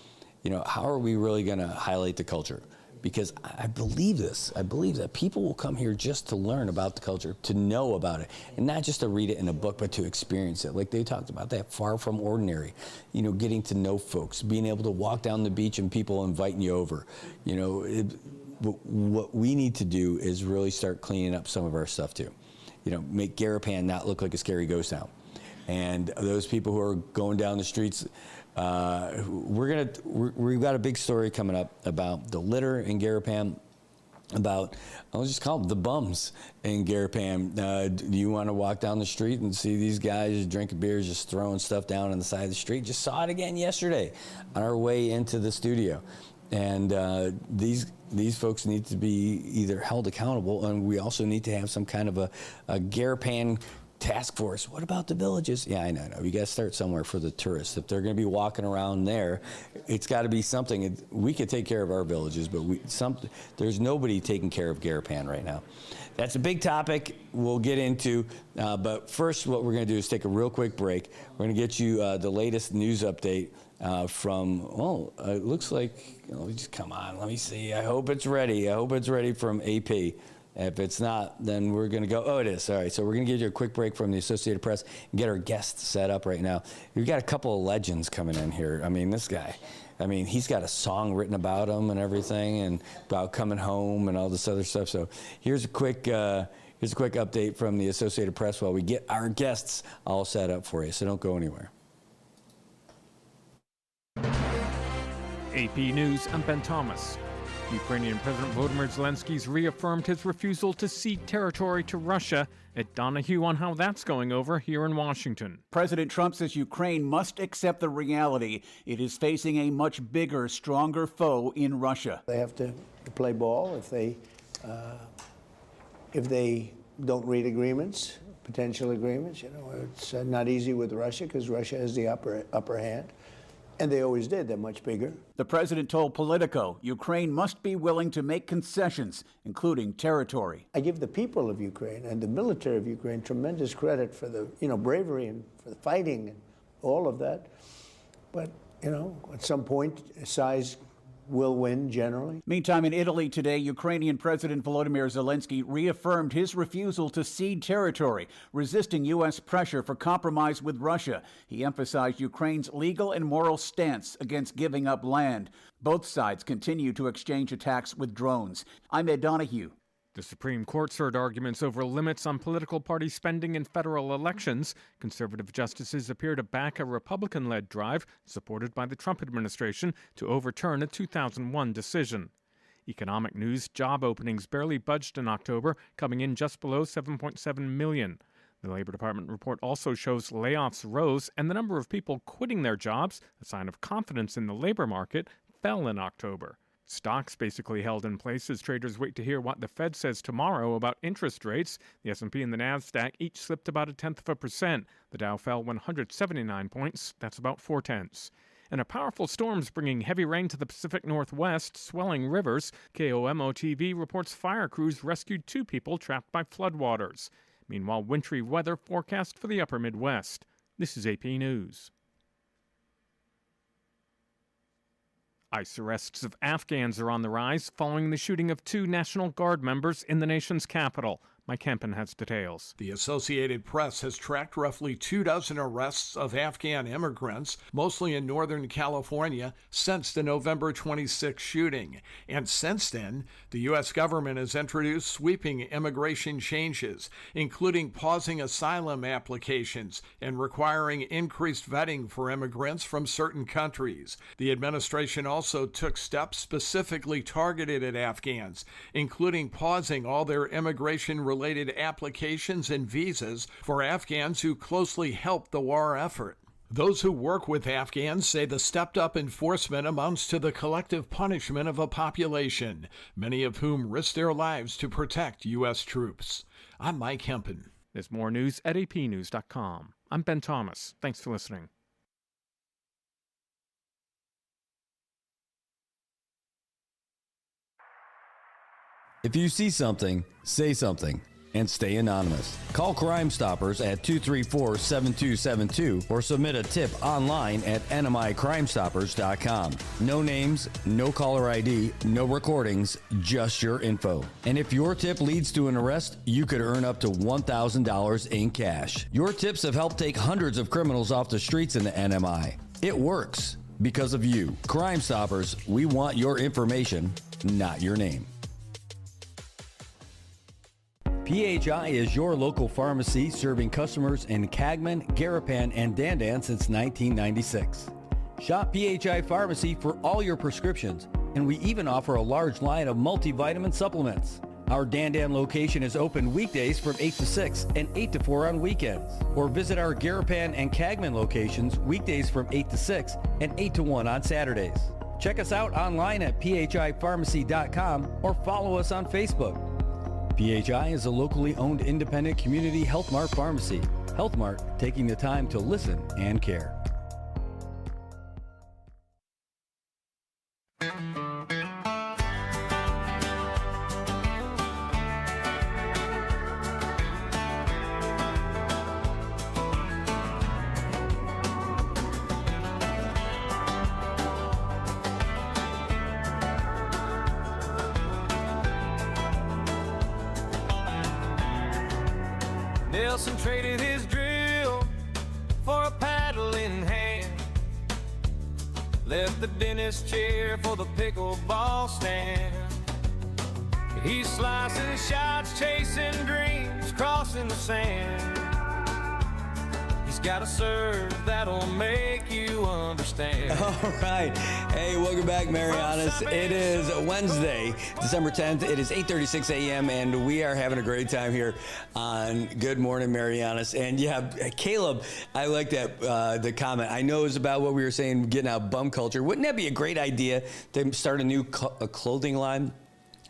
how are we really going to highlight the culture? Because I believe this. I believe that people will come here just to learn about the culture, to know about it, and not just to read it in a book, but to experience it. Like they talked about that far from ordinary, getting to know folks, being able to walk down the beach and people inviting you over. What we need to do is really start cleaning up some of our stuff too. Make Garapan not look like a scary ghost town. And those people who are going down the streets, we've got a big story coming up about the litter in Garapan, about, I'll just call them the bums in Garapan. Do you want to walk down the street and see these guys drinking beers, just throwing stuff down on the side of the street? Just saw it again yesterday on our way into the studio. And these folks need to be either held accountable, and we also need to have some kind of a Garapan task force. What about the villages? Yeah, I know. We got to start somewhere for the tourists. If they're going to be walking around there, it's got to be something. We could take care of our villages, but there's nobody taking care of Garapan right now. That's a big topic we'll get into. But first, what we're going to do is take a real quick break. We're going to get you the latest news update from, it looks like, just come on, let me see. I hope it's ready. I hope it's ready from AP. If it's not, then we're going to go, it is. All right, so we're going to give you a quick break from the Associated Press and get our guests set up right now. We've got a couple of legends coming in here. I mean, this guy, he's got a song written about him and everything, and about coming home and all this other stuff. So here's a quick update from the Associated Press while we get our guests all set up for you, so don't go anywhere. AP News, I'm Ben Thomas. Ukrainian President Volodymyr Zelensky's reaffirmed his refusal to cede territory to Russia. At Donahue on how that's going over here in Washington. President Trump says Ukraine must accept the reality it is facing a much bigger, stronger foe in Russia. They have to play ball. If they don't read agreements, potential agreements, it's not easy with Russia because Russia has the upper hand. And they always did. They're much bigger. The president told Politico Ukraine must be willing to make concessions, including territory. I give the people of Ukraine and the military of Ukraine tremendous credit for the bravery and for the fighting and all of that. But, at some point, size will win generally. Meantime, in Italy today, Ukrainian President Volodymyr Zelensky reaffirmed his refusal to cede territory, resisting U.S. pressure for compromise with Russia. He emphasized Ukraine's legal and moral stance against giving up land. Both sides continue to exchange attacks with drones. I'm Ed Donahue. The Supreme Court's heard arguments over limits on political party spending in federal elections. Conservative justices appear to back a Republican-led drive supported by the Trump administration to overturn a 2001 decision. Economic news: job openings barely budged in October, coming in just below 7.7 million. The Labor Department report also shows layoffs rose and the number of people quitting their jobs, a sign of confidence in the labor market, fell in October. Stocks basically held in place as traders wait to hear what the Fed says tomorrow about interest rates. The S&P and the Nasdaq each slipped about 0.1%. The Dow fell 179 points. That's about 0.4. And a powerful storm's bringing heavy rain to the Pacific Northwest, swelling rivers. KOMO-TV reports fire crews rescued 2 people trapped by floodwaters. Meanwhile, wintry weather forecast for the upper Midwest. This is AP News. ICE arrests of Afghans are on the rise following the shooting of 2 National Guard members in the nation's capital. Mike Kempen has details. The Associated Press has tracked roughly 24 arrests of Afghan immigrants, mostly in Northern California, since the November 26 shooting. And since then, the U.S. government has introduced sweeping immigration changes, including pausing asylum applications and requiring increased vetting for immigrants from certain countries. The administration also took steps specifically targeted at Afghans, including pausing all their immigration-related applications and visas for Afghans who closely helped the war effort. Those who work with Afghans say the stepped-up enforcement amounts to the collective punishment of a population, many of whom risk their lives to protect U.S. troops. I'm Mike Hempen. There's more news at apnews.com. I'm Ben Thomas. Thanks for listening. If you see something, say something, and stay anonymous. Call Crime Stoppers at 234-7272 or submit a tip online at nmicrimestoppers.com. No names, no caller ID, no recordings, just your info. And if your tip leads to an arrest, you could earn up to $1,000 in cash. Your tips have helped take hundreds of criminals off the streets in the NMI. It works because of you. Crime Stoppers, we want your information, not your name. PHI is your local pharmacy serving customers in Cagman, Garapan, and Dandan since 1996. Shop PHI Pharmacy for all your prescriptions, and we even offer a large line of multivitamin supplements. Our Dandan location is open weekdays from 8 to 6 and 8 to 4 on weekends. Or visit our Garapan and Cagman locations weekdays from 8 to 6 and 8 to 1 on Saturdays. Check us out online at phipharmacy.com or follow us on Facebook. PHI is a locally owned independent community Health Mart pharmacy. Health Mart, taking the time to listen and care. Nelson traded his drill for a paddle in hand. Left the dentist chair for the pickleball stand. He's slicing shots, chasing dreams, crossing the sand. He's got a serve that'll make you understand. All right. Hey, welcome back, Marianas. It is Wednesday, December 10th. It is 8:36 a.m., and we are having a great time here on Good Morning Marianas. And yeah, Caleb, I like that, the comment. I know it's about what we were saying, getting out bum culture. Wouldn't that be a great idea to start a new clothing line?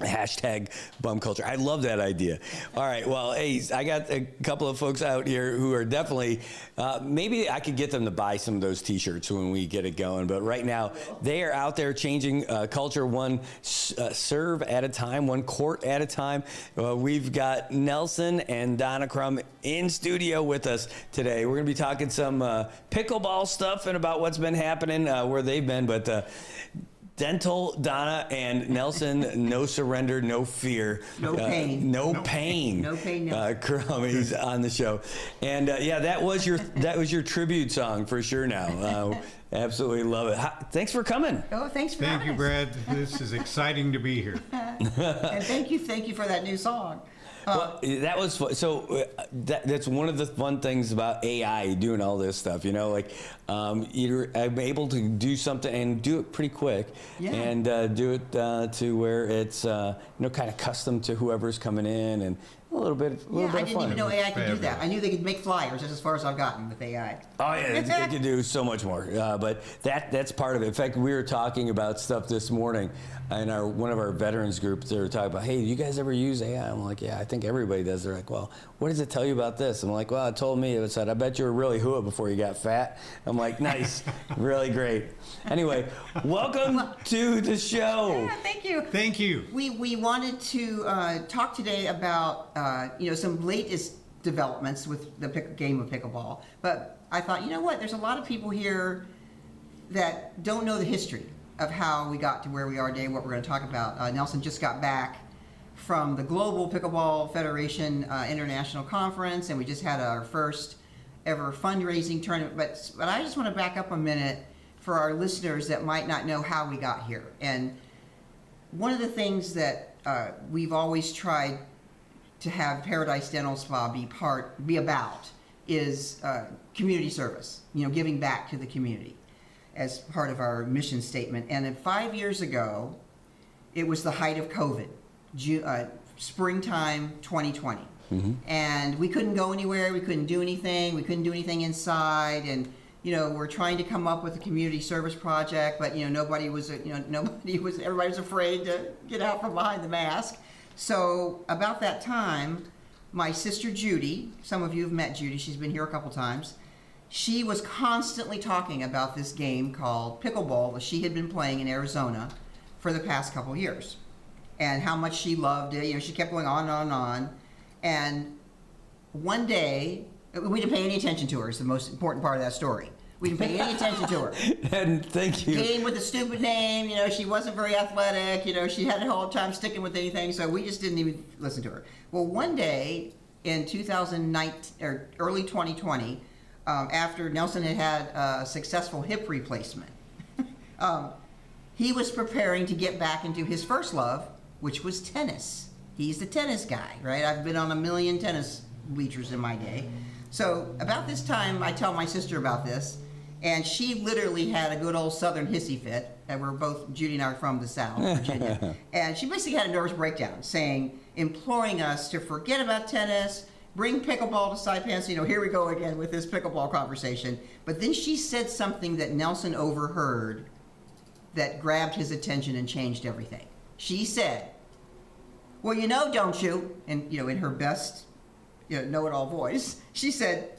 Hashtag bum culture. I love that idea. All right. Well, hey, I got a couple of folks out here who are definitely, maybe I could get them to buy some of those T-shirts when we get it going. But right now, they are out there changing culture one serve at a time, one quart at a time. We've got Nelson and Donna Crum in studio with us today. We're going to be talking some pickleball stuff and about what's been happening where they've been. But Dental, Donna, and Nelson, no surrender, no fear. No pain. No pain. No pain, no. Crum, he's on the show. And yeah, that was your tribute song for sure now. Absolutely love it. Thanks for coming. Oh, thanks for Thank having you, us. Brad. This is exciting to be here. that. And thank you for that new song. Well, that was fun. So that's one of the fun things about AI doing all this stuff. I'm able to do something and do it pretty quick, and do it to where it's kind of custom to whoever's coming in, and a little bit of fun. I didn't even know AI could do that. I knew they could make flyers. That's as far as I've gotten with AI. Oh yeah, it can do so much more. But that's part of it. In fact, we were talking about stuff this morning in one of our veterans groups. They were talking about, hey, do you guys ever use AI? I'm like, yeah, I think everybody does. They're like, well, what does it tell you about this? I'm like, well, it told me, it said, I bet you were really hooah before you got fat. I'm like, nice, really great. Anyway, welcome to the show. Yeah, thank you. Thank you. We wanted to talk today about some latest developments with the game of pickleball. But I thought, you know what? There's a lot of people here that don't know the history of how we got to where we are today, what we're going to talk about. Nelson just got back from the Global Pickleball Federation International Conference, and we just had our first ever fundraising tournament. But I just want to back up a minute for our listeners that might not know how we got here. And one of the things that we've always tried to have Paradise Dental Spa be about is community service, giving back to the community as part of our mission statement. And then 5 years ago, it was the height of COVID, springtime 2020. Mm-hmm. And we couldn't go anywhere, we couldn't do anything, inside, and we're trying to come up with a community service project, but everybody was afraid to get out from behind the mask. So about that time, my sister Judy, some of you have met Judy, she's been here a couple times, she was constantly talking about this game called pickleball that she had been playing in Arizona for the past couple years, and how much she loved it. She kept going on and on and on. And one day, we didn't pay any attention to her, is the most important part of that story. We didn't pay any attention to her. And thank you. Game with a stupid name, she wasn't very athletic, she had a hard time sticking with anything, so we just didn't even listen to her. Well, one day in 2019, or early 2020, after Nelson had a successful hip replacement, he was preparing to get back into his first love, which was tennis. He's the tennis guy, right? I've been on a million tennis bleachers in my day. So about this time, I tell my sister about this, and she literally had a good old southern hissy fit. And Judy and I are from the South, Virginia. And she basically had a nervous breakdown, imploring us to forget about tennis, bring pickleball to Saipan. Here we go again with this pickleball conversation. But then she said something that Nelson overheard that grabbed his attention and changed everything. She said, well, don't you? And, in her best, know-it-all voice, she said,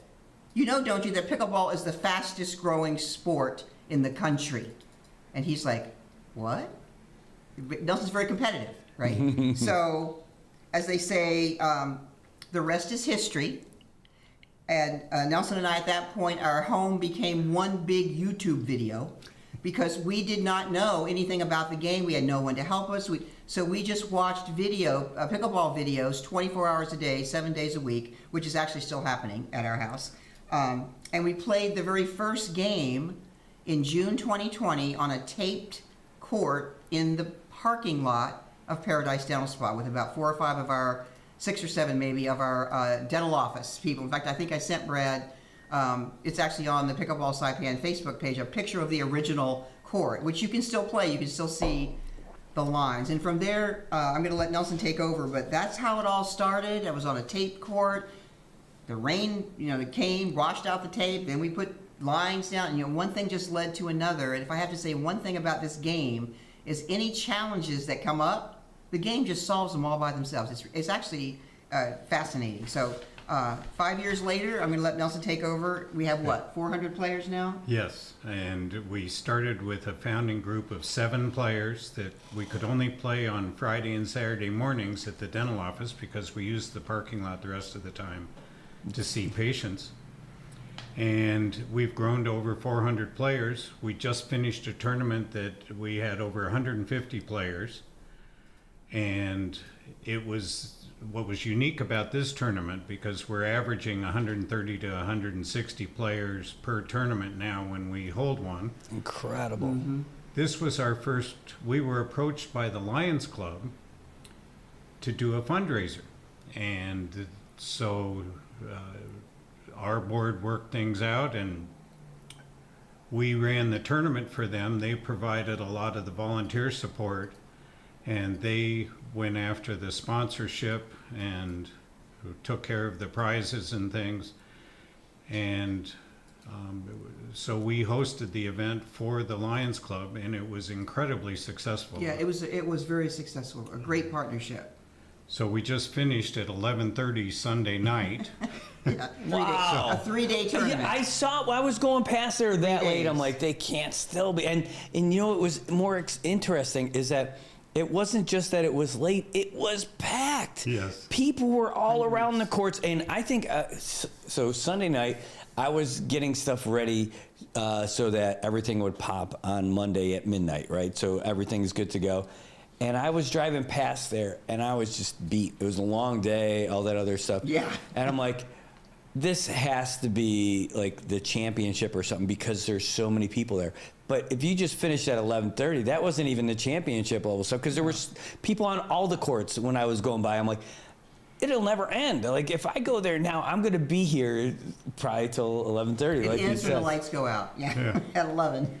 don't you, that pickleball is the fastest growing sport in the country? And he's like, what? Nelson's very competitive, right? So, as they say, the rest is history. And Nelson and I, at that point, our home became one big YouTube video because we did not know anything about the game. We had no one to help us. So we just watched pickleball videos 24 hours a day, 7 days a week, which is actually still happening at our house. And we played the very first game in June 2020 on a taped court in the parking lot of Paradise Dental Spa with about 4 or 5 of our, 6 or 7 maybe, of our dental office people. In fact, I think I sent Brad, it's actually on the Pickleball Saipan Facebook page, a picture of the original court, which you can still play. You can still see the lines. And from there, I'm going to let Nelson take over, but that's how it all started. I was on a tape court. The rain, it came, washed out the tape, then we put lines down, and one thing just led to another. And if I have to say one thing about this game is any challenges that come up, the game just solves them all by themselves. It's actually fascinating. So 5 years later, I'm going to let Nelson take over. We have 400 players now? Yes, and we started with a founding group of 7 players that we could only play on Friday and Saturday mornings at the dental office because we used the parking lot the rest of the time to see patients. And we've grown to over 400 players. We just finished a tournament that we had over 150 players. And what was unique about this tournament, because we're averaging 130 to 160 players per tournament now when we hold one. Incredible. Mm-hmm. This was our first, we were approached by the Lions Club to do a fundraiser. And so our board worked things out, and we ran the tournament for them. They provided a lot of the volunteer support, and they went after the sponsorship and took care of the prizes and things. And so we hosted the event for the Lions Club, and it was incredibly successful. Yeah, it was very successful. A great partnership. So we just finished at 11:30 Sunday night. Wow. A 3-day tournament. Yeah, I was going past there that 3 late. days. I'm like, they can't still be. And you know, what was more interesting is that it wasn't just that it was late, it was packed. Yes. People were all around the courts. And I think, so Sunday night, I was getting stuff ready so that everything would pop on Monday at midnight, right? So everything's good to go. And I was driving past there, and I was just beat. It was a long day, all that other stuff. Yeah. And I'm like, this has to be like the championship or something, because there's so many people there. But if you just finished at 11:30, that wasn't even the championship level stuff, because there were people on all the courts when I was going by. I'm like, it'll never end. Like, if I go there now, I'm going to be here probably till 11:30. It like you ends when the said. lights go out. Yeah. At 11.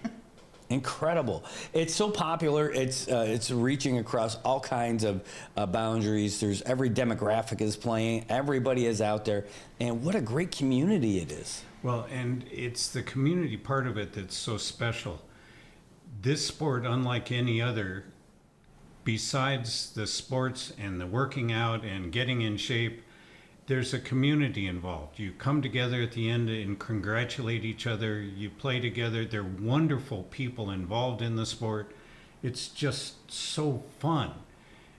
Incredible. It's so popular. It's reaching across all kinds of boundaries. There's every demographic is playing. Everybody is out there. And what a great community it is. Well, and it's the community part of it that's so special. This sport, unlike any other, besides the sports and the working out and getting in shape, there's a community involved. You come together at the end and congratulate each other. You play together. They're wonderful people involved in the sport. It's just so fun.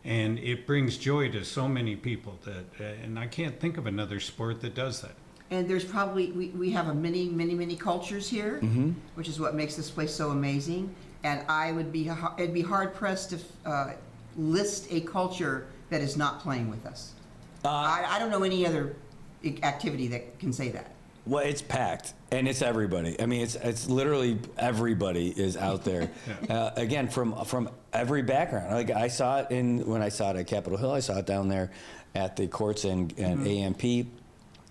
And it brings joy to so many people and I can't think of another sport that does that. And there's probably, we have many cultures here, which is what makes this place so amazing. And it'd be hard pressed to list a culture that is not playing with us. I don't know any other activity that can say that. Well, it's packed, and it's everybody. I mean, it's literally everybody is out there. Again, from every background. Like, I saw it when I saw it at Capitol Hill. I saw it down there at the courts and AMP.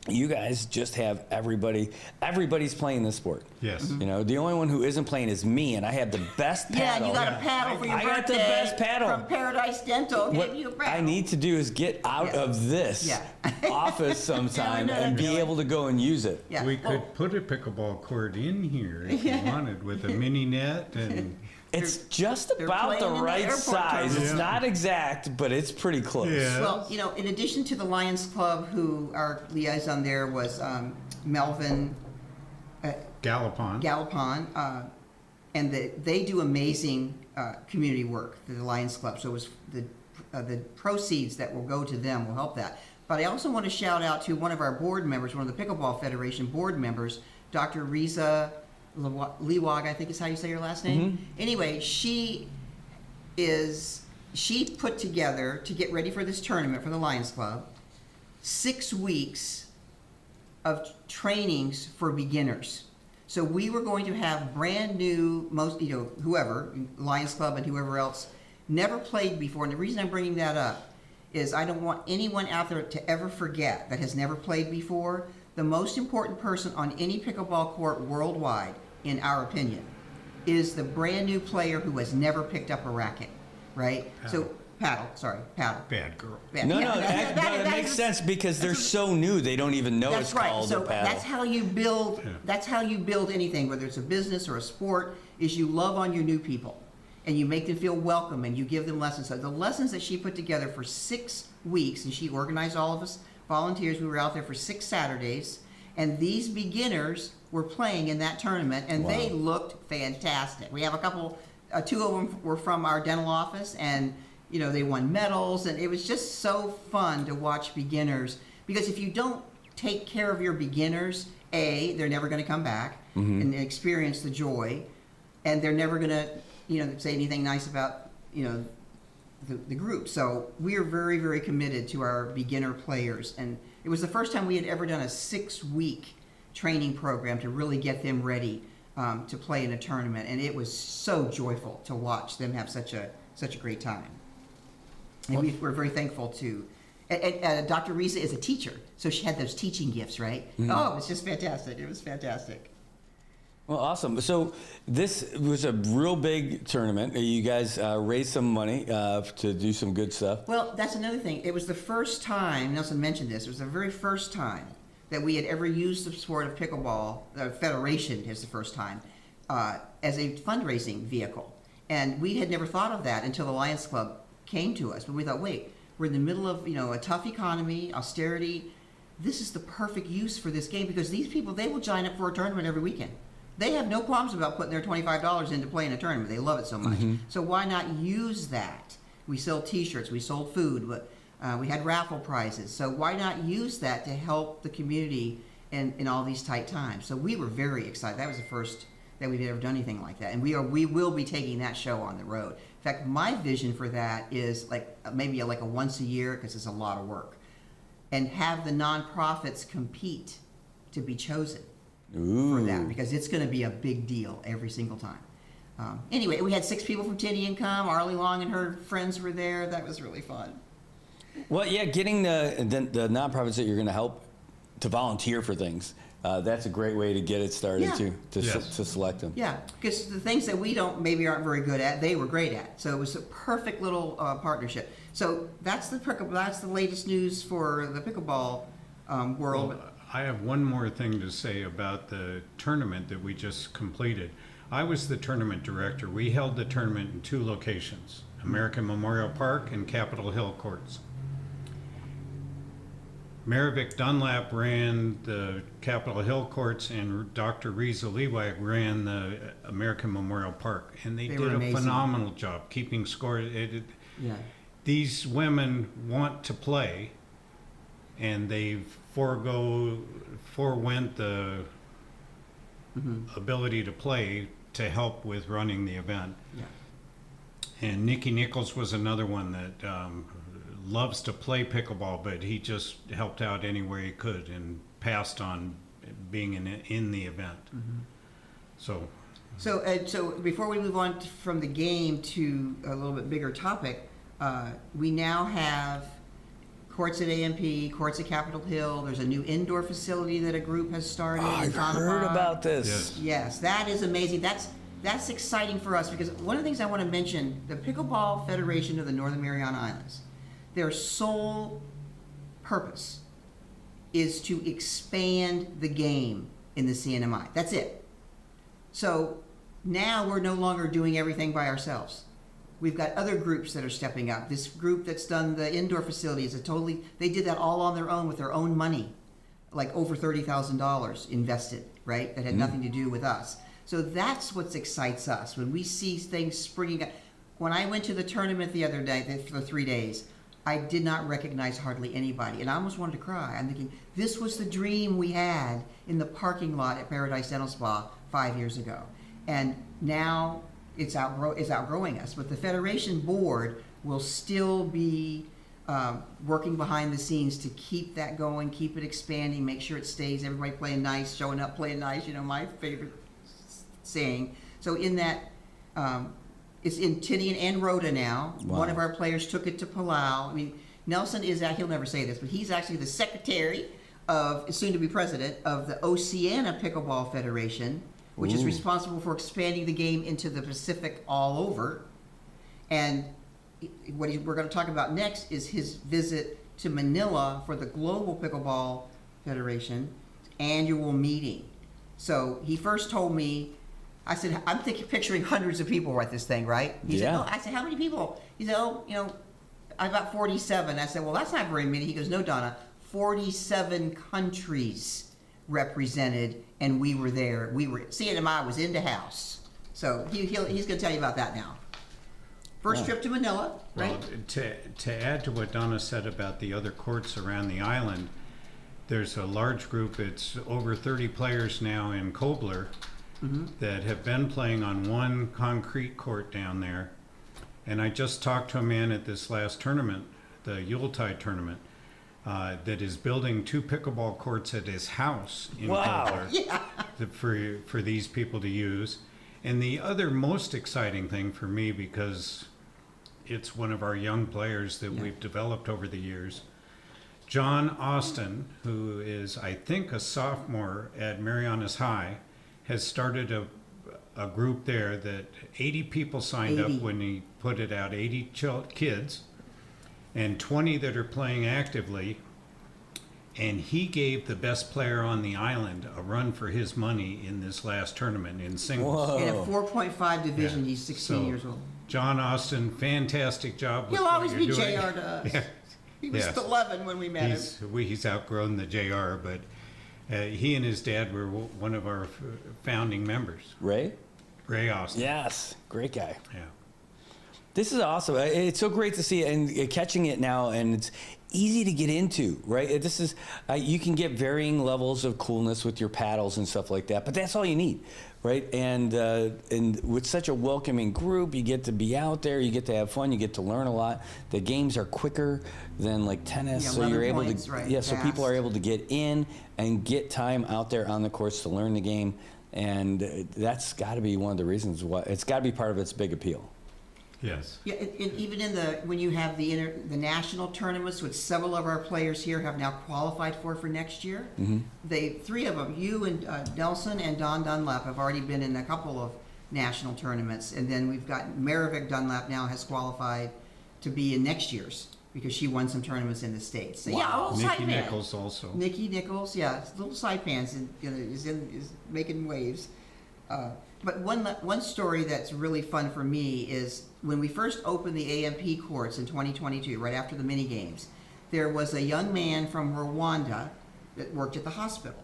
You guys just have everybody. Everybody's playing this sport. Yes. You know, the only one who isn't playing is me, and I have the best paddle. Yeah, and you got a paddle for your birthday. I got the best paddle. From Paradise Dental. What Gave you a paddle. I need to do is get out of this office sometime and be able to go and use it. Yeah. We could put a pickleball court in here if you wanted, with a mini net and... It's just about the right size. It's not exact, but it's pretty close. Yeah. Well, you know, in addition to the Lions Club, who our liaison there was Melvin Gallopon, and they do amazing community work, the Lions Club. So it was the proceeds that will go to them will help that. But I also want to shout out to one of our board members, one of the Pickleball Federation board members, Dr. Riza Liwag, I think is how you say your last name. Anyway, she put together, to get ready for this tournament for the Lions Club, 6 weeks of trainings for beginners. So we were going to have brand new, whoever, Lions Club and whoever else, never played before. And the reason I'm bringing that up is I don't want anyone out there to ever forget that has never played before. The most important person on any pickleball court worldwide, in our opinion, is the brand new player who has never picked up a racket, right? Paddle. Bad girl. No, that makes sense, because they're so new they don't even know it's called a paddle. That's how you build. That's how you build anything, whether it's a business or a sport. Is you love on your new people, and you make them feel welcome, and you give them lessons. So the lessons that she put together for 6 weeks, and she organized all of us volunteers. We were out there for 6 Saturdays, and these beginners were playing in that tournament, and they looked fantastic. We have a couple, 2 of them were from our dental office, and you know, they won medals, and it was just so fun to watch beginners, because if you don't take care of your beginners, they're never going to come back and experience the joy, and they're never going to, say anything nice about, the group. So we are very, very committed to our beginner players, and it was the first time we had ever done a 6-week training program to really get them ready to play in a tournament, and it was so joyful to watch them have such a great time. And we're very thankful to. And Dr. Risa is a teacher, so she had those teaching gifts, right? Oh, it was just fantastic. It was fantastic. Well, awesome. So this was a real big tournament. You guys raised some money to do some good stuff. Well, that's another thing. It was the first time, Nelson mentioned this, it was the very first time that we had ever used the sport of pickleball, the Federation is the first time, as a fundraising vehicle. And we had never thought of that until the Lions Club came to us. But we thought, wait, we're in the middle of a tough economy, austerity. This is the perfect use for this game because these people, they will sign up for a tournament every weekend. They have no qualms about putting their $25 into playing a tournament. They love it so much. So why not use that? We sell T-shirts. We sold food. We had raffle prizes. So why not use that to help the community in all these tight times? So we were very excited. That was the first that we've ever done anything like that. And we will be taking that show on the road. In fact, my vision for that is maybe like a once a year, because it's a lot of work, and have the nonprofits compete to be chosen. For that, because it's going to be a big deal every single time. Anyway, we had 6 people from Tinny Income. Arlie Long and her friends were there. That was really fun. Well, yeah, getting the nonprofits that you're going to help to volunteer for things. That's a great way to get it started to select them. Yeah, because the things that we maybe aren't very good at, they were great at. So it was a perfect little partnership. So that's the latest news for the pickleball world. Well, I have one more thing to say about the tournament that we just completed. I was the tournament director. We held the tournament in 2 locations, American Memorial Park and Capitol Hill Courts. Maravik Dunlap ran the Capitol Hill Courts and Dr. Risa Lewiak ran the American Memorial Park. And they did a phenomenal job keeping score. These women want to play, and they forewent the ability to play to help with running the event. And Nikki Nichols was another one that loves to play pickleball, but he just helped out any way he could and passed on being in the event. So before we move on from the game to a little bit bigger topic, we now have courts at AMP, courts at Capitol Hill. There's a new indoor facility that a group has started. I've heard about this. Yes, that is amazing. That's exciting for us because one of the things I want to mention, the Pickleball Federation of the Northern Mariana Islands, their sole purpose is to expand the game in the CNMI. That's it. So now we're no longer doing everything by ourselves. We've got other groups that are stepping up. This group that's done the indoor facility they did that all on their own with their own money, like over $30,000 invested, right? That had nothing to do with us. So that's what excites us when we see things springing up. When I went to the tournament the other day, for the 3 days, I did not recognize hardly anybody, and I almost wanted to cry. I'm thinking, this was the dream we had in the parking lot at Paradise Dental Spa 5 years ago. And now it's outgrowing us. But the Federation board will still be working behind the scenes to keep that going, keep it expanding, make sure it stays, everybody playing nice, showing up, playing nice, my favorite saying. So in that, it's in Tinian and Rhoda now. Wow. One of our players took it to Palau. I mean, Nelson he'll never say this, but he's actually the secretary soon to be president of the Oceania Pickleball Federation, which is responsible for expanding the game into the Pacific all over. And what we're going to talk about next is his visit to Manila for the Global Pickleball Federation annual meeting. So he first told me, I said, I'm picturing hundreds of people at this thing, right? He said, I said, how many people? He said, about 47. I said, well, that's not very many. He goes, no, Donna, 47 countries represented, and we were there. CNMI was in the house. So he's going to tell you about that now. First trip to Manila, right? Well, to add to what Donna said about the other courts around the island, there's a large group, it's over 30 players now in Kobler, that have been playing on one concrete court down there. And I just talked to a man at this last tournament, the Yuletide tournament, that is building 2 pickleball courts at his house in Kobler for these people to use. And the other most exciting thing for me, because it's one of our young players that we've developed over the years. John Austin, who is, I think, a sophomore at Marianas High, has started a group there that 80 people signed up when he put it out, 80 kids, and 20 that are playing actively. And he gave the best player on the island a run for his money in this last tournament in singles. In a 4.5 division, he's 16 years old. John Austin, fantastic job with He'll what always you're be doing. JR to us. Yeah. He was Yes. 11 when we met him. He's outgrown the JR, but he and his dad were one of our founding members. Ray Austin. Yes, great guy. Yeah. This is awesome. It's so great to see it and catching it now, and it's easy to get into, right? This is you can get varying levels of coolness with your paddles and stuff like that, but that's all you need, right? And with such a welcoming group, you get to be out there, you get to have fun, you get to learn a lot. The games are quicker than like tennis, Yeah, so 11 you're able points, to, right, so people fast. are able to get in and get time out there on the course to learn the game, and that's got to be one of the reasons why it's got to be part of its big appeal. Yes. Yeah, even in when you have the national tournaments, which several of our players here have now qualified for next year. Mm-hmm. Three of them, you and Nelson and Don Dunlap, have already been in a couple of national tournaments, and then we've got Marivic Dunlap now has qualified to be in next year's because she won some tournaments in the States. So, yeah, a little Nikki Saipan. Nichols also. Nikki Nichols, yeah, little Saipans is making waves. But one story that's really fun for me is when we first opened the AMP courts in 2022, right after the mini games, there was a young man from Rwanda that worked at the hospital.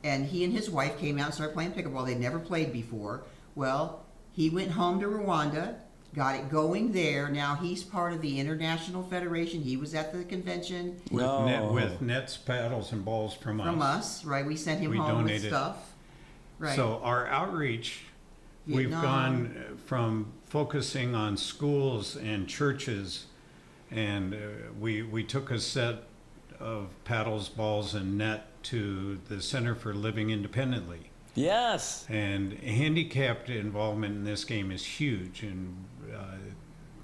And he and his wife came out and started playing pickleball. They'd never played before. Well, he went home to Rwanda, got it going there. Now he's part of the International Federation. He was at the convention. With nets, paddles, and balls from us. From us, right? We sent him We home donated. with stuff. Right. So our outreach, we've Vietnam. gone from focusing on schools and churches, and we took a set of paddles, balls, and net to the Center for Living Independently. Yes. And handicapped involvement in this game is huge, and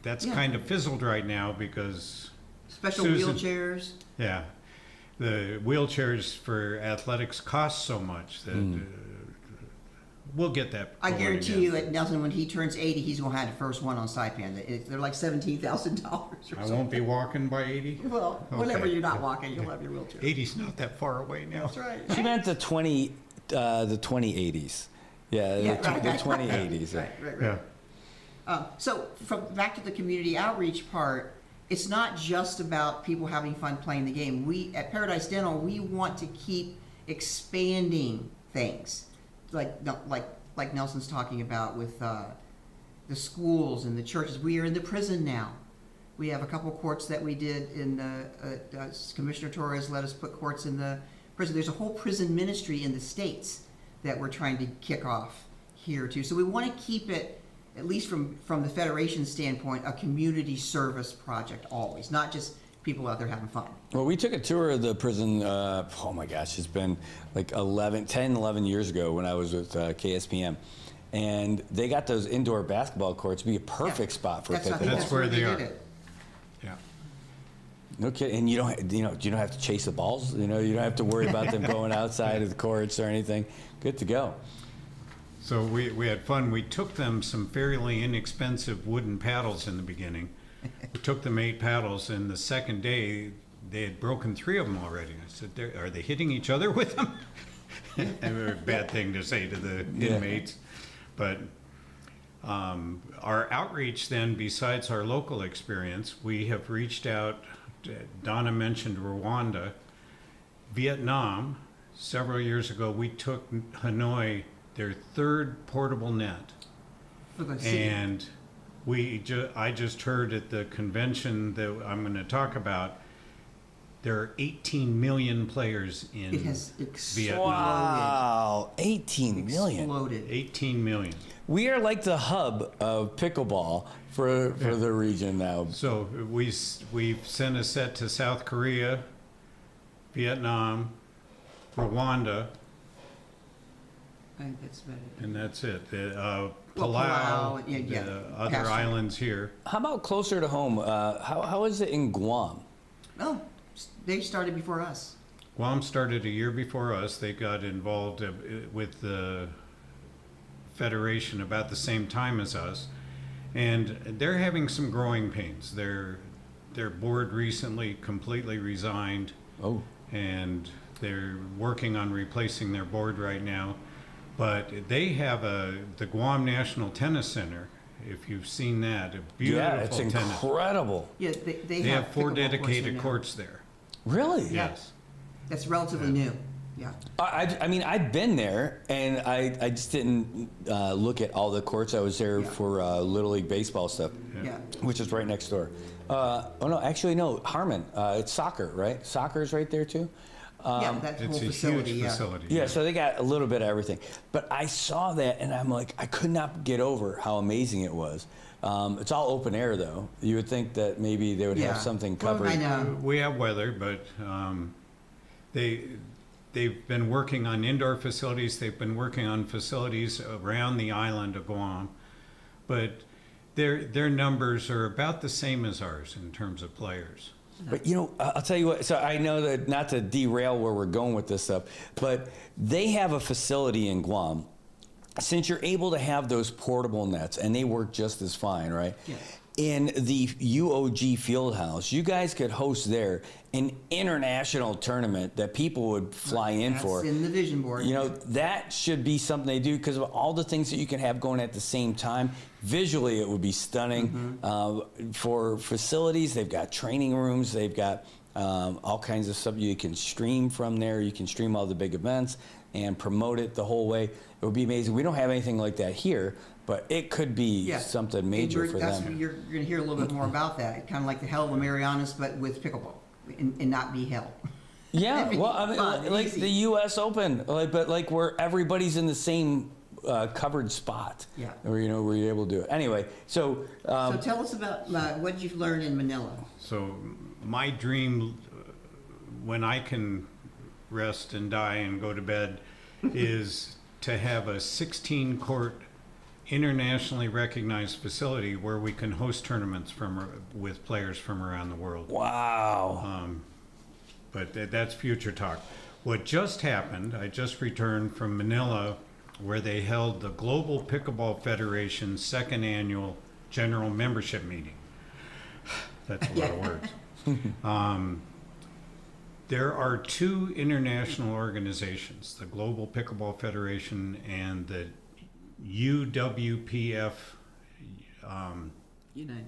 that's kind of fizzled right now because Special wheelchairs. Yeah, the wheelchairs for athletics cost so much that we'll get that. I going guarantee again. you, at Nelson, when he turns 80, he's going to have the first one on Saipan. They're like $17,000 or something. I won't be walking by 80. Well, whenever Okay. you're not walking, you'll have your wheelchair. 80's not that far away now. That's right. She meant the 2080s. Yeah, Yeah, the right, 2080s. Right. So, back to the community outreach part, it's not just about people having fun playing the game. We at Paradise Dental, we want to keep expanding things, like Nelson's talking about with the schools and the churches. We are in the prison now. We have a couple courts that we did in Commissioner Torres let us put courts in the prison. There's a whole prison ministry in the States that we're trying to kick off here too. So we want to keep it, at least from the Federation standpoint, a community service project always, not just people out there having fun. Well, we took a tour of the prison, oh my gosh, it's been like 10, 11 years ago when I was with KSPM. And they got those indoor basketball courts to be a perfect spot for pickleball. That's where they are. Yeah. No kidding. And you don't have to chase the balls. You don't have to worry about them going outside of the courts or anything. Good to go. So we had fun. We took them some fairly inexpensive wooden paddles in the beginning. We took them 8 paddles, and the second day they had broken 3 of them already. I said, "Are they hitting each other with them?" A bad thing to say to the inmates. But our outreach then, besides our local experience, we have reached out. Donna mentioned Rwanda, Vietnam. Several years ago, we took Hanoi their 3rd portable net, and I just heard at the convention that I'm going to talk about, there are 18 million players in It has Vietnam. Wow, 18 million. Exploded. 18 million. We are like the hub of pickleball for the region now. So we've sent a set to South Korea, Vietnam, Rwanda, I think that's better. and that's it. Palau, yeah, the other Pastor. islands here. How about closer to home? How is it in Guam? Oh, they started before us. Guam started a year before us. They got involved with the Federation about the same time as us, and they're having some growing pains. Their board recently completely resigned. Oh. And they're working on replacing their board right now. But they have the Guam National Tennis Center. If you've seen that, a beautiful Yeah, it's tennis. incredible. Yeah, They have 4 pickleball dedicated courts courts there. Really? Yes. That's relatively new. Yeah. I mean, I've been there, and I just didn't look at all the courts. I was there for Little League baseball stuff, Yeah. which is right next door. Oh no, actually no, Harmon. It's soccer, right? Soccer is right there too. Yeah, that whole It's a facility, huge yeah. facility. Yeah, so they got a little bit of everything. But I saw that, and I'm like, I could not get over how amazing it was. It's all open air, though. You would think that maybe they would have something covered. I know. We have weather, but they've been working on indoor facilities. They've been working on facilities around the island of Guam, but their numbers are about the same as ours in terms of players. But you know, I'll tell you what. So I know that not to derail where we're going with this stuff, but they have a facility in Guam. Since you're able to have those portable nets, and they work just as fine, right? Yeah. In the UOG Fieldhouse, you guys could host there an international tournament that people would fly in for. That's in the vision board. You know, that should be something they do because of all the things that you can have going at the same time. Visually, it would be stunning. For facilities, they've got training rooms, they've got all kinds of stuff you can stream from there. You can stream all the big events and promote it the whole way. It would be amazing. We don't have anything like that here, but it could be something major for them. You're going to hear a little bit more about that. Kind of like the hell of the Marianas, but with pickleball, and not be hell. Yeah, well, I mean, fun, like easy. the U.S. Open, but like where everybody's in the same covered spot. Yeah. Or where you're able to do it. Anyway, so So tell us about what you've learned in Manila. So my dream, when I can rest and die and go to bed, is to have a 16-court internationally recognized facility where we can host tournaments with players from around the world. Wow. But that's future talk. What just happened, I just returned from Manila, where they held the Global Pickleball Federation's 2nd annual general membership meeting. That's a lot of words. There are 2 international organizations, the Global Pickleball Federation and the UWPF United.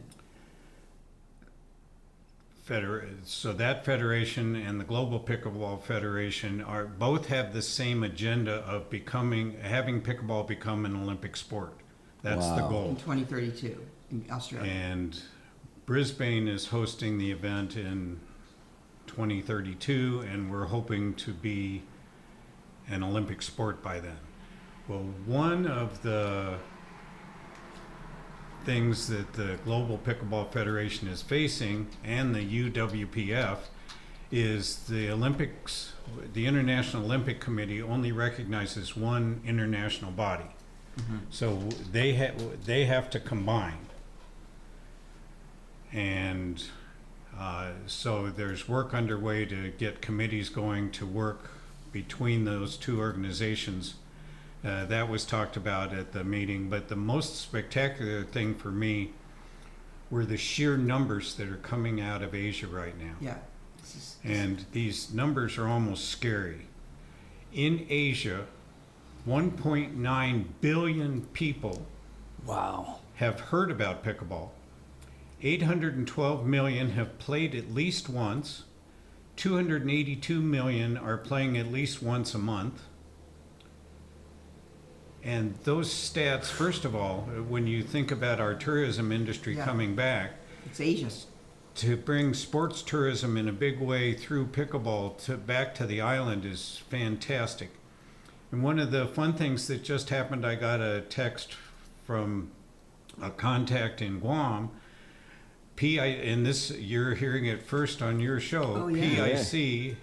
So that federation and the Global Pickleball Federation both have the same agenda of having pickleball become an Olympic sport. That's the goal. In 2032 in Australia. And Brisbane is hosting the event in 2032, and we're hoping to be an Olympic sport by then. Well, one of the things that the Global Pickleball Federation is facing, and the UWPF, is the Olympics. The International Olympic Committee only recognizes one international body, so they have to combine. And so there's work underway to get committees going to work between those 2 organizations. That was talked about at the meeting, but the most spectacular thing for me were the sheer numbers that are coming out of Asia right now. Yeah. And these numbers are almost scary. In Asia, 1.9 billion people have heard about pickleball. 812 million have played at least once. 282 million are playing at least once a month. And those stats, first of all, when you think about our tourism industry coming back, it's Asia. To bring sports tourism in a big way through pickleball back to the island is fantastic. And one of the fun things that just happened, I got a text from a contact in Guam. And this, you're hearing it first on your show. PIC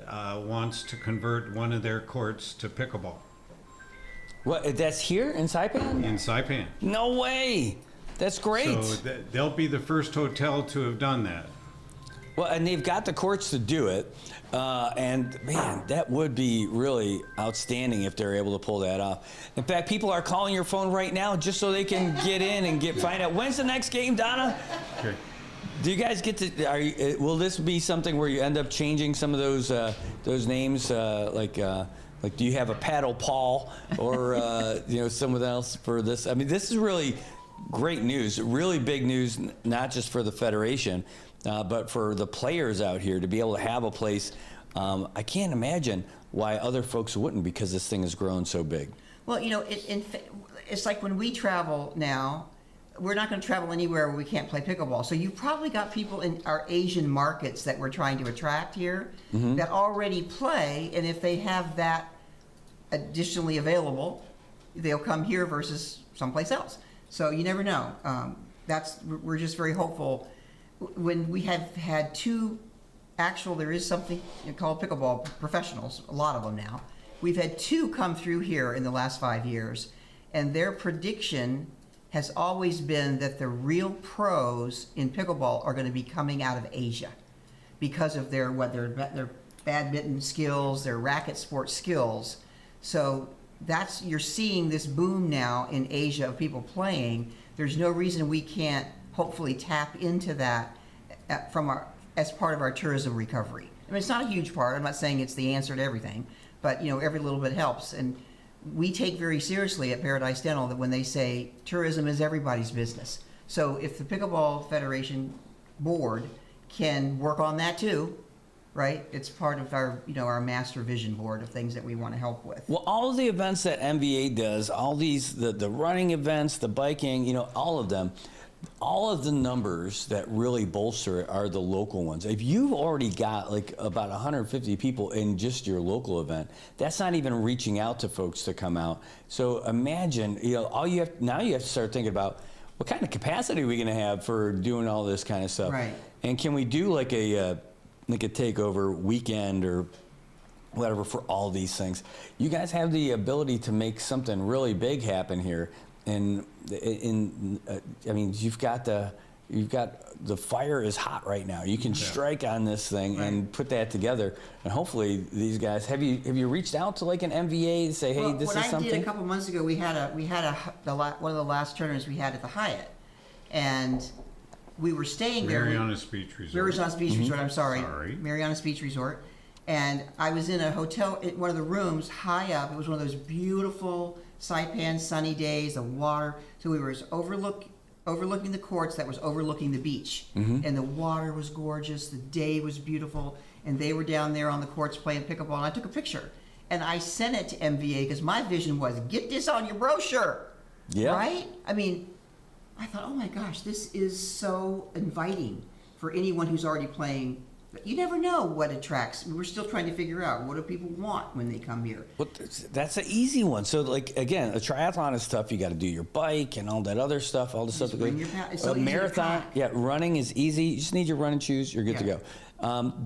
wants to convert one of their courts to pickleball. What? That's here in Saipan? In Saipan. No way. That's great. So they'll be the first hotel to have done that. Well, and they've got the courts to do it. And man, that would be really outstanding if they're able to pull that off. In fact, people are calling your phone right now just so they can get in and find out when's the next game, Donna. Okay. Do you guys get to? Will this be something where you end up changing some of those names? Like, do you have a Paddle Paul or someone else for this? I mean, this is really great news. Really big news, not just for the federation. But for the players out here to be able to have a place, I can't imagine why other folks wouldn't, because this thing has grown so big. Well, it's like when we travel now, we're not going to travel anywhere where we can't play pickleball. So you've probably got people in our Asian markets that we're trying to attract here that already play, and if they have that additionally available, they'll come here versus someplace else. So you never know. We're just very hopeful. When we have had there is something called pickleball professionals, a lot of them now. We've had 2 come through here in the last 5 years, and their prediction has always been that the real pros in pickleball are going to be coming out of Asia because of their badminton skills, their racket sport skills. So you're seeing this boom now in Asia of people playing. There's no reason we can't hopefully tap into that as part of our tourism recovery. I mean, it's not a huge part. I'm not saying it's the answer to everything, but every little bit helps. And we take very seriously at Paradise Dental that when they say tourism is everybody's business. So if the Pickleball Federation board can work on that too, right? It's part of our, our master vision board of things that we want to help with. Well, all of the events that MVA does, all these, the running events, the biking, all of them, all of the numbers that really bolster it are the local ones. If you've already got like about 150 people in just your local event, that's not even reaching out to folks to come out. So imagine, now you have to start thinking about what kind of capacity are we going to have for doing all this kind of stuff. Right. And can we do like a takeover weekend or whatever for all these things? You guys have the ability to make something really big happen here. And I mean, you've got the fire is hot right now. You can strike on this thing and put that together. And hopefully, these guys have you reached out to like an MVA to say, hey, this is something? What I did a couple months ago, we had one of the last tournaments we had at the Hyatt, and we were staying there. Marianas Beach Resort. Marianas Beach Resort. I'm sorry. Marianas Beach Resort. And I was in a hotel, in one of the rooms high up. It was one of those beautiful Saipan sunny days, the water. So we were overlooking the courts that was overlooking the beach. And the water was gorgeous, the day was beautiful, and they were down there on the courts playing pickleball, and I took a picture. And I sent it to MVA because my vision was, get this on your brochure. Yeah. Right? I mean, I thought, oh my gosh, this is so inviting for anyone who's already playing. But you never know what attracts. We're still trying to figure out, what do people want when they come here? Well, that's an easy one. So, like, again, a triathlon is tough. You got to do your bike and all that other stuff, all the stuff. It's so a marathon, running is easy. You just need your running shoes. You're good to go.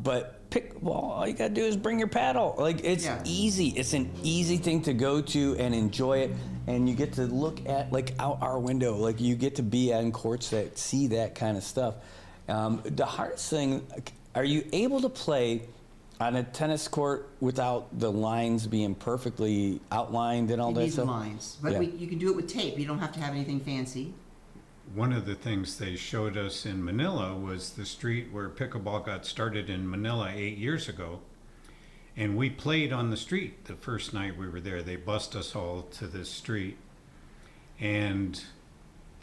But pickleball, all you got to do is bring your paddle. Like, it's easy. It's an easy thing to go to and enjoy it. And you get to look at, like, out our window. Like, you get to be on courts that see that kind of stuff. The hardest thing... Are you able to play on a tennis court without the lines being perfectly outlined and all that stuff? You need the lines. But you can do it with tape. You don't have to have anything fancy. One of the things they showed us in Manila was the street where pickleball got started in Manila 8 years ago. And we played on the street the first night we were there. They bussed us all to this street. And...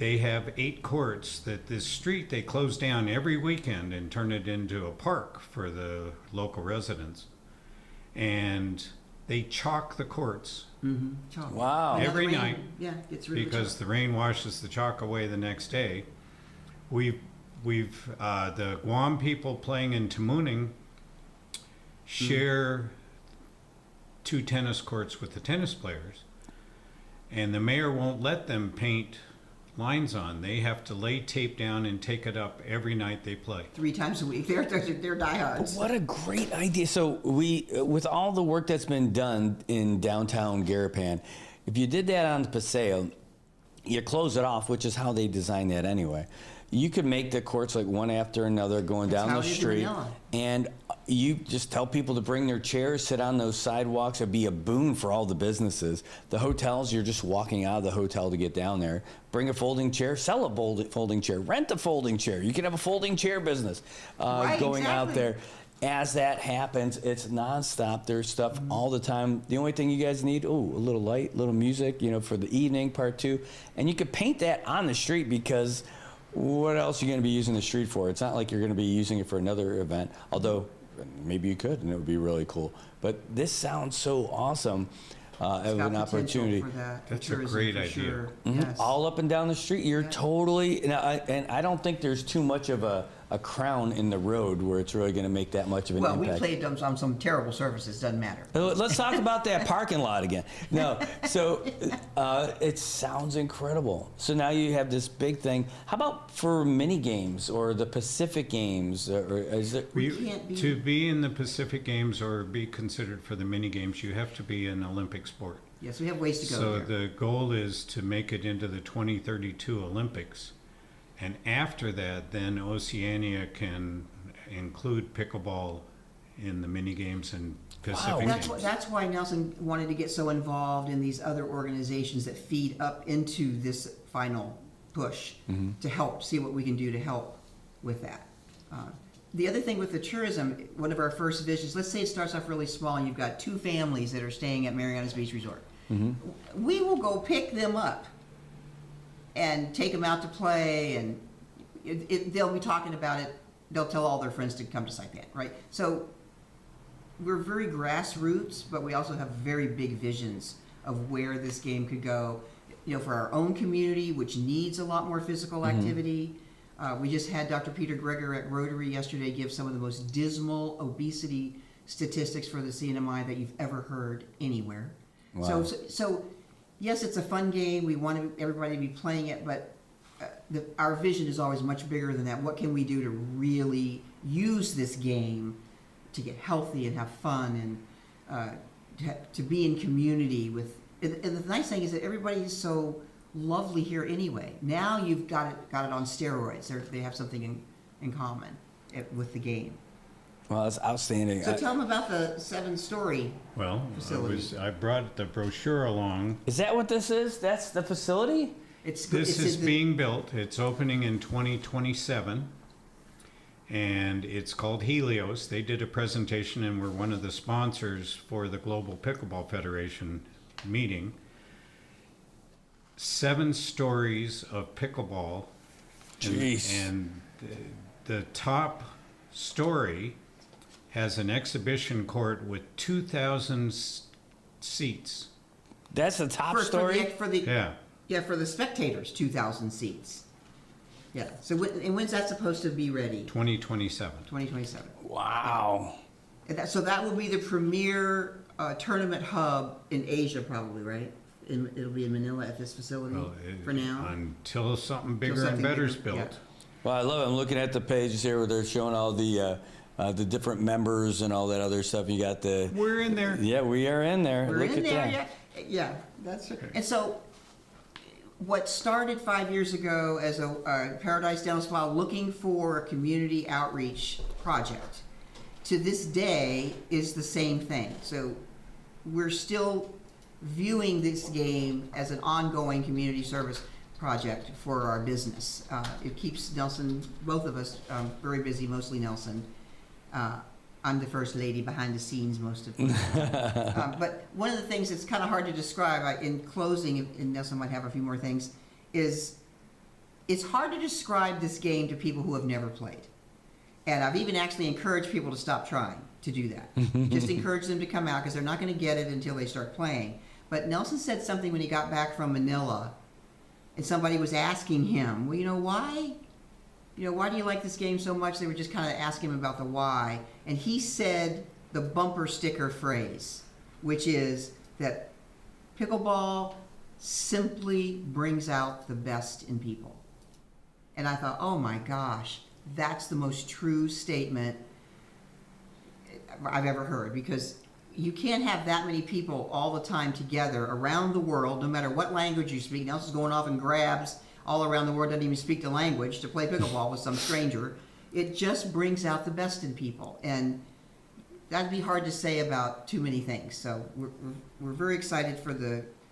they have 8 courts that this street they close down every weekend and turn it into a park for the local residents. And they chalk the courts. Chalk. Wow. Every night. Yeah, it's really because the rain washes the chalk away the next day. We've the Guam people playing in Tamuning share 2 tennis courts with the tennis players. And the mayor won't let them paint lines on. They have to lay tape down and take it up every night they play. 3 times a week. They're diehards. What a great idea. So with all the work that's been done in downtown Garapan, If you did that on the Paseo, you close it off, which is how they designed that anyway. You could make the courts like one after another going down the street, and you just tell people to bring their chairs, sit on those sidewalks. It'd be a boon for all the businesses. The hotels, you're just walking out of the hotel to get down there. Bring a folding chair, sell a folding chair, rent a folding chair. You can have a folding chair business going out there. As that happens, it's nonstop. There's stuff all the time. The only thing you guys need, a little light, little music, for the evening, part 2. And you could paint that on the street, because what else are you going to be using the street for? It's not like you're going to be using it for another event, although maybe you could, and it would be really cool. But this sounds so awesome of an opportunity. That's a great idea. Sure. Mm-hmm. Yes. All up and down the street, you're totally, and I don't think there's too much of a crown in the road where it's really going to make that much of an impact. Well, we played them on some terrible surfaces, doesn't matter. Let's talk about that parking lot again. No, so it sounds incredible. So now you have this big thing. How about for mini games or the Pacific Games? Or is it to be in the Pacific Games or be considered for the mini games, you have to be an Olympic sport. Yes, we have ways to go So there. the goal is to make it into the 2032 Olympics. And after that, then Oceania can include pickleball in the mini games and Pacific games. That's why Nelson wanted to get so involved in these other organizations that feed up into this final push to help see what we can do to help with that. The other thing with the tourism, one of our first visions, let's say it starts off really small and you've got 2 families that are staying at Marianas Beach Resort. We will go pick them up and take them out to play, and they'll be talking about it. They'll tell all their friends to come to Saipan, right? So we're very grassroots, but we also have very big visions of where this game could go. For our own community, which needs a lot more physical activity. We just had Dr. Peter Greger at Rotary yesterday give some of the most dismal obesity statistics for the CNMI that you've ever heard anywhere. Wow. So yes, it's a fun game. We want everybody to be playing it, but our vision is always much bigger than that. What can we do to really use this game to get healthy and have fun and to be in community with? And the nice thing is that everybody is so lovely here anyway. Now you've got it on steroids. They have something in common with the game. Well, that's outstanding. So tell them about the 7-story facility. I brought the brochure along. Is that what this is? That's the facility? This is being built. It's opening in 2027. And it's called Helios. They did a presentation and were one of the sponsors for the Global Pickleball Federation meeting. 7 stories of pickleball. Jeez. And the top story has an exhibition court with 2,000 seats. That's the top story? For the spectators, 2,000 seats. Yeah. So when's that supposed to be ready? 2027. 2027. Wow. So that will be the premier tournament hub in Asia, probably, right? It'll be in Manila at this facility for now. Until something bigger and better is built. Yeah. Well, I love it. I'm looking at the pages here where they're showing all the different members and all that other stuff. You got the. We're in there. Yeah, we are in there. We're Look in at there. that. Yeah, that's right. And so, what started 5 years ago as a Paradise Dental Spa looking for a community outreach project, to this day is the same thing. So, we're still viewing this game as an ongoing community service project for our business. It keeps Nelson, both of us, very busy, mostly Nelson. I'm the first lady behind the scenes most of the time. But one of the things that's kind of hard to describe, in closing, and Nelson might have a few more things, is it's hard to describe this game to people who have never played. And I've even actually encouraged people to stop trying to do that. Just encourage them to come out because they're not going to get it until they start playing. But Nelson said something when he got back from Manila, and somebody was asking him, well, why do you like this game so much? They were just kind of asking him about the why. And he said the bumper sticker phrase, which is that pickleball simply brings out the best in people. And I thought, oh my gosh, that's the most true statement I've ever heard, because you can't have that many people all the time together around the world, no matter what language you speak. Nelson's going off and grabs all around the world, doesn't even speak the language, to play pickleball with some stranger. It just brings out the best in people. And that'd be hard to say about too many things. So we're very excited for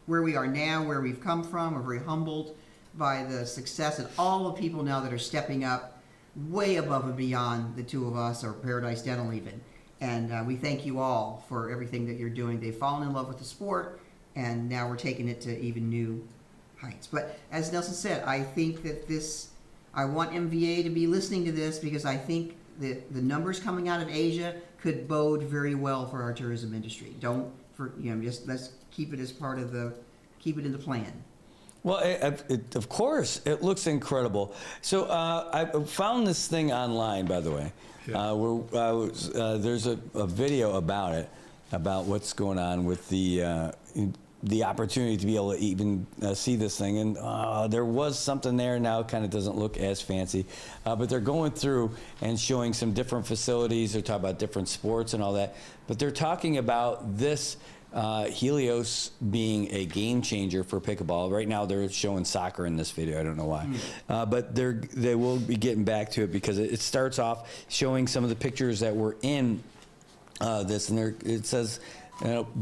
where we are now, where we've come from. We're very humbled by the success and all the people now that are stepping up way above and beyond the two of us, or Paradise Dental even. And we thank you all for everything that you're doing. They've fallen in love with the sport, and now we're taking it to even new heights. But as Nelson said, I think that I want MVA to be listening to this, because I think that the numbers coming out of Asia could bode very well for our tourism industry. Just let's keep it as part of keep it in the plan. Well, of course, it looks incredible. So I found this thing online, by the way. There's a video about it, about what's going on with the opportunity to be able to even see this thing. And there was something there. Now it kind of doesn't look as fancy. But they're going through and showing some different facilities. They're talking about different sports and all that. But they're talking about this Helios being a game changer for pickleball. Right now they're showing soccer in this video. I don't know why. But they will be getting back to it, because it starts off showing some of the pictures that were in this. And it says,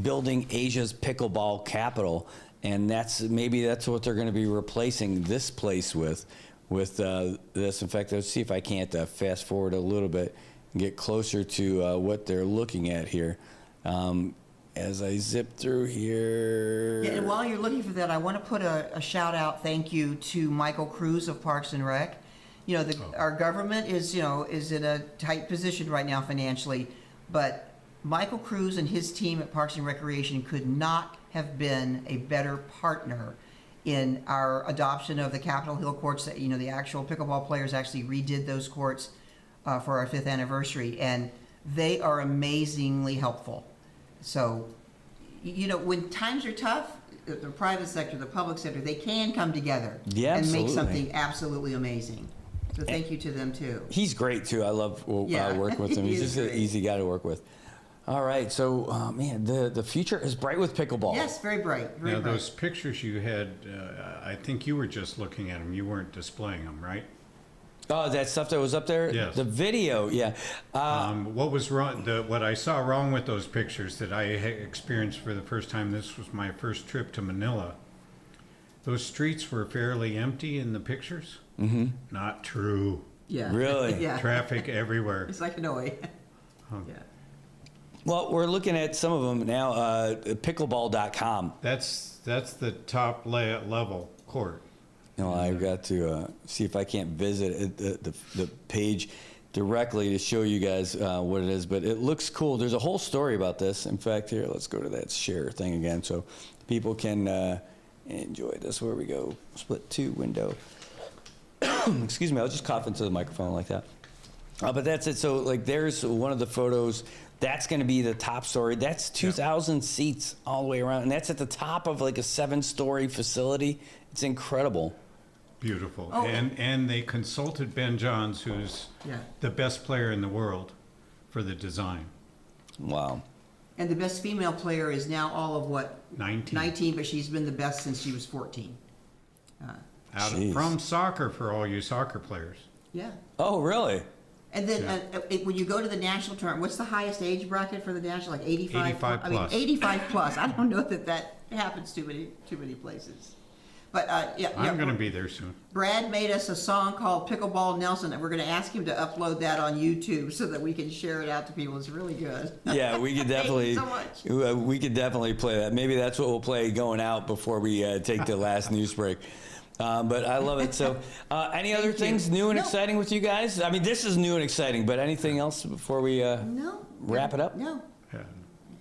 building Asia's pickleball capital. And maybe that's what they're going to be replacing this place with this. In fact, let's see if I can't fast forward a little bit and get closer to what they're looking at here. As I zip through here. Yeah, and while you're looking for that, I want to put a shout out, thank you to Michael Cruz of Parks and Rec. Our government is in a tight position right now financially, but Michael Cruz and his team at Parks and Recreation could not have been a better partner in our adoption of the Capitol Hill courts. That the actual pickleball players actually redid those courts for our 5th anniversary, and they are amazingly helpful. So, when times are tough, the private sector, the public sector, they can come together and make something absolutely amazing. So thank you to them too. He's great too. I love working with him. He's just an easy guy to work with. All right, so man, the future is bright with pickleball. Yes, very bright. Very now bright. Those pictures you had, I think you were just looking at them. You weren't displaying them, right? Oh, that stuff that was up there? Yes. The video, yeah. What was wrong? What I saw wrong with those pictures that I experienced for the first time, this was my first trip to Manila. Those streets were fairly empty in the pictures. Mm-hmm. Not true. Yeah. Really? Yeah. Traffic everywhere. It's like Hanoi. Yeah. Well, we're looking at some of them now. Pickleball.com. That's the top level court. No, I've got to see if I can't visit the page directly to show you guys what it is, but it looks cool. There's a whole story about this. In fact, here, let's go to that share thing again so people can enjoy this. Where we go, split 2 window. Excuse me, I'll just cough into the microphone like that. But that's it. So, there's one of the photos. That's going to be the top story. That's 2,000 seats all the way around, and that's at the top of a 7-story facility. It's incredible. Beautiful. Oh. And they consulted Ben Johns, who's Yeah. the best player in the world, for the design. Wow. And the best female player is now all of 19. 19, but she's been the best since she was 14. From soccer, for all you soccer players. Yeah. Oh, really? And then when you go to the national tournament, what's the highest age bracket for the national? 85? 85 plus. 85 plus. I don't know that happens too many places. But I'm going to be there soon. Brad made us a song called Pickleball Nelson, and we're going to ask him to upload that on YouTube so that we can share it out to people. It's really good. Yeah, we could definitely. Thank you so much. We could definitely play that. Maybe that's what we'll play going out before we take the last news break. But I love it. So, any other things new and exciting with you guys? I mean, this is new and exciting. But anything else before we wrap it up? No.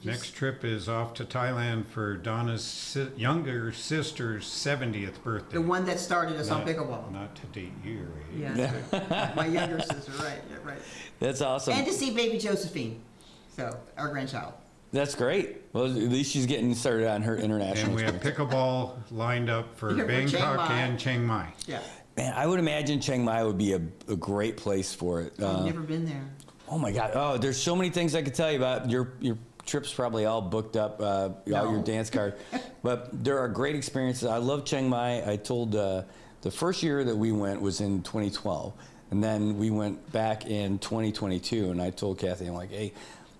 Next trip is off to Thailand for Donna's younger sister's 70th birthday. The one that started us on pickleball. Not to date you. Yeah. My younger sister, right. Yeah, right. That's awesome. And to see baby Josephine, so our grandchild. That's great. Well, at least she's getting started on her international. And we have pickleball lined up for Bangkok and Chiang Mai. Yeah. Man, I would imagine Chiang Mai would be a great place for it. I've never been there. Oh my God! Oh, there's so many things I could tell you about. Your trip's probably all booked up, all your dance card. But there are great experiences. I love Chiang Mai. I told the first year that we went was in 2012. And then we went back in 2022. And I told Kathy, I'm like, hey,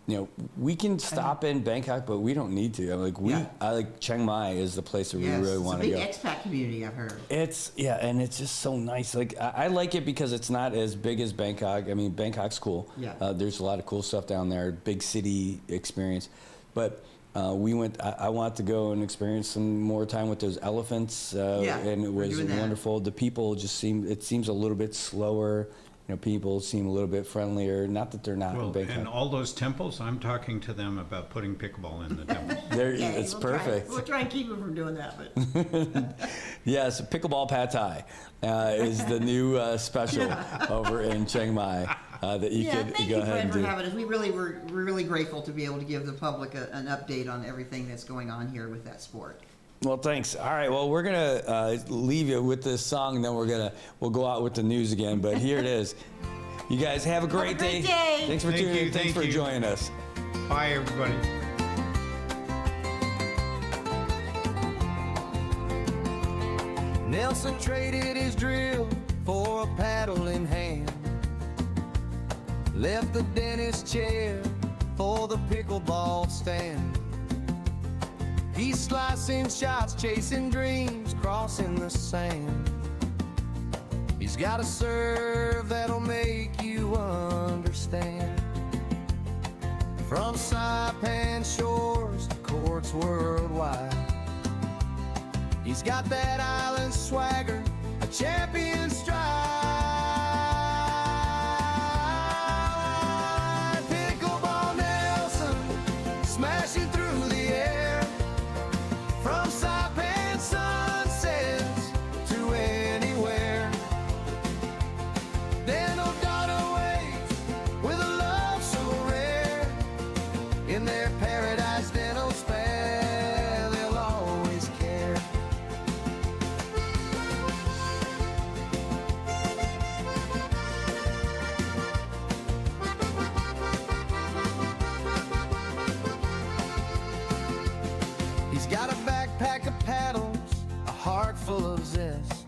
you know, we can stop in Bangkok, but we don't need to. I'm like, I like Chiang Mai is the place that we really want to go. It's a big expat community, I've heard. And it's just so nice. Like, I like it because it's not as big as Bangkok. I mean, Bangkok's cool. There's a lot of cool stuff down there, big city experience. But we went, I want to go and experience some more time with those elephants. And it was wonderful. The people just seems a little bit slower. You know, people seem a little bit friendlier. Not that they're not in Bangkok. And all those temples, I'm talking to them about putting pickleball in the temples. It's perfect. We'll try and keep them from doing that. But Yes, pickleball pad thai is the new special over in Chiang Mai that you could go ahead and do. Thank you for having us. We're really grateful to be able to give the public an update on everything that's going on here with that sport. Well, thanks. All right. Well, we're gonna leave you with this song, and then we'll go out with the news again. But here it is. You guys have a great day. Thanks for tuning in. Thanks for joining us. Bye, everybody. Nelson traded his drill for a paddle in hand. Left the dentist chair for the pickleball stand. He's slicing shots, chasing dreams, crossing the sand. He's got a serve that'll make you understand. From Saipan shores to courts worldwide, he's got that island swagger, a champion stride. Pickleball Nelson, smashing through the air. From Saipan sunsets to anywhere. Then O'Donnell waits with a love so rare. In their paradise dental spell, they'll always care. He's got a backpack of paddles, a heart full of zest.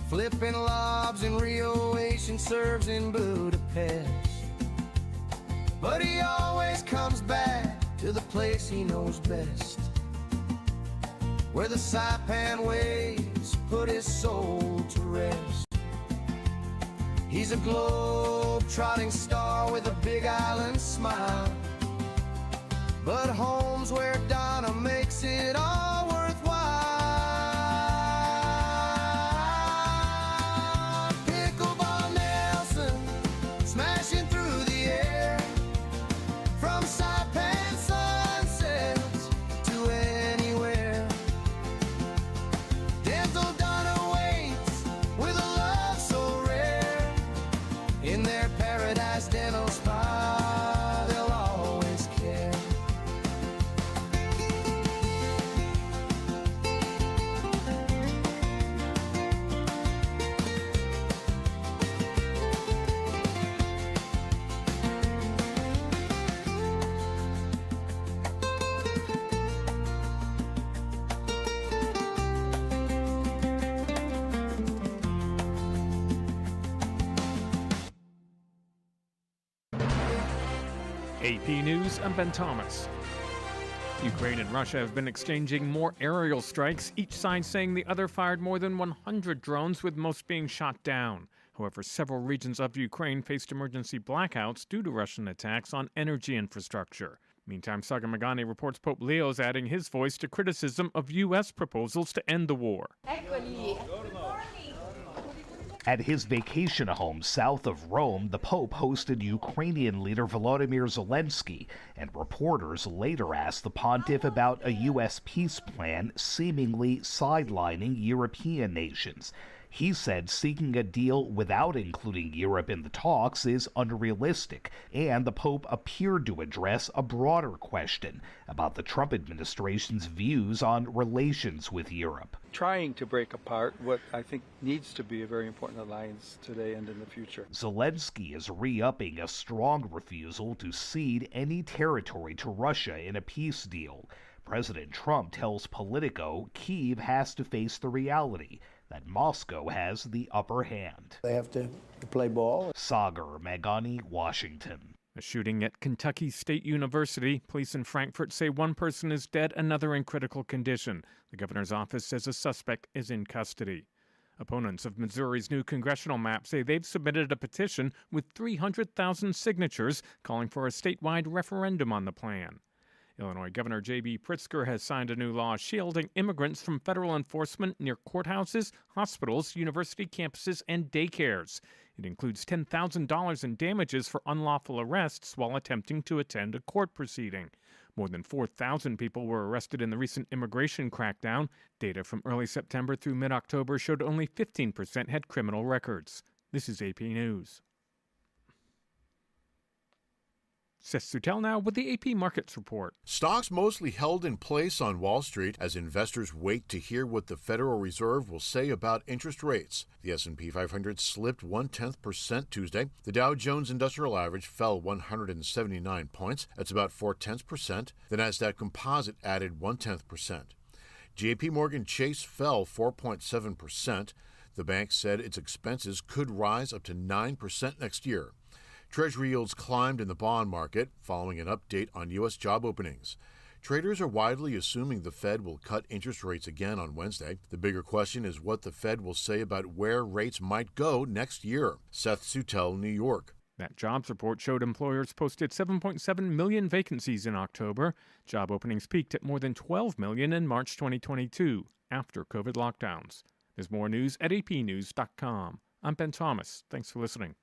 Flipping lobs in Rio, Asian serves in Budapest. But he always comes back to the place he knows best, where the Saipan waves put his soul to rest. He's a globe-trotting star with a big island smile, but home's where Donna makes it all worthwhile. Pickleball Nelson, smashing through the air. From Saipan sunsets to anywhere. Dental Donna waits with a love so rare. In their paradise dental spa, they'll always care. AP News, I'm Ben Thomas. Ukraine and Russia have been exchanging more aerial strikes, each side saying the other fired more than 100 drones, with most being shot down. However, several regions of Ukraine faced emergency blackouts due to Russian attacks on energy infrastructure. Meantime, Saga Magani reports Pope Leo's adding his voice to criticism of U.S. proposals to end the war. At his vacation home south of Rome, the Pope hosted Ukrainian leader Volodymyr Zelensky, and reporters later asked the pontiff about a U.S. peace plan seemingly sidelining European nations. He said seeking a deal without including Europe in the talks is unrealistic, and the Pope appeared to address a broader question about the Trump administration's views on relations with Europe. Trying to break apart what I think needs to be a very important alliance today and in the future. Zelensky is re-upping a strong refusal to cede any territory to Russia in a peace deal. President Trump tells Politico Kyiv has to face the reality that Moscow has the upper hand. They have to play ball. Sagar Magani, Washington. A shooting at Kentucky State University. Police in Frankfurt say one person is dead, another in critical condition. The governor's office says a suspect is in custody. Opponents of Missouri's new congressional map say they've submitted a petition with 300,000 signatures calling for a statewide referendum on the plan. Illinois Governor J.B. Pritzker has signed a new law shielding immigrants from federal enforcement near courthouses, hospitals, university campuses, and daycares. It includes $10,000 in damages for unlawful arrests while attempting to attend a court proceeding. More than 4,000 people were arrested in the recent immigration crackdown. Data from early September through mid-October showed only 15% had criminal records. This is AP News. Seth Sutel now with the AP Markets Report. Stocks mostly held in place on Wall Street as investors wait to hear what the Federal Reserve will say about interest rates. The S&P 500 slipped 0.1% Tuesday. The Dow Jones Industrial Average fell 179 points. That's about 0.4%. The Nasdaq Composite added 0.1%. J.P. Morgan Chase fell 4.7%. The bank said its expenses could rise up to 9% next year. Treasury yields climbed in the bond market following an update on U.S. job openings. Traders are widely assuming the Fed will cut interest rates again on Wednesday. The bigger question is what the Fed will say about where rates might go next year. Seth Sutel, New York. That jobs report showed employers posted 7.7 million vacancies in October. Job openings peaked at more than 12 million in March 2022, after COVID lockdowns. There's more news at apnews.com. I'm Ben Thomas. Thanks for listening.